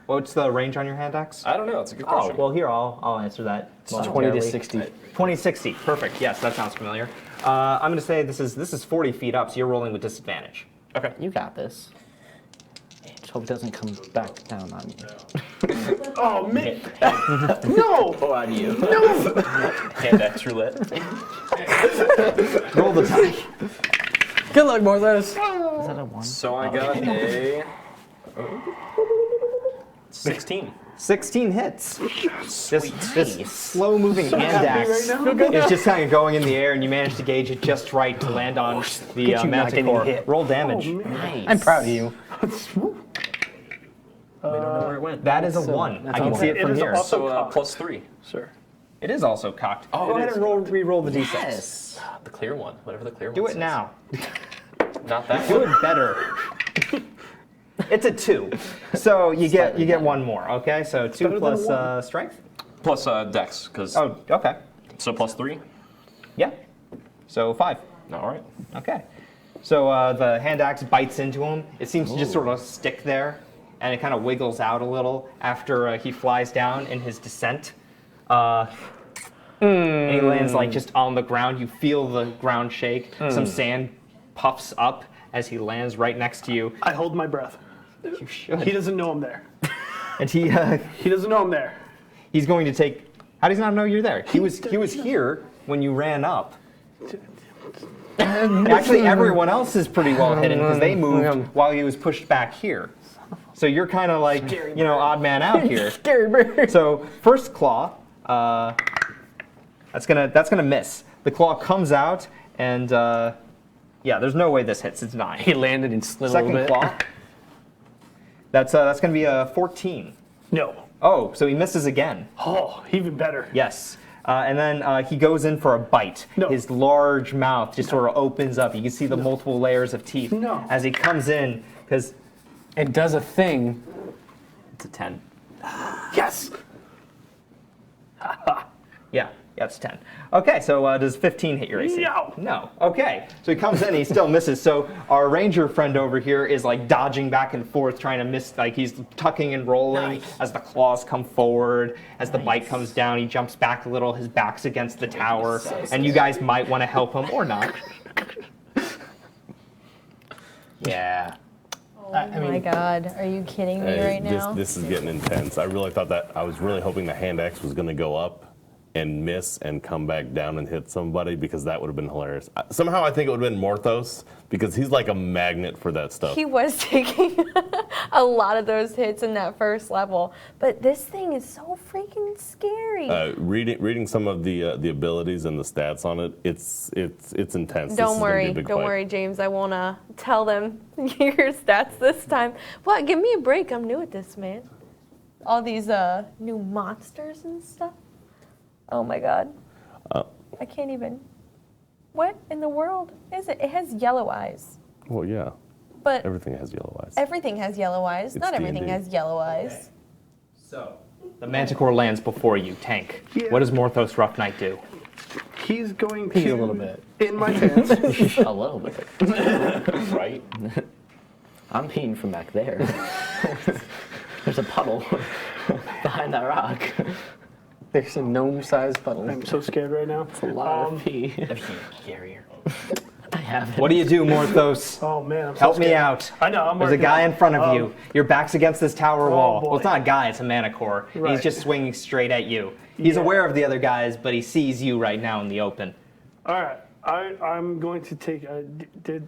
what's the range on your hand axe? I don't know. It's a good Oh, question. well here I'll answer that. 20 to momentarily. 60. 2060. Perfect. Yes, that sounds familiar. I'm gonna say this is 40 feet up, so you're rolling with disadvantage. Okay. You got this. Just hope it doesn't come back down on you. Oh, man. No! Or on you. Hand X roulette. Roll the die. Good luck, Morthos. Is that a 1? So I got a 16. 16 hits. This slow-moving hand axe is just kind of going in the air, and you manage to gauge it just right to land on the Get you not getting Manticore. hit. Roll damage. Nice. I'm proud of you. We don't know where it went. That is a 1. that's I can a see one. it from It is here. also- So plus 3. Sir. It is also cocked. Oh, Go it ahead is and re-roll the d6. Yes. The clear one. Whatever the clear one Do it says. now. Not that Do one. it better. It's a 2. So you get one more, okay? So 2 plus strength? Plus Dex, because Oh, okay. so plus 3. Yeah. So 5. All right. Okay. So the hand axe bites into him. It seems to just sort of stick there, and it kind of wiggles out a little after he flies down in his descent. And he lands like just on the ground. You feel the ground shake. Some sand puffs up as he lands right next to you. I hold my breath. You should. He doesn't know I'm there. And he He doesn't know I'm there. he's going to take. How does he not know you're there? He was here when you ran up. Actually, everyone else is pretty well hidden because they moved while he was pushed back here. So you're kind of like, odd man out here. Scary bird. So first claw, that's gonna miss. The claw comes out, and yeah, there's no way this hits. It's 9. He landed and slid a Second little bit. claw. That's gonna be a 14. No. Oh, so he misses again. Oh, even better. Yes. And then he goes in for a bite. No. His large mouth just sort of opens up. You can see the multiple layers of teeth No. as he comes in, because It does a thing. it's a 10. Yes. Yeah, it's 10. Okay, so does 15 hit your AC? No. No. Okay, so he comes in, he still misses. So our ranger friend over here is like dodging back and forth, trying to miss. Like he's tucking and rolling as the claws come forward. As the bite comes down, he jumps back a little. His back's against the tower, and you guys might want to help him or not. Yeah. Oh my god, are you kidding me right now? This is getting intense. I really thought that I was really hoping the hand axe was going to go up and miss and come back down and hit somebody, because that would have been hilarious. Somehow I think it would have been Morthos, because he's like a magnet for that stuff. He was taking a lot of those hits in that first level, but this thing is so freaking scary. Reading some of the abilities and the stats on it, it's intense. This Don't is gonna be a worry, big don't fight. worry, James. I won't tell them your stats this time. What? Give me a break. I'm new at this, man. All these new monsters and stuff. Oh my god. I can't even. What in the world is it? It has yellow eyes. Well, yeah, But everything has yellow eyes. everything has yellow eyes. It's Not everything D&D. has yellow eyes. So the Manticore lands before you, Tank. Yeah. What does Morthos Rough Knight do? He's going Pee to a little bit. in my pants. A little bit. Right? I'm peeing from back there. There's a puddle behind that rock. There's a gnome-sized puddle. I'm so scared right now. A lot of pee. Carrier. I have it. What do you do, Morthos? Oh man, I'm so Help me scared. out. I know. I'm There's a working guy on in it. front of you. Your back's against this tower wall. boy. Well, it's not a guy, it's a Manticore. He's Right. just swinging straight at you. He's Yeah. aware of the other guys, but he sees you right now in the open. All right, I'm going to take a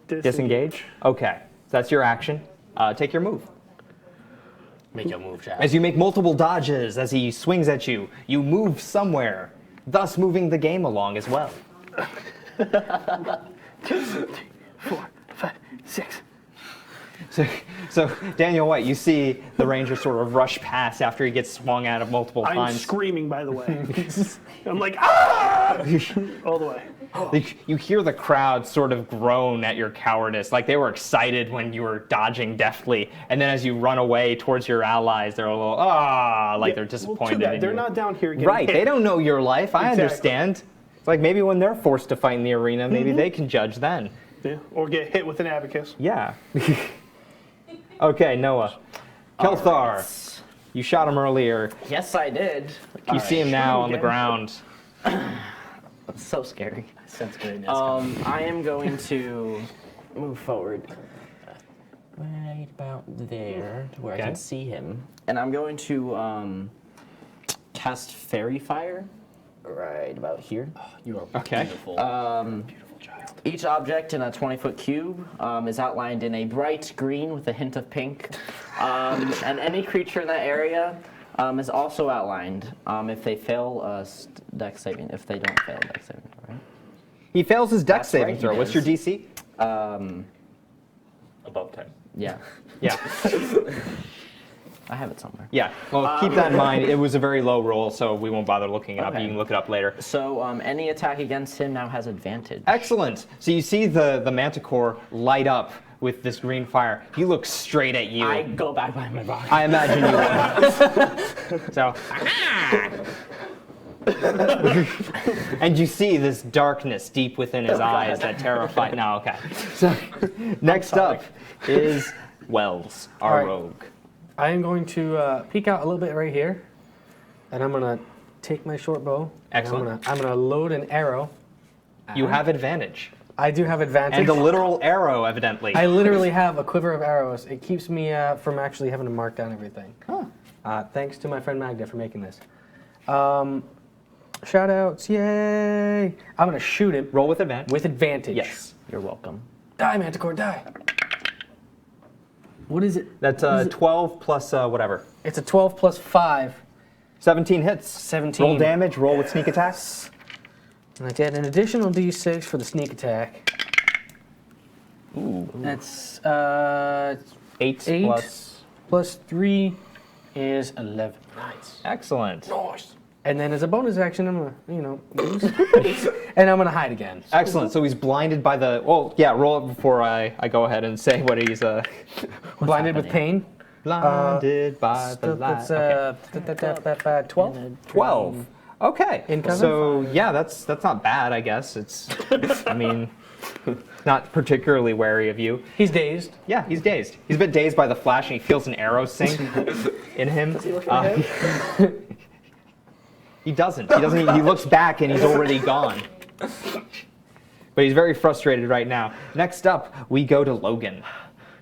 Disengage? Okay. So that's your action. Take your move. Make your move, Jack. As you make multiple dodges as he swings at you, you move somewhere, thus moving the game along as well. 2, 3, 4, 5, 6. So Daniel White, you see the ranger sort of rush past after he gets swung at it multiple I'm times. screaming, by the way. I'm like, ah! All the way. You hear the crowd sort of groan at your cowardice, like they were excited when you were dodging deftly, and then as you run away towards your allies, they're a little like they're disappointed. Well, too bad. in They're you. not down here getting Right, hit. they don't know your life. I Exactly. understand. It's like maybe when they're forced to fight in the arena, maybe they can judge then. Yeah, or get hit with an abacus. Yeah. Okay, Noah. Kelthar, you shot him earlier. Yes, I did. You see him now on the ground. So scary. Sense greatness. I am going to move forward right about there to where I Okay. can see him. And I'm going to cast Fairy Fire right about here. You are Okay. beautiful. Beautiful child. Each object in a 20-foot cube is outlined in a bright green with a hint of pink. And any creature in that area is also outlined if they fail a dex saving. If they don't fail a dex saving, right? He fails his dex That's saving right, he throw. What's your does. DC? Above 10. Yeah, Yeah. I have it somewhere. Yeah. Well, keep that in mind. It was a very low roll, so we won't bother looking it up. Okay. You can look it up later. So any attack against him now has advantage. Excellent. So you see the manticore light up with this green fire. He looks straight at you. I go back behind my body. I imagine you would. So. And you see this darkness deep within his eyes that terrify. No, okay. So next up is Wells, our All right. rogue. I am going to peek out a little bit right here, and I'm gonna take my short bow. and Excellent. I'm gonna load an arrow. You have advantage. I do have advantage. And a literal arrow, evidently. I literally have a quiver of arrows. It keeps me from actually having to mark down everything. Thanks to my friend Magda for making this. Shout outs, yay! I'm gonna shoot him Roll with advantage. with advantage. Yes. You're welcome. Die, Manticore, die. What is it? That's 12 plus whatever. It's a 12 plus 5. 17 hits. 17. Roll damage, roll with sneak attack. And I get an additional d6 for the sneak attack. Ooh. That's 8 8. plus. plus 3 is 11. Nice. Excellent. Nice. And then as a bonus action, I'm gonna, and I'm gonna hide again. Excellent. So he's blinded by the. Well, yeah. Roll it before I go ahead and say what he's. Blinded with pain. Blinded by the light. That's 12. 12. Okay. In cover? So yeah, that's not bad. I guess it's. I mean, not particularly wary of you. He's dazed. Yeah, he's dazed. He's a bit dazed by the flash, and he feels an arrow sink in him. Does he look at him? He doesn't. He doesn't. He looks back, and he's already gone. But he's very frustrated right now. Next up, we go to Logan.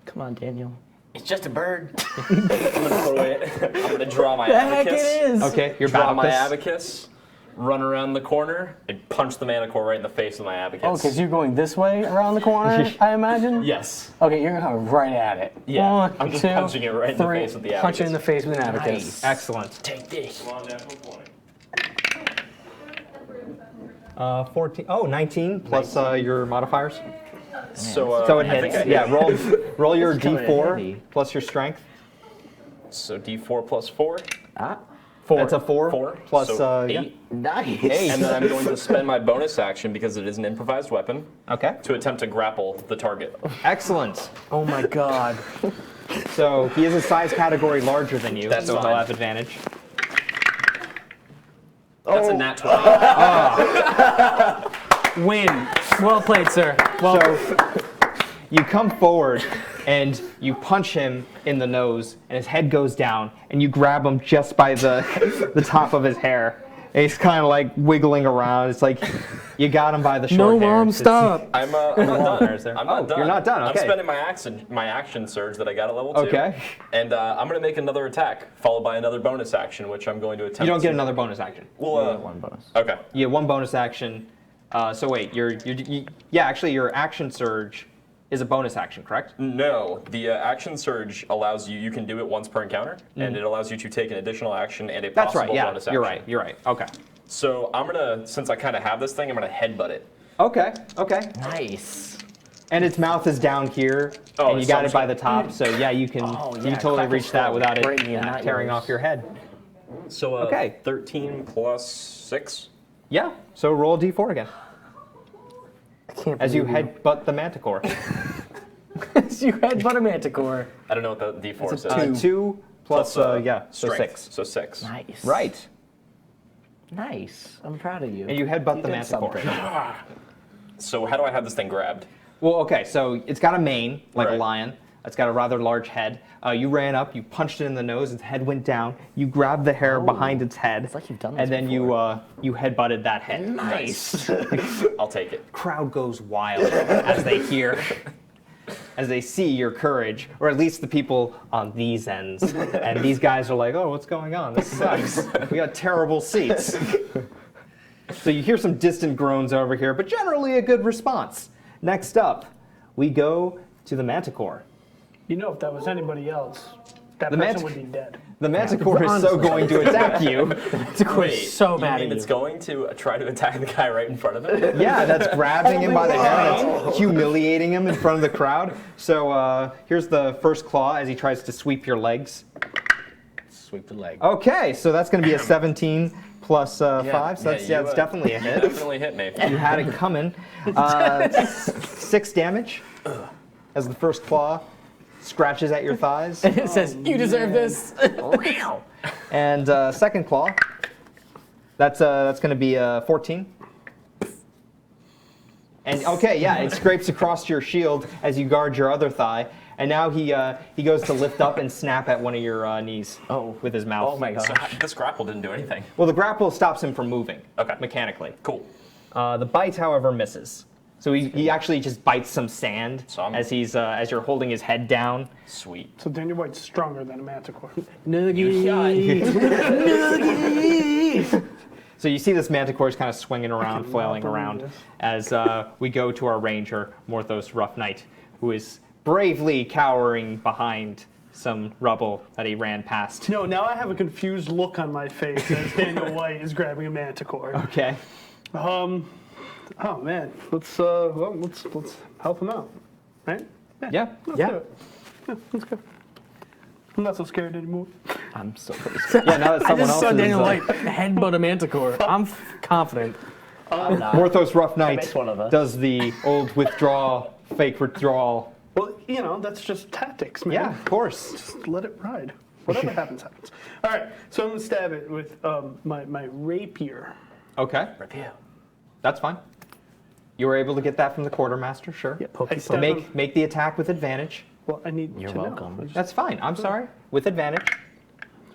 Come on, Daniel. It's just a bird. I'm gonna throw it. I'm gonna draw my The heck abacus. it is. Okay, your Draw my abacus. abacus. Run around the corner and punch the manticore right in the face with my abacus. Oh, because you're going this way around the corner, I imagine? Yes. Okay, you're gonna go right at it. Yeah, One, I'm just two, punching it right in the three. face with the Punch it in the abacus. face with an abacus. Nice. Excellent. Take this. 14. Oh, 19 plus your modifiers. So it I think hits. I Yeah, roll your It's coming in d4 handy. plus your strength. So D4 plus 4. Ah, 4. That's a 4. 4 Plus, so yeah. 8. nice. And then I'm going to spend my bonus action because it is an improvised weapon Okay. to attempt to grapple the target. Excellent. Oh my god. So he is a size category larger than you, That's so he'll fine. have advantage. That's a nat 20. Win. Well played, sir. Well, So you come forward and you punch him in the nose, and his head goes down, and you grab him just by the top of his hair. And he's kind of like wiggling around. It's like you got him by the short no, hair. Mom, It's- stop. I'm not done. hairs there. I'm not Oh, done. you're not done, okay. I'm spending my action surge that I got at level 2. Okay. And I'm going to make another attack, followed by another bonus action, which I'm going to attempt You don't get to- another bonus action. Well, One bonus. okay. You get one bonus action. So wait, actually your action surge is a bonus action, correct? No, the action surge allows you can do it once per encounter, and it allows you to take an additional action and a That's possible right. Yeah, bonus action. you're right. Okay. So I'm going to, since I kind of have this thing, I'm going to headbutt it. Okay. Nice. And its mouth is down here, Oh, and you so got I'm it by just the top. So yeah, you can Oh, you yeah, can totally crackle reach that skull. without it Brainy and not tearing yours. off your head. So Okay. 13 plus 6. Yeah. So roll a d4 again Can't as you believe headbutt the manticore. As you headbutt a manticore. I don't know what the D4 It's a says. 2 plus so strength. 6. So 6. Nice. Right. Nice. I'm proud of you. And you headbutt the did manticore. something. So how do I have this thing grabbed? Well, okay, so it's got a mane, like a Right. lion. It's got a rather large head. You ran up, you punched it in the nose, its head went down. You grabbed the hair behind its head. It's like you've done this and then before. you headbutted that head. Nice. I'll take it. Crowd goes wild as they see your courage, or at least the people on these ends. And these guys are like, oh, what's going on? This sucks. We got terrible seats. So you hear some distant groans over here, but generally a good response. Next up, we go to the manticore. You know, if that was anybody else, that The person mantic- would be dead. The manticore is so going to attack you. Wait, so you mad mean at it's you. going to try to attack the guy right in front of it? Yeah, that's grabbing him by the hair, that's humiliating him in front of the crowd. So here's the first claw as he tries to sweep your legs. Sweep the leg. Okay, so that's going to be a 17 plus 5, so that's, you, it's definitely a hit. Definitely hit me. You had it coming. 6 damage as the first claw scratches at your thighs. It says, you deserve this. And second claw, that's going to be 14. And okay, yeah, it scrapes across your shield as you guard your other thigh. And now he goes to lift up and snap at one of your knees with his mouth. Oh my gosh. So this grapple didn't do anything. Well, the grapple stops him from moving mechanically. Cool. The bite, however, misses. So he actually just bites some sand So I'm- as you're holding his head down. Sweet. So Daniel White's stronger than a manticore. So you see this manticore is kind of swinging around, flailing around, as we go to our ranger, Morthos Rough Knight, who is bravely cowering behind some rubble that he ran past. No, now I have a confused look on my face as Daniel White is grabbing a manticore. Okay. Oh man, let's help him out, right? Yeah. Let's do it. Yeah, let's go. I'm not so scared anymore. I'm so pretty scared. Yeah. Now that I someone just else saw is, Daniel White headbutt a manticore. I'm confident. I'm not. Morthos Rough Knight makes one of us. does the old fake withdrawal. Well, you know, that's just tactics, man. Yeah, of course. Just let it ride. Whatever happens, happens. All right, so I'm gonna stab it with my rapier. Okay. Review. That's fine. You were able to get that from the quartermaster, sure. Yeah, I stab him. Make the attack with advantage. Well, I need You're to welcome. know. That's fine. I'm sorry. With advantage.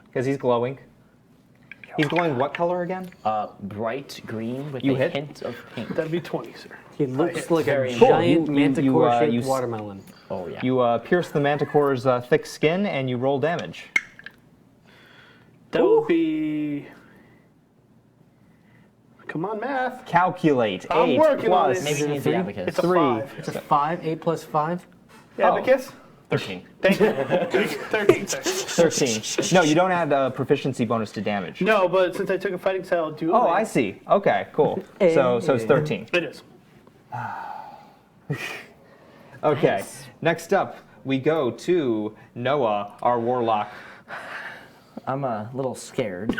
Because he's glowing. He's glowing what color again? Bright green with You a hit? hint of pink. That'd be 20, sir. He looks like a Very giant cool. manticore-shaped you- watermelon. Oh yeah. You pierce the manticore's thick skin and you roll damage. That would be. Come on, math. Calculate. I'm 8 working on plus it. Maybe he needs the abacus. It's a 3. 5. It's a 5, 8 plus 5. Abacus? 13. Thank you. 13, sir. 13. No, you don't add a proficiency bonus to damage. No, but since I took a fighting style, I'll do Oh, it. I see. Okay, cool. So it's 13. It is. Okay. Next up, we go to Noah, our warlock. I'm a little scared.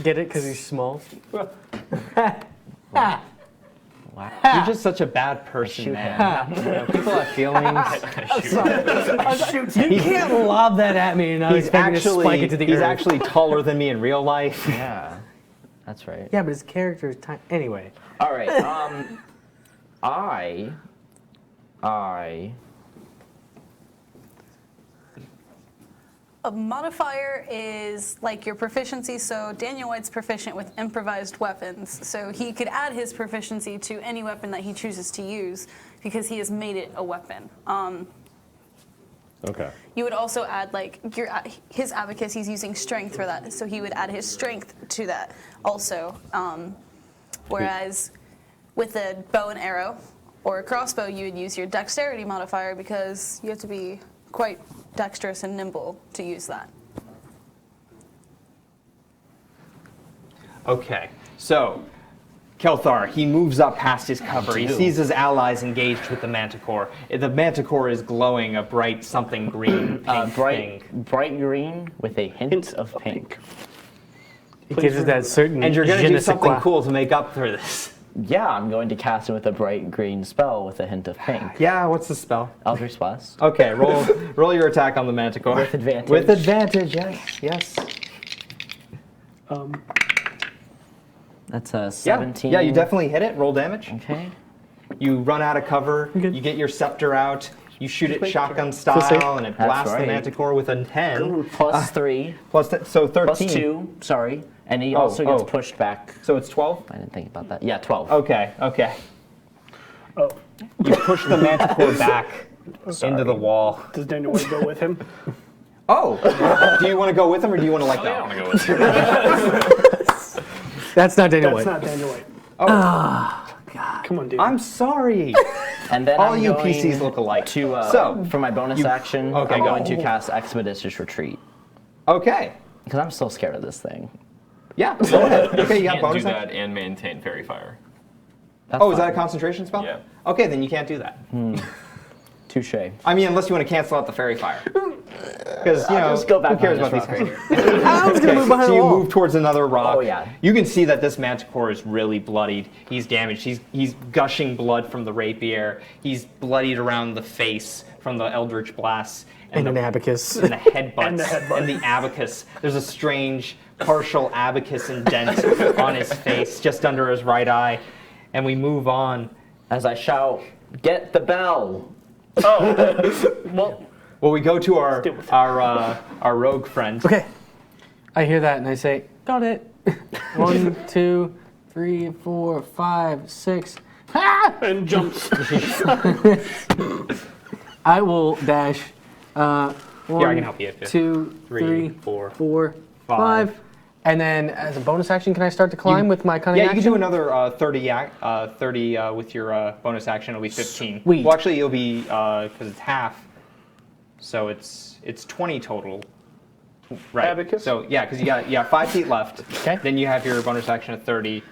Get it? Because he's small. Wow. You're just such a bad person, man. You know, people have feelings. You can't lob that at me and not He's expect me to spike it to the he's earth. actually taller than me in real life. Yeah. That's right. Yeah, but his character is tiny. Anyway. All right. I. A modifier is like your proficiency, so Daniel White's proficient with improvised weapons, so he could add his proficiency to any weapon that he chooses to use because he has made it a weapon. Okay. You would also add like his abacus, he's using strength for that, so he would add his strength to that also. Whereas with a bow and arrow or a crossbow, you would use your dexterity modifier because you have to be quite dexterous and nimble to use that. Okay, so Kelthar, he moves up past his cover. He sees his allies engaged with the manticore. The manticore is glowing a bright something green, pink thing. Bright green with a hint of pink. It gives it that certain. And you're going je to ne do sais something quoi. cool to make up for this. Yeah, I'm going to cast it with a bright green spell with a hint of pink. Yeah, what's the spell? Eldritch Blast. Okay, roll your attack on the Manticore. With advantage. With advantage, yes. That's a Yeah, 17. yeah, you definitely hit it. Roll damage. Okay. You run out of cover. Good. You get your scepter out. You shoot it shotgun Plus style, and it That's blasts the right. Manticore with a 10. Plus 3. So 13. Plus 2. Sorry. And he also gets pushed back. So it's 12? I didn't think about that. Yeah, 12. Okay. Oh, You push the Manticore back into the wall. does Daniel want to go with him? Oh! Do you want to go with him, or do you want to let I go? want to go with you. That's not Daniel That's White. not Daniel White. Oh, Come on, dude. I'm sorry. And then All I'm you going PCs look alike. To, So, for my bonus action, okay, I'm go. going to cast Expeditious Retreat. Okay. Because I'm still scared of this thing. Yeah, go ahead. Okay, you got Can't do bonus that action? and maintain Fairy Fire. That's Oh, is that a fine. concentration spell? Yeah. Okay, then you can't do that. Touche. I mean, unless you want to cancel out the fairy fire. Because, you know, just go back who cares on about this these rock. creatures? I was gonna move behind So the you wall. move towards another rock. Oh, yeah. You can see that this Manticore is really bloodied. He's damaged. He's gushing blood from the rapier. He's bloodied around the face from the Eldritch Blast. And an the, abacus. and the headbutts. And the headbutt. And the abacus. There's a strange partial abacus indent on his face, just under his right eye. And we move on. As I shout, get the bell! Well, we go to our rogue friend. Okay. I hear that and I say, got it. 1, 2, 3, 4, 5, 6. Ah! And jumps. I will dash. 1, Here, I can help you. 2, 3, 4, 4, 5. And then, as a bonus action, can I start to climb with my cunning Yeah, you action? can do another 30 with your bonus action. It'll be 15. Sweet. Well, actually, it'll be because it's half, so it's 20 total. Right. Abacus? So yeah, because you got 5 feet left. Okay. Then you have your bonus action of 30.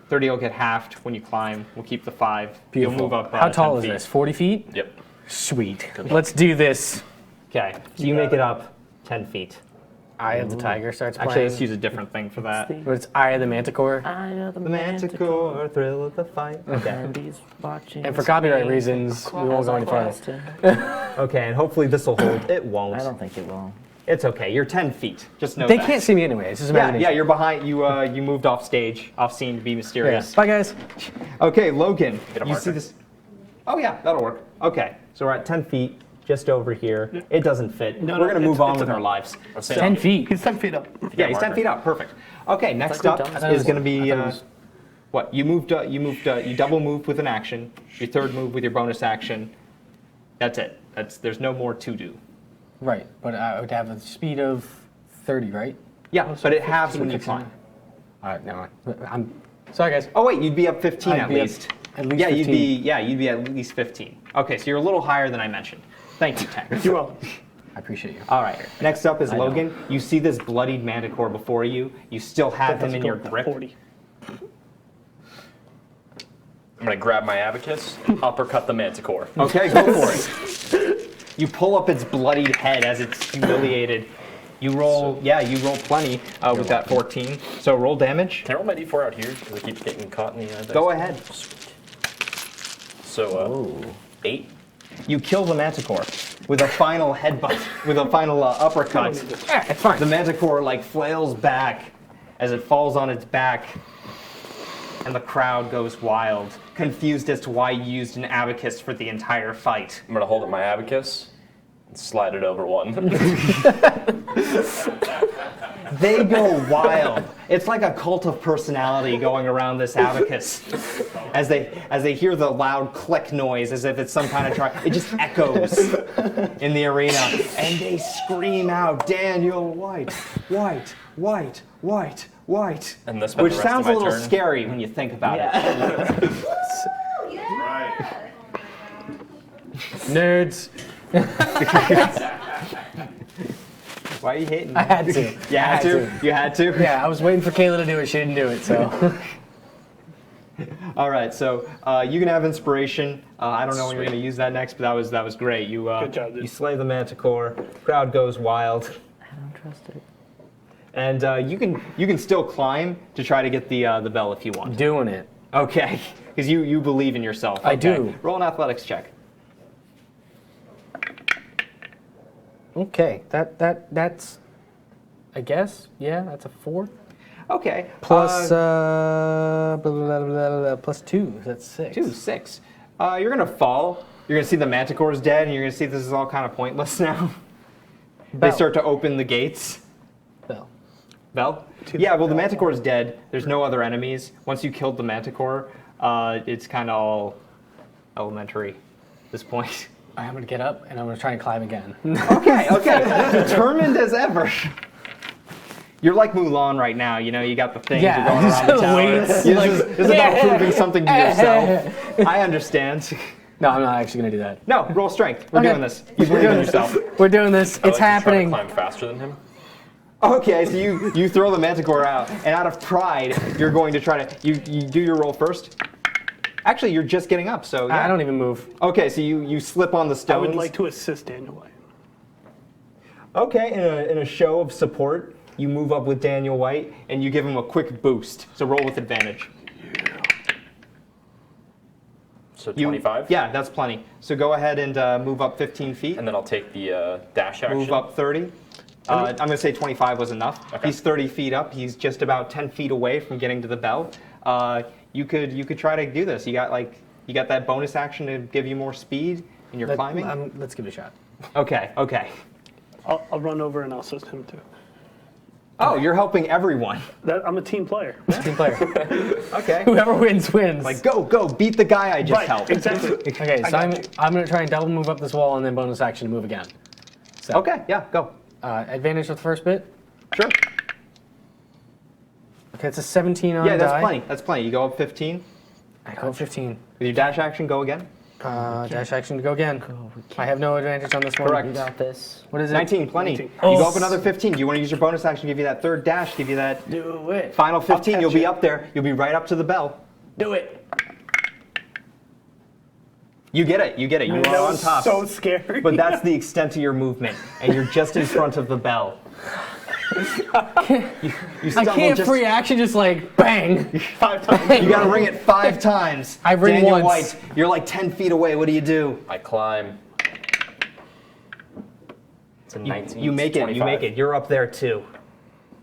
30 will get halved when you climb. We'll keep the 5. Beautiful. You'll move up. How tall 10 is feet. this? 40 feet? Yep. Sweet. Let's do this. Okay. So you make it up 10 feet. Eye of the Tiger starts playing. Actually, let's use a different thing for that. But it's Eye of the Manticore. The Manticore, thrill of the fight. Okay. And for copyright reasons, we won't go any farther. Okay, and hopefully this will hold. It won't. I don't think it will. It's okay. You're 10 feet. Just know They that. can't see me anyway. It's just Yeah, imagination. yeah, you're behind. You moved off stage, off scene to be Yeah. mysterious. Bye, guys. Okay, Logan, Get a you marker. see this? Oh yeah, that'll work. Okay, so we're at 10 feet, just over here. It doesn't fit. No, we're no, gonna move it's- on it's with a- our lives. 10 feet. He's 10 feet up. Yeah, he's 10 marker. feet up. Perfect. Okay, next we've up done this is before. gonna be what? You double moved with an action. Your third move with your bonus action. That's it. There's no more to do. Right, but I would have a speed of 30, right? Yeah, but it halves when you 15. climb. All right, never mind. I'm sorry, guys. Oh wait, you'd be up 15 I'd at be up least. at least yeah, 15. you'd be at least 15. Okay, so you're a little higher than I mentioned. Thank you, Tank. You're welcome. I appreciate you. All right. Next up is know. Logan. You see this bloodied Manticore before you. You still have him in your grip. 40. I'm going to grab my abacus, uppercut the Manticore. Okay, go for it. You pull up its bloodied head as it's humiliated. You roll plenty with that 14. So roll damage. Can I roll my d4 out here? Because it keeps getting caught in the dice. Go ahead. So, 8. You kill the Manticore with a final headbutt, with a final uppercut. It's fine. The Manticore like flails back as it falls on its back, and the crowd goes wild, confused as to why you used an abacus for the entire fight. I'm going to hold up my abacus and slide it over one. They go wild. It's like a cult of personality going around this abacus. As they hear the loud click noise, as if it's some kind of it just echoes in the arena, and they scream out, "Daniel White, White, White, White, White," And this been which the rest sounds of a my little turn? scary when you think about it. Nerds. Why are you hating? I had to. You had to. You had to. Yeah, I was waiting for Kayla to do it. She didn't do it, so. All right, so you can have inspiration. I don't know when you're going to use that next, but that was great. You Good job, dude. you slay the Manticore. Crowd goes wild. I don't trust it. And you can still climb to try to get the bell if you want. Doing it. Okay, because you believe in yourself. I Okay. do. Roll an athletics check. Okay, that's, I guess, yeah, that's a 4. Okay. Plus, blah, blah, blah, blah, blah, plus 2, that's 6. 2, 6. You're gonna fall. You're gonna see the manticore's dead, and you're gonna see this is all kind of pointless now. They Bell. start to open the gates. Bell. Bell? Yeah, well, the manticore is dead. There's no other enemies. Once you killed the manticore, it's kind of all elementary at this point. I'm going to get up, and I'm going to try and climb again. Okay. Determined as ever. You're like Mulan right now. You know, you got the things. Yeah, You're going around the tower. weights, This is about proving something to yourself. I understand. No, I'm not actually going to do that. No, roll strength. We're Okay. doing this. You believe in yourself. We're doing this. I It's like to try to happening. climb faster than him. Okay, so you throw the manticore out, and out of pride, you're going to try to you do your roll first. Actually, you're just getting up, so yeah. I don't even move. Okay, so you slip on the I stones. would like to assist Daniel White. Okay, in a show of support, you move up with Daniel White, and you give him a quick boost. So roll with advantage. So You- 25? Yeah, that's plenty. So go ahead and move up 15 feet. And then I'll take the dash action. Move up 30. I'm going to say 25 was enough. Okay. He's 30 feet up. He's just about 10 feet away from getting to the bell. You could try to do this. You got that bonus action to give you more speed, and you're climbing. Let's give it a shot. Okay. I'll run over and I'll assist him too. Oh, you're helping everyone. I'm a team player. Team player. Okay. Whoever wins, wins. Like go, beat the guy I just Right, helped. exactly. Okay, so I'm going to try and double move up this wall and then bonus action to move again. So, Okay, yeah, go. advantage with the first bit. Sure. Okay, it's a 17 on Yeah, that's die. plenty. That's plenty. You go up 15. I go 15. With your dash action, go again. Dash action to go again. I have no advantage on this one. Correct. You got this. What is it? 19, plenty. 19. You go up another 15. Do you want to use your bonus action, give you that third dash, give you that Do it. final 15? catch You'll be you. up there. You'll be right up to the bell. Do it. You get it. You That are on was top. so scary. But that's the extent of your movement, and you're just in front of the bell. You I stumble can't just- free action just like bang. 5 times. You gotta ring it 5 times. I ring Daniel once. White, you're like 10 feet away. What do you do? I climb. It's a 19. You make it. 25. You make it. You're up there too.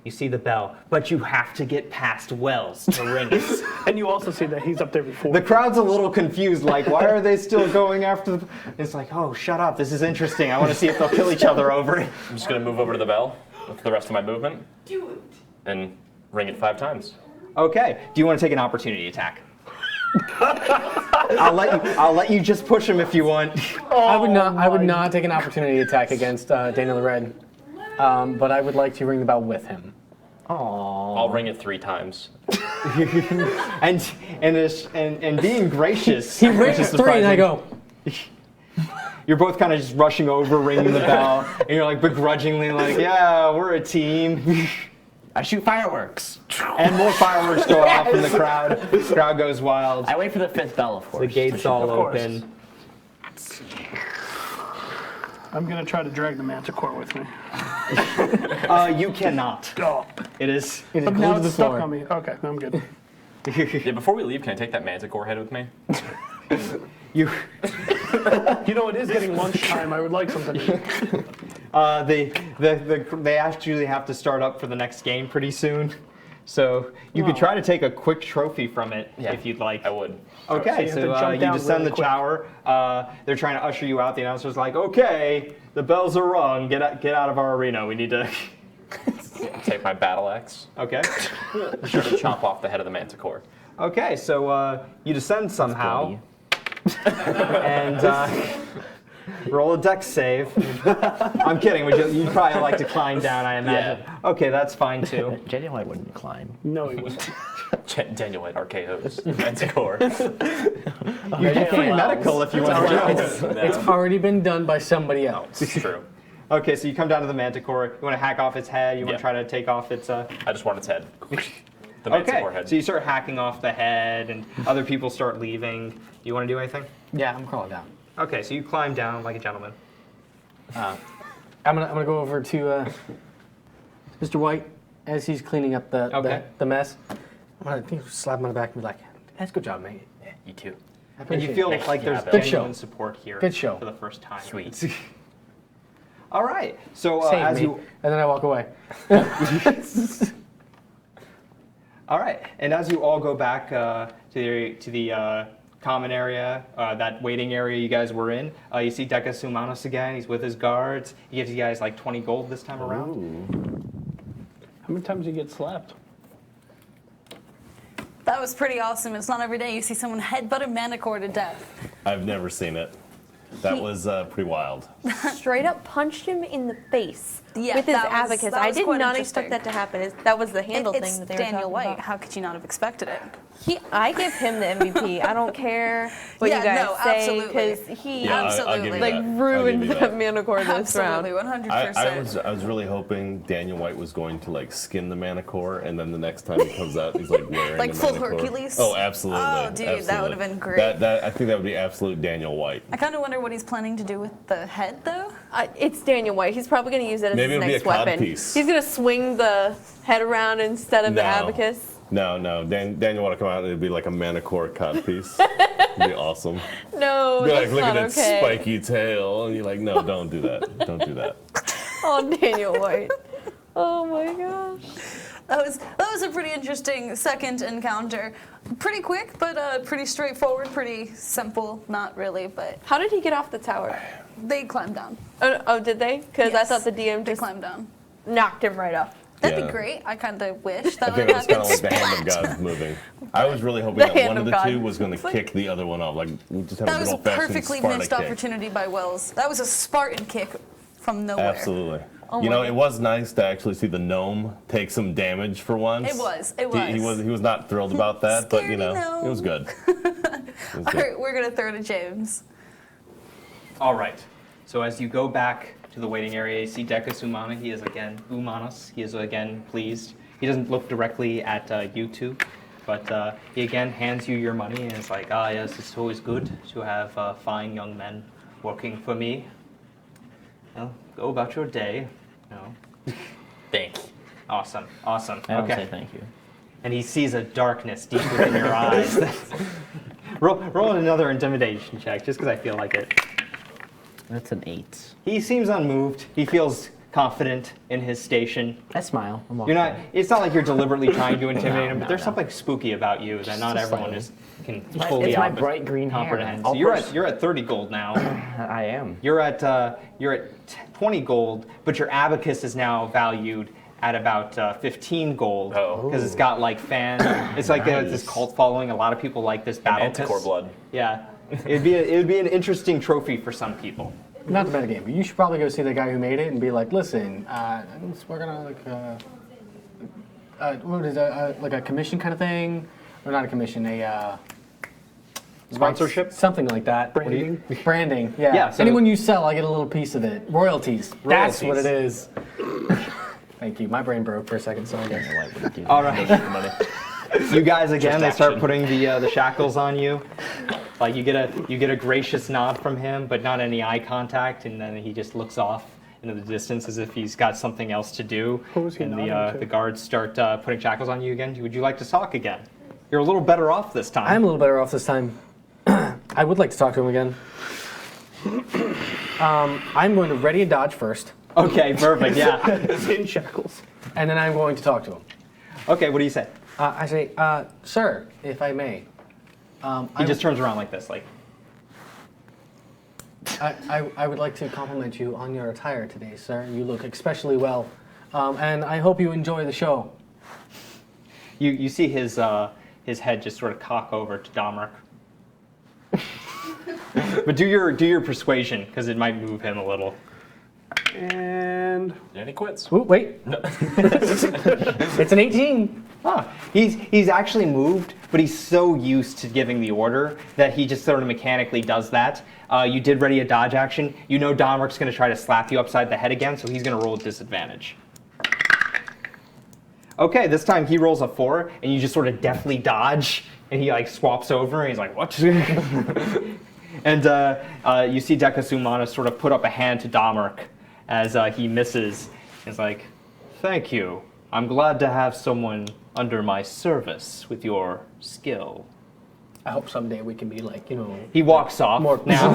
You see the bell, but you have to get past Wells to ring it. And you also see that he's up there before. The crowd's a little confused, like, why are they still going after the... It's like, oh, shut up, this is interesting. I want to see if they'll kill each other over it. I'm just going to move over to the bell with the rest of my movement. Do it. And ring it 5 times. Okay, do you want to take an opportunity attack? I'll let you just push him if you want. I would not take an opportunity attack against Daniel the Red. But I would like to ring the bell with him. I'll ring it 3 times. and being gracious. He which rings is 3 and I surprising. go, You're both kind of just rushing over, ringing the bell, and you're like begrudgingly like, yeah, we're a team. I shoot fireworks. And more fireworks go off in the crowd. The crowd goes wild. I wait for the 5th bell, of course. The gates all course. open. I'm going to try to drag the manticore with me. You cannot. Oh. It is. But glued now to the it's stuck floor. on me. Okay, I'm good. Yeah, before we leave, can I take that manticore head with me? You. You know, it is getting lunchtime. I would like something to eat. They actually have to start up for the next game pretty soon. So you could try to take a quick trophy from it if you'd like. I would. Okay, So you have to so jump you down descend really the quick. tower. They're trying to usher you out. The announcer's like, okay, the bells are rung. Get out of our arena. We need to... Take my battle axe. Okay. Sure to chop off the head of the manticore. Okay, so you descend somehow. And roll a dex save. I'm kidding. You'd probably like to climb down, I imagine. Yeah. Okay, that's fine too. Daniel White wouldn't climb. No, he wouldn't. Daniel White RKO's the manticore. You get free medical if you want to. it's already been done by somebody else. It's true. Okay, so you come down to the manticore. You want to hack off its head. You want Yeah. to try to take off its. I just want its head. The manticore Okay, head. so you start hacking off the head, and other people start leaving. Do you want to do anything? Yeah, I'm crawling down. Okay, so you climb down like a gentleman. I'm gonna go over to Mr. White. as he's cleaning up Okay. the mess, I think slap him on the back and be like, "That's good job, mate." Yeah, you too. I And you appreciate feel it. like there's Bill. Good genuine show. support here. Good show. For the first time. Sweet. All right. So Save as me. you And then I walk away. all right, and as you all go back to the common area, that waiting area you guys were in, you see Decus Humanus again. He's with his guards. He gives you guys like 20 gold this time around. How many times do you get slapped? That was pretty awesome. It's not every day you see someone headbutt a manicore to death. I've never seen it. That was pretty wild. Straight up punched him in the face Yeah, with his that was- abacus. that I was did quite not interesting. expect that to happen. That was the handle It's thing that they Daniel were talking White. about. How could you not have expected it? I give him the MVP. I don't care what Yeah, you guys no, say absolutely. because he Yeah, I'll Absolutely. give you like that. I'll give ruined you the that. Manicore this Absolutely, round. 100%. I was really hoping Daniel White was going to like skin the Manicore, and then the next time he comes out, he's like wearing Like the full Manicore. Hercules? Oh, absolutely. Oh, dude, that absolutely. would've been great. That I think that would be absolute Daniel White. I kind of wonder what he's planning to do with the head, though. It's Daniel White. He's probably going to use it as Maybe his it'll be next a cod weapon. piece. He's going to swing the head around instead of the No. abacus. No, Daniel want to come out and it'd be like a Manicore codpiece. It'd be awesome. No, Be like, that's look at not its okay. spiky tail, and you're like, no, don't do that. Don't do that. Oh, Daniel White. Oh my gosh. That was a pretty interesting second encounter. Pretty quick, but pretty straightforward, pretty simple. Not really, but How did he get off the tower? they climbed down. Oh, did they? Because Yes, I thought the DM They just climbed down. knocked him right off. That'd Yeah. be great. I kind of wish that I think would it was kind of happen. like the hand of God moving. I was really hoping The that hand one of of the God. two was going to It's like- kick the other one off. Like, we just have That a was good a old-fashioned perfectly Sparta missed kick. opportunity by Wells. That was a Spartan kick from nowhere. Absolutely. Oh You my know, God. it was nice to actually see the gnome take some damage for once. It was. He was not thrilled about that, but you Scaredy know, gnome. it was good. It was All good. right, we're gonna throw to James. All right. So as you go back to the waiting area, you see Decus Humana. He is again Humanus. He is again pleased. He doesn't look directly at you two, but he again hands you your money and is like, "Ah, yes, it's always good to have fine young men working for me. Well, go about your day. You know." Thank you. Awesome. Awesome. I don't okay. say thank you. And he sees a darkness deep within your eyes. roll another intimidation check, just because I feel like it. That's an 8. He seems unmoved. He feels confident in his station. I smile. I'm You're not. walking. It's not like you're deliberately trying to intimidate him, but No, there's no. something spooky about you that not Just everyone slightly. can My- fully it's my bright green hair. comprehend. So I'll you're at 30 gold now. I am. You're at 20 gold, but your abacus is now valued at about 15 gold Oh. because it's got like fan. It's like Nice. this cult following. A lot of people like this battle Manticore piss. blood. Yeah, it'd be an interesting trophy for some people. Not the better game, but you should probably go see the guy who made it and be like, listen, we're gonna what is it, like a commission kind of thing, or not a commission, a Sponsorship? something like that. Branding? Branding, yeah. Yeah, so- Anyone you sell, I get a little piece of it. Royalties. That's what it Royalties. is. Thank you. My brain broke for a second, so I guess. Daniel White wouldn't do that. All right. You guys again, they start action. putting the shackles on you. Like you get a gracious nod from him, but not any eye contact, and then he just looks off into the distance as if he's got something else to do. What was he and nodding to? the guards start putting shackles on you again. Would you like to talk again? You're a little better off this time. I'm a little better off this time. I would like to talk to him again. I'm going to ready and dodge first, Okay, perfect. Yeah. In shackles. and then I'm going to talk to him. Okay, what do you say? I say, sir, if I may. He just turns around like this, like. I would like to compliment you on your attire today, sir. You look especially well. And I hope you enjoy the show. You see his head just sort of cock over to Domric. But do your persuasion because it might move him a little. And And he quits. Ooh, wait. It's an 18. Ah, he's actually moved, but he's so used to giving the order that he just sort of mechanically does that. You did ready a dodge action. You know Domric's going to try to slap you upside the head again, so he's going to roll a disadvantage. Okay, this time he rolls a 4, and you just sort of deftly dodge, and he like swaps over, and he's like, "What?" And you see Decus Humanus sort of put up a hand to Domric as he misses. He's like, "Thank you. I'm glad to have someone under my service with your skill. I hope someday we can be like, He walks off More- now.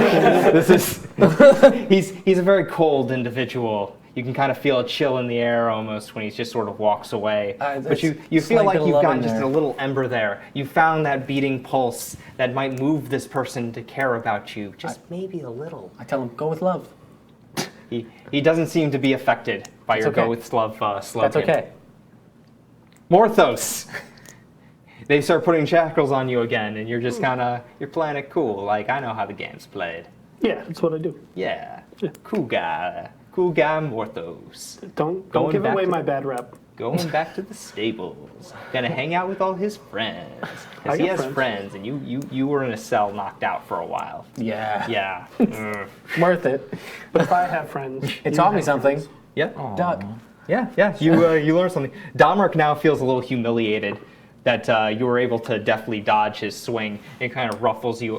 He's a very cold individual. You can kind of feel a chill in the air almost when he just sort of walks away. But you it's feel like like a you've love got in just there. a little ember there. You found that beating pulse that might move this person to care about you, just maybe a little. I tell him, go with love. He doesn't seem to be affected by your okay. go with love slogan. That's okay. Morthos. They start putting shackles on you again, and you're just you're playing it cool. Like, I know how the game's played. Yeah, that's what I do. Yeah. Yeah. Cool guy. Cool guy Morthos. Don't Going give back away to my the- bad rep. Going back to the stables. Gonna hang out with all his friends. I Because he got has friends, and you were in a cell knocked out for a while. Yeah. Yeah. Worth it. But if I have friends, It you taught me have something. friends. Yeah. Doug. Yeah. You learned something. Domeric now feels a little humiliated that you were able to deftly dodge his swing. It kind of roughs you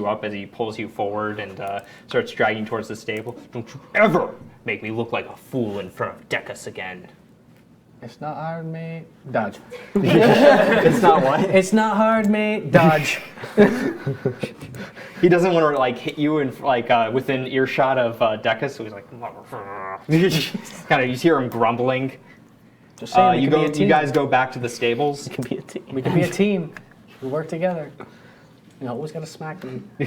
up as he pulls you forward and starts dragging towards the stable. Don't you ever make me look like a fool in front of Decus again. It's not hard, mate. Dodge. It's not what? It's not hard, mate. Dodge. He doesn't want to like hit you in within earshot of Decus, so he's like, kind of. You hear him grumbling. Just saying, we You can be a You team. guys go back to the stables. Can be a team. We can be a team. We work together. You always gotta smack them. I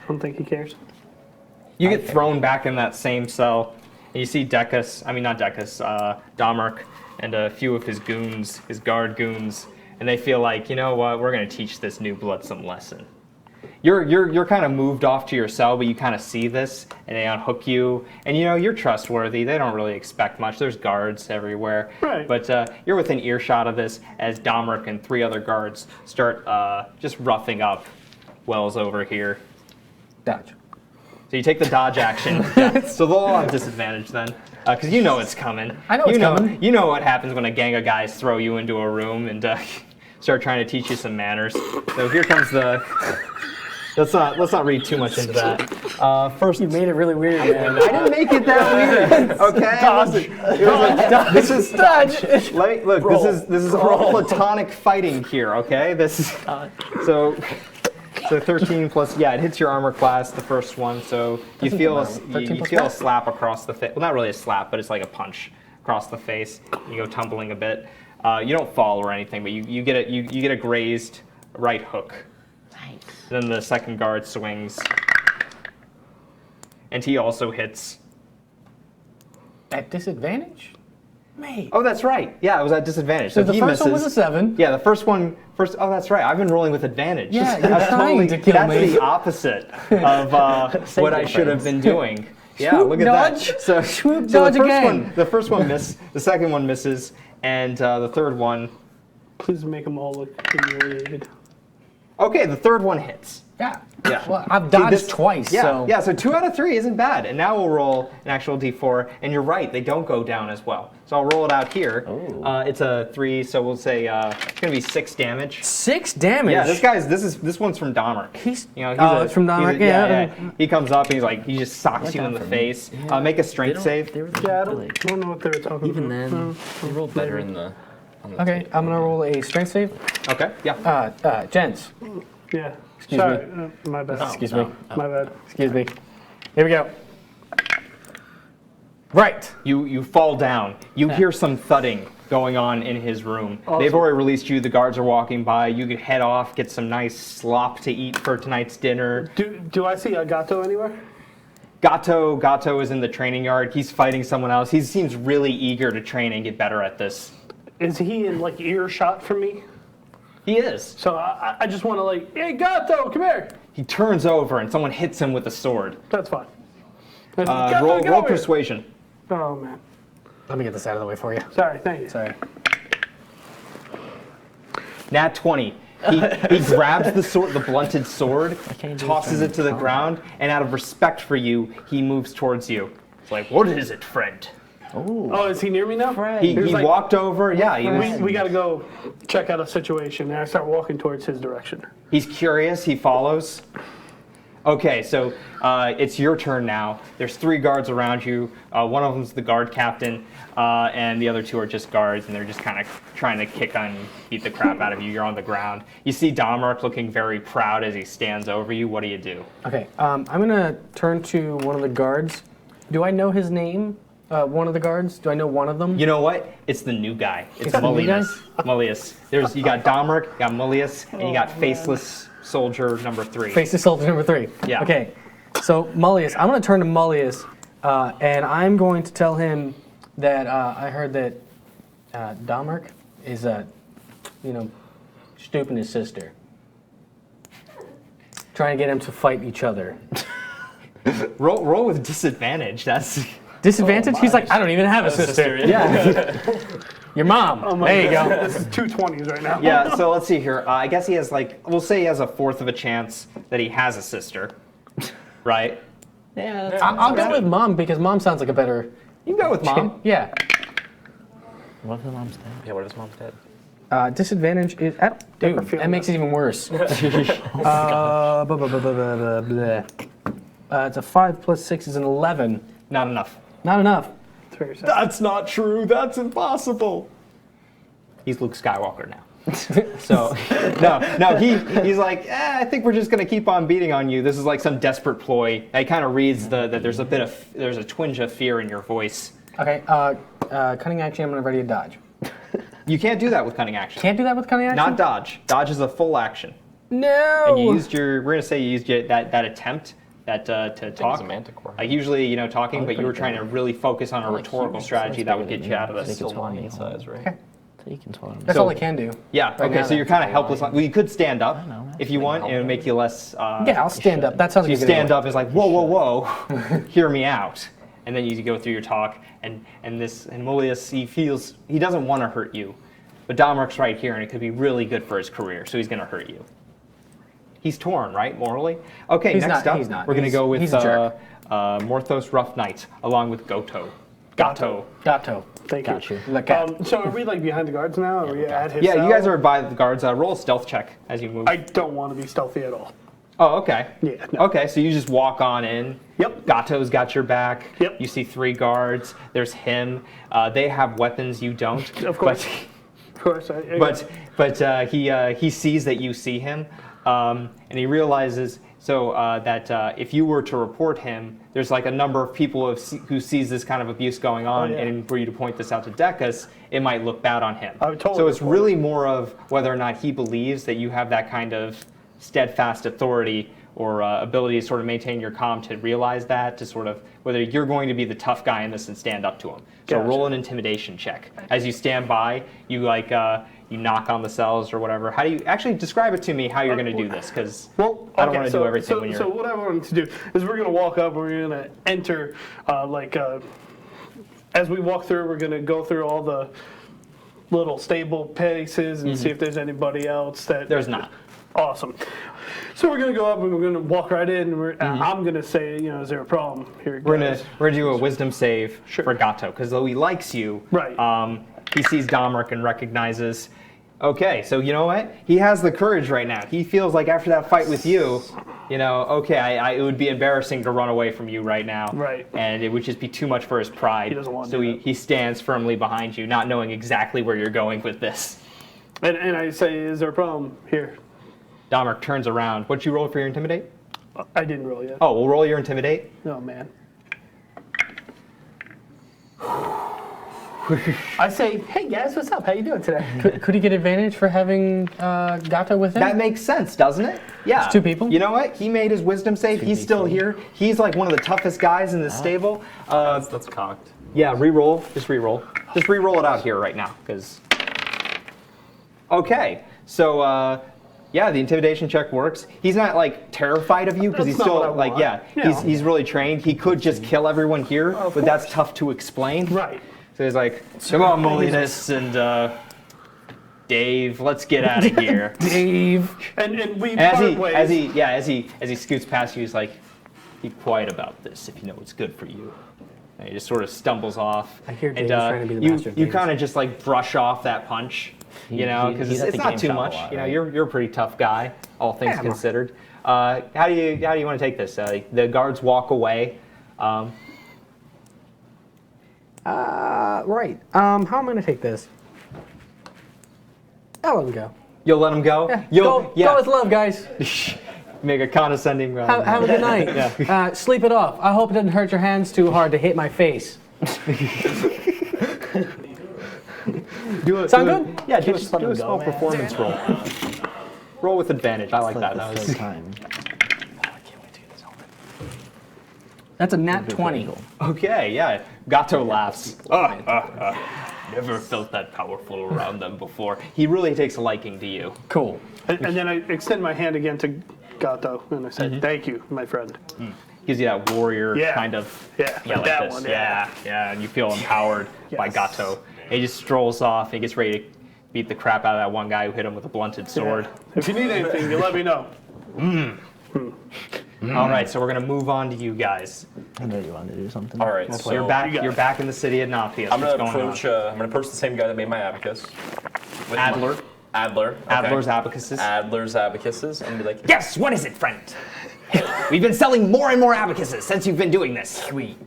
don't think he cares. You get thrown back in that same cell, and you see Domeric, and a few of his goons, his guard goons, and they feel like, you know what, we're gonna teach this new blood some lesson. You're kind of moved off to your cell, but you kind of see this, and they unhook you, and you're trustworthy. They don't really expect much. There's guards everywhere, Right. But you're within earshot of this as Domeric and 3 other guards start just roughing up Wells over here. Dodge. So you take the dodge action. Yeah. So they'll all have disadvantage then, because you know it's coming. I know it's coming. You know what happens when a gang of guys throw you into a room and start trying to teach you some manners. So here comes the. Let's not read too much into that. First, You made it really weird, man. I didn't make it that weird. Okay. This is dodge. Look. This is all platonic fighting here. Okay. This is so 13 plus. Yeah, it hits your armor class, the first one. So you feel a slap across the face. Well, not really a slap, but it's like a punch across the face. You go tumbling a bit. You don't fall or anything, but you get a grazed right hook. Nice. Then the second guard swings, and he also hits. At disadvantage? Mate. Oh, that's right. Yeah, it was at disadvantage. So if the he first one misses, was a 7. Yeah, the first one. Oh, that's right. I've been rolling with advantage. Yeah, you're That's trying to kill that's me. the opposite of what I should have been doing. Yeah, Swoop, look at dodge. that. So, Swoop, so dodge the first again. one, the first one missed. The second one misses, and the third one. Please make them all look humiliated. Okay, the third one hits. Yeah. Yeah. Well, I've See, dodged this- twice, Yeah, so. yeah. So 2 out of 3 isn't bad, and now we'll roll an actual d4. And you're right, they don't go down as well. So I'll roll it out here. It's a 3, so we'll say it's gonna be 6 damage. 6 damage? Yeah, this one's from Domeric. He's He's it's from Domeric, yeah. He comes up and he just socks you in the face. Make a strength save. Yeah, I don't know what they were talking Even about. then, you rolled better in the. On the Okay, I'm gonna roll a strength save. Okay, yeah. Gents. Yeah. Excuse Sorry, me. my bad. Excuse me. My bad. Excuse me. Here we go. Right. You fall down. You hear some thudding going on in his room. Awesome. They've already released you. The guards are walking by. You could head off, get some nice slop to eat for tonight's dinner. Do I see Agato anywhere? Gato is in the training yard. He's fighting someone else. He seems really eager to train and get better at this. Is he in like earshot from me? He is. So I just want to hey Gato, come here. He turns over and someone hits him with a sword. That's fine. Gato, Roll get over here. persuasion. Oh man. Let me get this out of the way for you. Sorry, thank you. Sorry. Nat 20. He grabs the sword, the blunted sword, tosses it to the ground, and out of respect for you, he moves towards you. It's like, what is it, friend? Oh, is he near me now? He was like, walked over. Yeah, he was. we got to go check out a situation, and I start walking towards his direction. He's curious. He follows. Okay, so it's your turn now. There's 3 guards around you. One of them's the guard captain, and the other 2 are just guards, and they're just kind of trying to kick on, beat the crap out of you. You're on the ground. You see Domeric looking very proud as he stands over you. What do you do? Okay, I'm gonna turn to one of the guards. Do I know his name? One of the guards? Do I know one of them? You know what? It's the new guy. It's the new guy? Mullius. You got Domeric, you got Mullius, and you got Faceless Soldier number 3. Faceless Soldier number 3. Yeah. Okay, so Mullius, I'm going to turn to Mullius, and I'm going to tell him that I heard that Domeric is, stooping his sister. Trying to get him to fight each other. Roll with disadvantage. That's Disadvantage? He's like, I don't even have a sister. Yeah. Your mom. Oh my there you go. God. This is 2 20s right now. Yeah, so let's see here. I guess he has we'll say he has a fourth of a chance that he has a sister, right? Yeah, that's I'll go with mom because mom sounds like a better. You can go with mom. Yeah. What if the mom's dead? Yeah, what is mom's dead? Disadvantage is. Dude, that makes it even worse. It's a 5 plus 6 is an 11. Not enough. Not enough. It's very sad. That's not true. That's impossible. He's Luke Skywalker now. So, no, he's like, I think we're just gonna keep on beating on you. This is like some desperate ploy. He kind of reads that there's a twinge of fear in your voice. Okay, cunning action, I'm gonna ready to dodge. You can't do that with cunning action. Can't do that with cunning action? Not dodge. Dodge is a full action. No! And you used we're gonna say you used that attempt, to talk. a manticore. Like usually, talking, but you were trying to really focus on a rhetorical strategy that would get you out of this. Still lion size, right? Okay. So you can swallow him. That's all I can do. Yeah, Right okay, now, so you're that's kind of helpless. Well, you could stand up if you want, and it would make you less... Yeah, I'll stand up. That sounds So you like a good stand idea. up, it's like, whoa, hear me out. And then you go through your talk, and Mullius, he doesn't want to hurt you. But Domeric's right here, and it could be really good for his career, so he's going to hurt you. He's torn, right, morally? Okay, He's next not- up, he's not. we're going to go with He's a jerk. Morthos Rough Knight, along with Gato. Gato. Thank Got you. The cat. So are we behind the guards now? Are we at his Yeah, cell? you guys are by the guards. Roll a stealth check as you move. I don't want to be stealthy at all. Oh, okay. Yeah, no. Okay, so you just walk on in. Yep. Gato's got your back. Yep. You see 3 guards. There's him. They have weapons you don't. Of course. Of course. But he sees that you see him, and he realizes that if you were to report him, there's like a number of people who sees this kind of abuse going on, yeah. and for you to point this out to Decus, it might look bad on him. I would totally so it's report really more of whether or not he believes that you have that kind of steadfast authority or ability to sort of maintain your calm to realize that, to sort of whether you're going to be the tough guy in this and stand up to him. So Gotcha. roll an intimidation check. As you stand by, you you knock on the cells or whatever. How do you actually describe it to me how you're going to do this? Because I don't want to do everything when you're. So what I wanted to do is we're going to walk up. We're going to enter, as we walk through, we're going to go through all the little stable places and see if there's anybody else that. There's not. Awesome. So we're going to go up and we're going to walk right in. And I'm going to say, is there a problem here? We're guys? gonna do a wisdom save for Gato because though he likes you, Right. He sees Domeric and recognizes. Okay, so you know what? He has the courage right now. He feels like after that fight with you, it would be embarrassing to run away from you right now. Right. And it would just be too much for his pride. He doesn't want to so do he, that. he stands firmly behind you, not knowing exactly where you're going with this. And I say, is there a problem here? Domeric turns around. What'd you roll for your intimidate? I didn't roll yet. Oh, we'll roll your intimidate. Oh, man. I say, hey guys, what's up? How you doing today? Could he get advantage for having Gato with him? That makes sense, doesn't it? Yeah. It's 2 people? You know what? He made his wisdom save. He's still here. He's like one of the toughest guys in this stable. That's cocked. Yeah, re-roll. Just re-roll. Just re-roll it out here right now, because. Okay, so the intimidation check works. He's not like terrified of you because he's That's not still what I want. he's really trained. He could just kill everyone here, but that's tough to explain. Right. So he's like, come on, Molinas and Dave, let's get out of here. Dave. And we As part he, ways. as he scoots past you, he's like, "Be quiet about this if you know what's good for you." And he just sort of stumbles off. I hear and, Dave's trying to be the master of you games. kind of just like brush off that punch, because he's at it's the not game too shop a much. lot, You know, right? you're a pretty tough guy, all things considered. how do you want to take this? The guards walk away. Right. How am I going to take this? I'll let him go. You'll let him go. Go with love, guys. Make a condescending. Have a good night. Sleep it off. I hope it doesn't hurt your hands too hard to hit my face. Sound good? Yeah, do just let a him small go, man. performance roll. Roll with advantage. I like that. That's the third time. That's a nat 20. Okay, yeah. Gato laughs. Never felt that powerful around them before. He really takes a liking to you. Cool. And then I extend my hand again to Gato, and I say, "Thank you, my friend." Gives you that warrior Yeah. kind of. Yeah, Yeah, like that this. one. Yeah, and you feel empowered by Yes. Gato. He just strolls off. He gets ready to beat the crap out of that one guy who hit him with a blunted sword. Yeah. If you need anything, you let me know. All right, so we're gonna move on to you guys. I know you wanted to do something. All right, so You're back. got You're it. back in the city of Nauthius. I'm What's gonna going on? I'm gonna approach the same guy that made my abacus. With Adler. Adler. Okay. Adler's abacuses. Adler's abacuses, and be like, Yes, what is it, friend? We've been selling more and more abacuses since you've been doing this. sweet.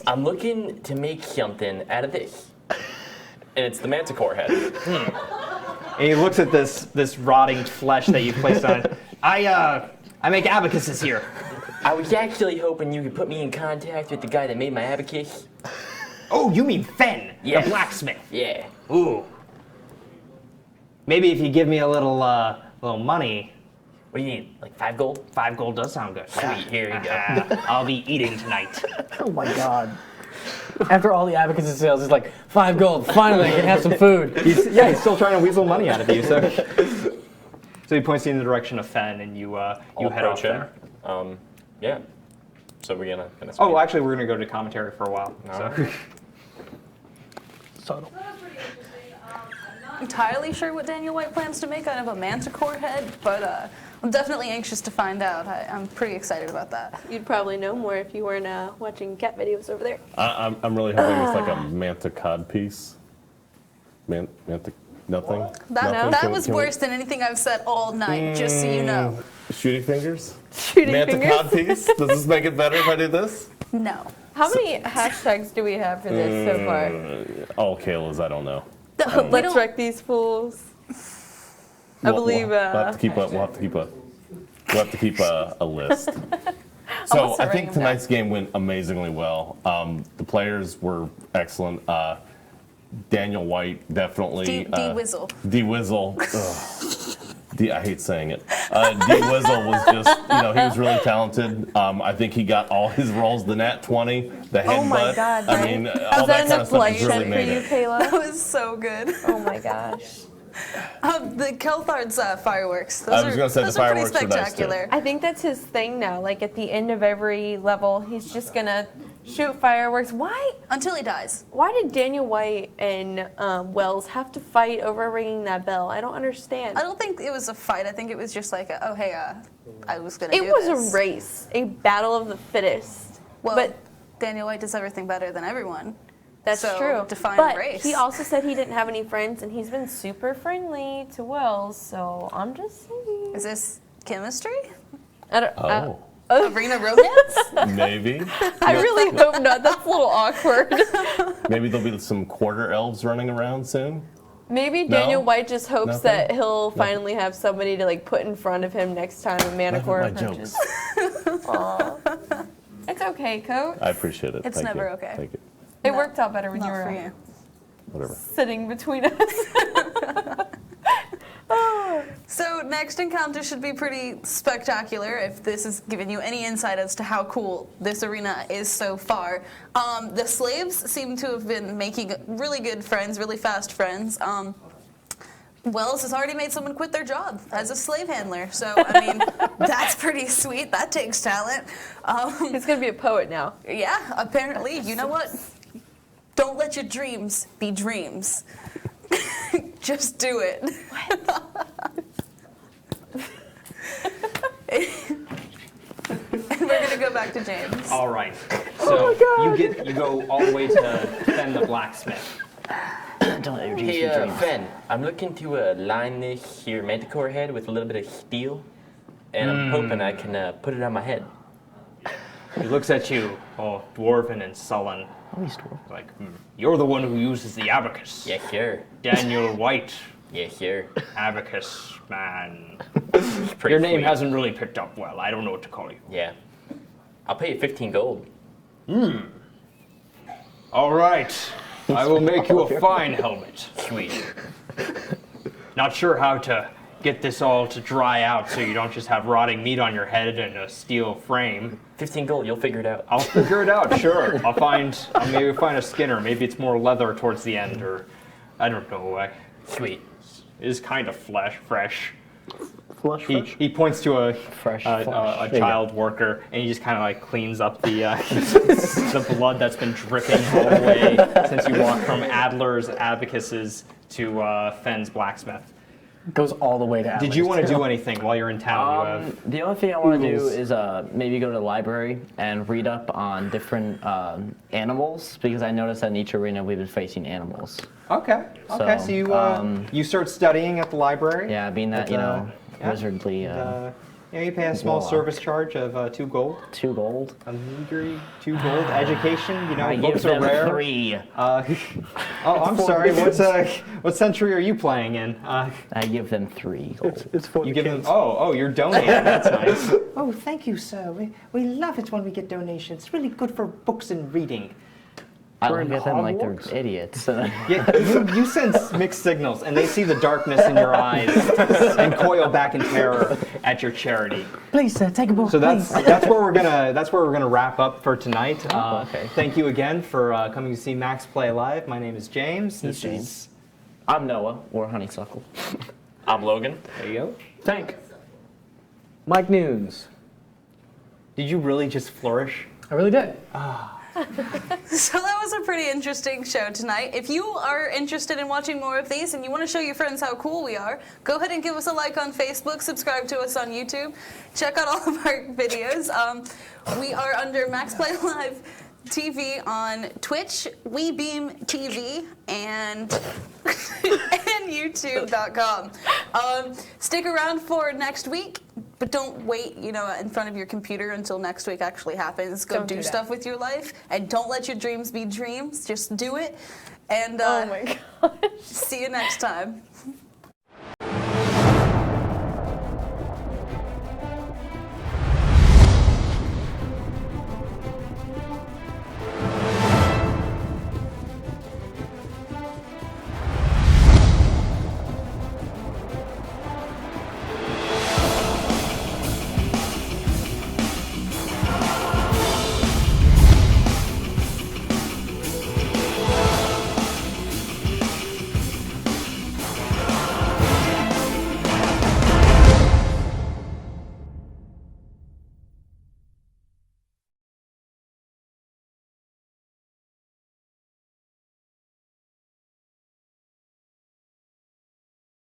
I'm looking to make something out of this, and it's the manticore head. And he looks at this rotting flesh that you placed on it. I make abacuses here. I was actually hoping you could put me in contact with the guy that made my abacus. Oh, you mean Fen, Yes. the blacksmith. Yeah. Ooh. Maybe if you give me a little money. What do you need? Like 5 gold? 5 gold does sound good. Sweet. Here you go. I'll be eating tonight. Oh my god. After all the advocacy sales, it's like 5 gold. Finally, I can have some food. He's still trying to weasel money out of you. So he points you in the direction of Fen, and you I'll head off approach him. there. Yeah. So we're gonna speak. Oh, well, actually, we're gonna go to commentary for a while. So. Subtle. Entirely sure what Daniel White plans to make out of a manticore head, but I'm definitely anxious to find out. I'm pretty excited about that. You'd probably know more if you weren't watching cat videos over there. I'm really hoping it's like a manta cod piece. Nothing. Nothing? That was worse than anything I've said all night, just so you know. Shooting fingers? Shooting Manta fingers. cod piece? Does this make it better if I do this? No. How many hashtags do we have for this so far? Oh, Kayla's, I don't know. Let's wreck these fools. I believe. We'll have to keep a list. So also I write think them tonight's game went amazingly well. The players were excellent. Daniel White definitely. D-Wizzle. D-Wizzle. I hate saying it. D-Wizzle was just, he was really talented. I think he got all his rolls, the nat 20, the headbutt. Oh my God, I right? mean, Was all that that kind of enough stuff light has really shed for made you, it. Kayla? That was so good. Oh my gosh. The Kelthard's fireworks. Those I was going to say the those are pretty fireworks are nice too. spectacular. I think that's his thing now. Like at the end of every level, he's just gonna shoot fireworks. Why Until he dies. did Daniel White and Wells have to fight over ringing that bell? I don't understand. I don't think it was a fight. I think it was just like, I was gonna It do was this. a race, a battle of the fittest. Well, but Daniel White does everything better than everyone. that's so true. define but race. he also said he didn't have any friends, and he's been super friendly to Wells. So I'm just saying. Is this chemistry? I don't. Oh, Arena romance? maybe. I really hope not. That's a little awkward. Maybe there'll be some quarter elves running around soon. Maybe No? Daniel White just hopes Nothing? that he'll finally have somebody to like put in front of him next time a Manicore my approaches. Aw. It's okay, Coach. I appreciate it. It's Thank never you. okay. Thank you. It No, worked out better when you Not were for you. Whatever. sitting between us. So next encounter should be pretty spectacular if this is giving you any insight as to how cool this arena is so far. The slaves seem to have been making really good friends, really fast friends. Wells has already made someone quit their job as a slave handler. So, I mean, that's pretty sweet. That takes talent. He's gonna be a poet now. Yeah, apparently. You know what? Don't let your dreams be dreams. Just do it. And we're gonna go back to James. All right. So you go all the way to Fen the blacksmith. Don't let your dreams Hey, be dreams. Fen, I'm looking to line this here manticore head with a little bit of steel. and I'm hoping I can put it on my head. He looks at you, all dwarven and sullen. Oh, he's dwarf. Like, you're the one who uses the abacus. Yeah, sure. Daniel White, Yeah, sure. abacus man. Pretty Your name sweet. hasn't really picked up well. I don't know what to call you. Yeah. I'll pay you 15 gold. All right. I will make you a fine helmet. Sweet. Not sure how to get this all to dry out so you don't just have rotting meat on your head and a steel frame. 15 gold, you'll figure it out. I'll figure it out, sure. I'll maybe find a skinner. Maybe it's more leather towards the end, or I don't know. Sweet. It is kind of fresh. Flush, He, fresh. he points to a Fresh a flesh. There you child worker, and he just kind of like cleans up the the blood that's been dripping all the way since you walked from Adler's Abacuses to Fenn's blacksmith. Goes all the way to Did you Atlas, want to too. do anything while you're in town? You have The only thing I want to do oodles. is maybe go to the library and read up on different animals, because I noticed that in each arena we've been facing animals. Okay. Okay. So, So, you you start studying at the library. Yeah, being that, yeah. wizardly, Yeah, you pay a small Warlock. service charge of 2 gold. 2 gold. A meager 2 gold. Education. You know, I give books are them rare. 3. Oh, I'm sorry. What century are you playing in? I give them 3 gold. It's for You the give them. kids. Oh, you're donating. That's nice. Oh, thank you, sir. We love it when we get donations. It's really good for books and reading. I We're look in at them like Hogwarts? they're idiots. Yeah, you sense mixed signals, and they see the darkness in your eyes and coil back in terror at your charity. Please, sir, take a book. So that's where we're gonna wrap up for tonight. Okay. Thank you again for coming to see Max play live. My name is James. He's James. I'm Noah, or Honeysuckle. I'm Logan. There you go. Tank. Mike Nunes. Did you really just flourish? I really did. So that was a pretty interesting show tonight. If you are interested in watching more of these and you want to show your friends how cool we are, go ahead and give us a like on Facebook, subscribe to us on YouTube, check out all of our videos. We are under Max Play Live TV on Twitch, WeBeam TV, and YouTube.com. Stick around for next week, but don't wait, in front of your computer until next week actually happens. Go Don't do do that. stuff with your life, and don't let your dreams be dreams. Just do it, and Oh my god. see you next time.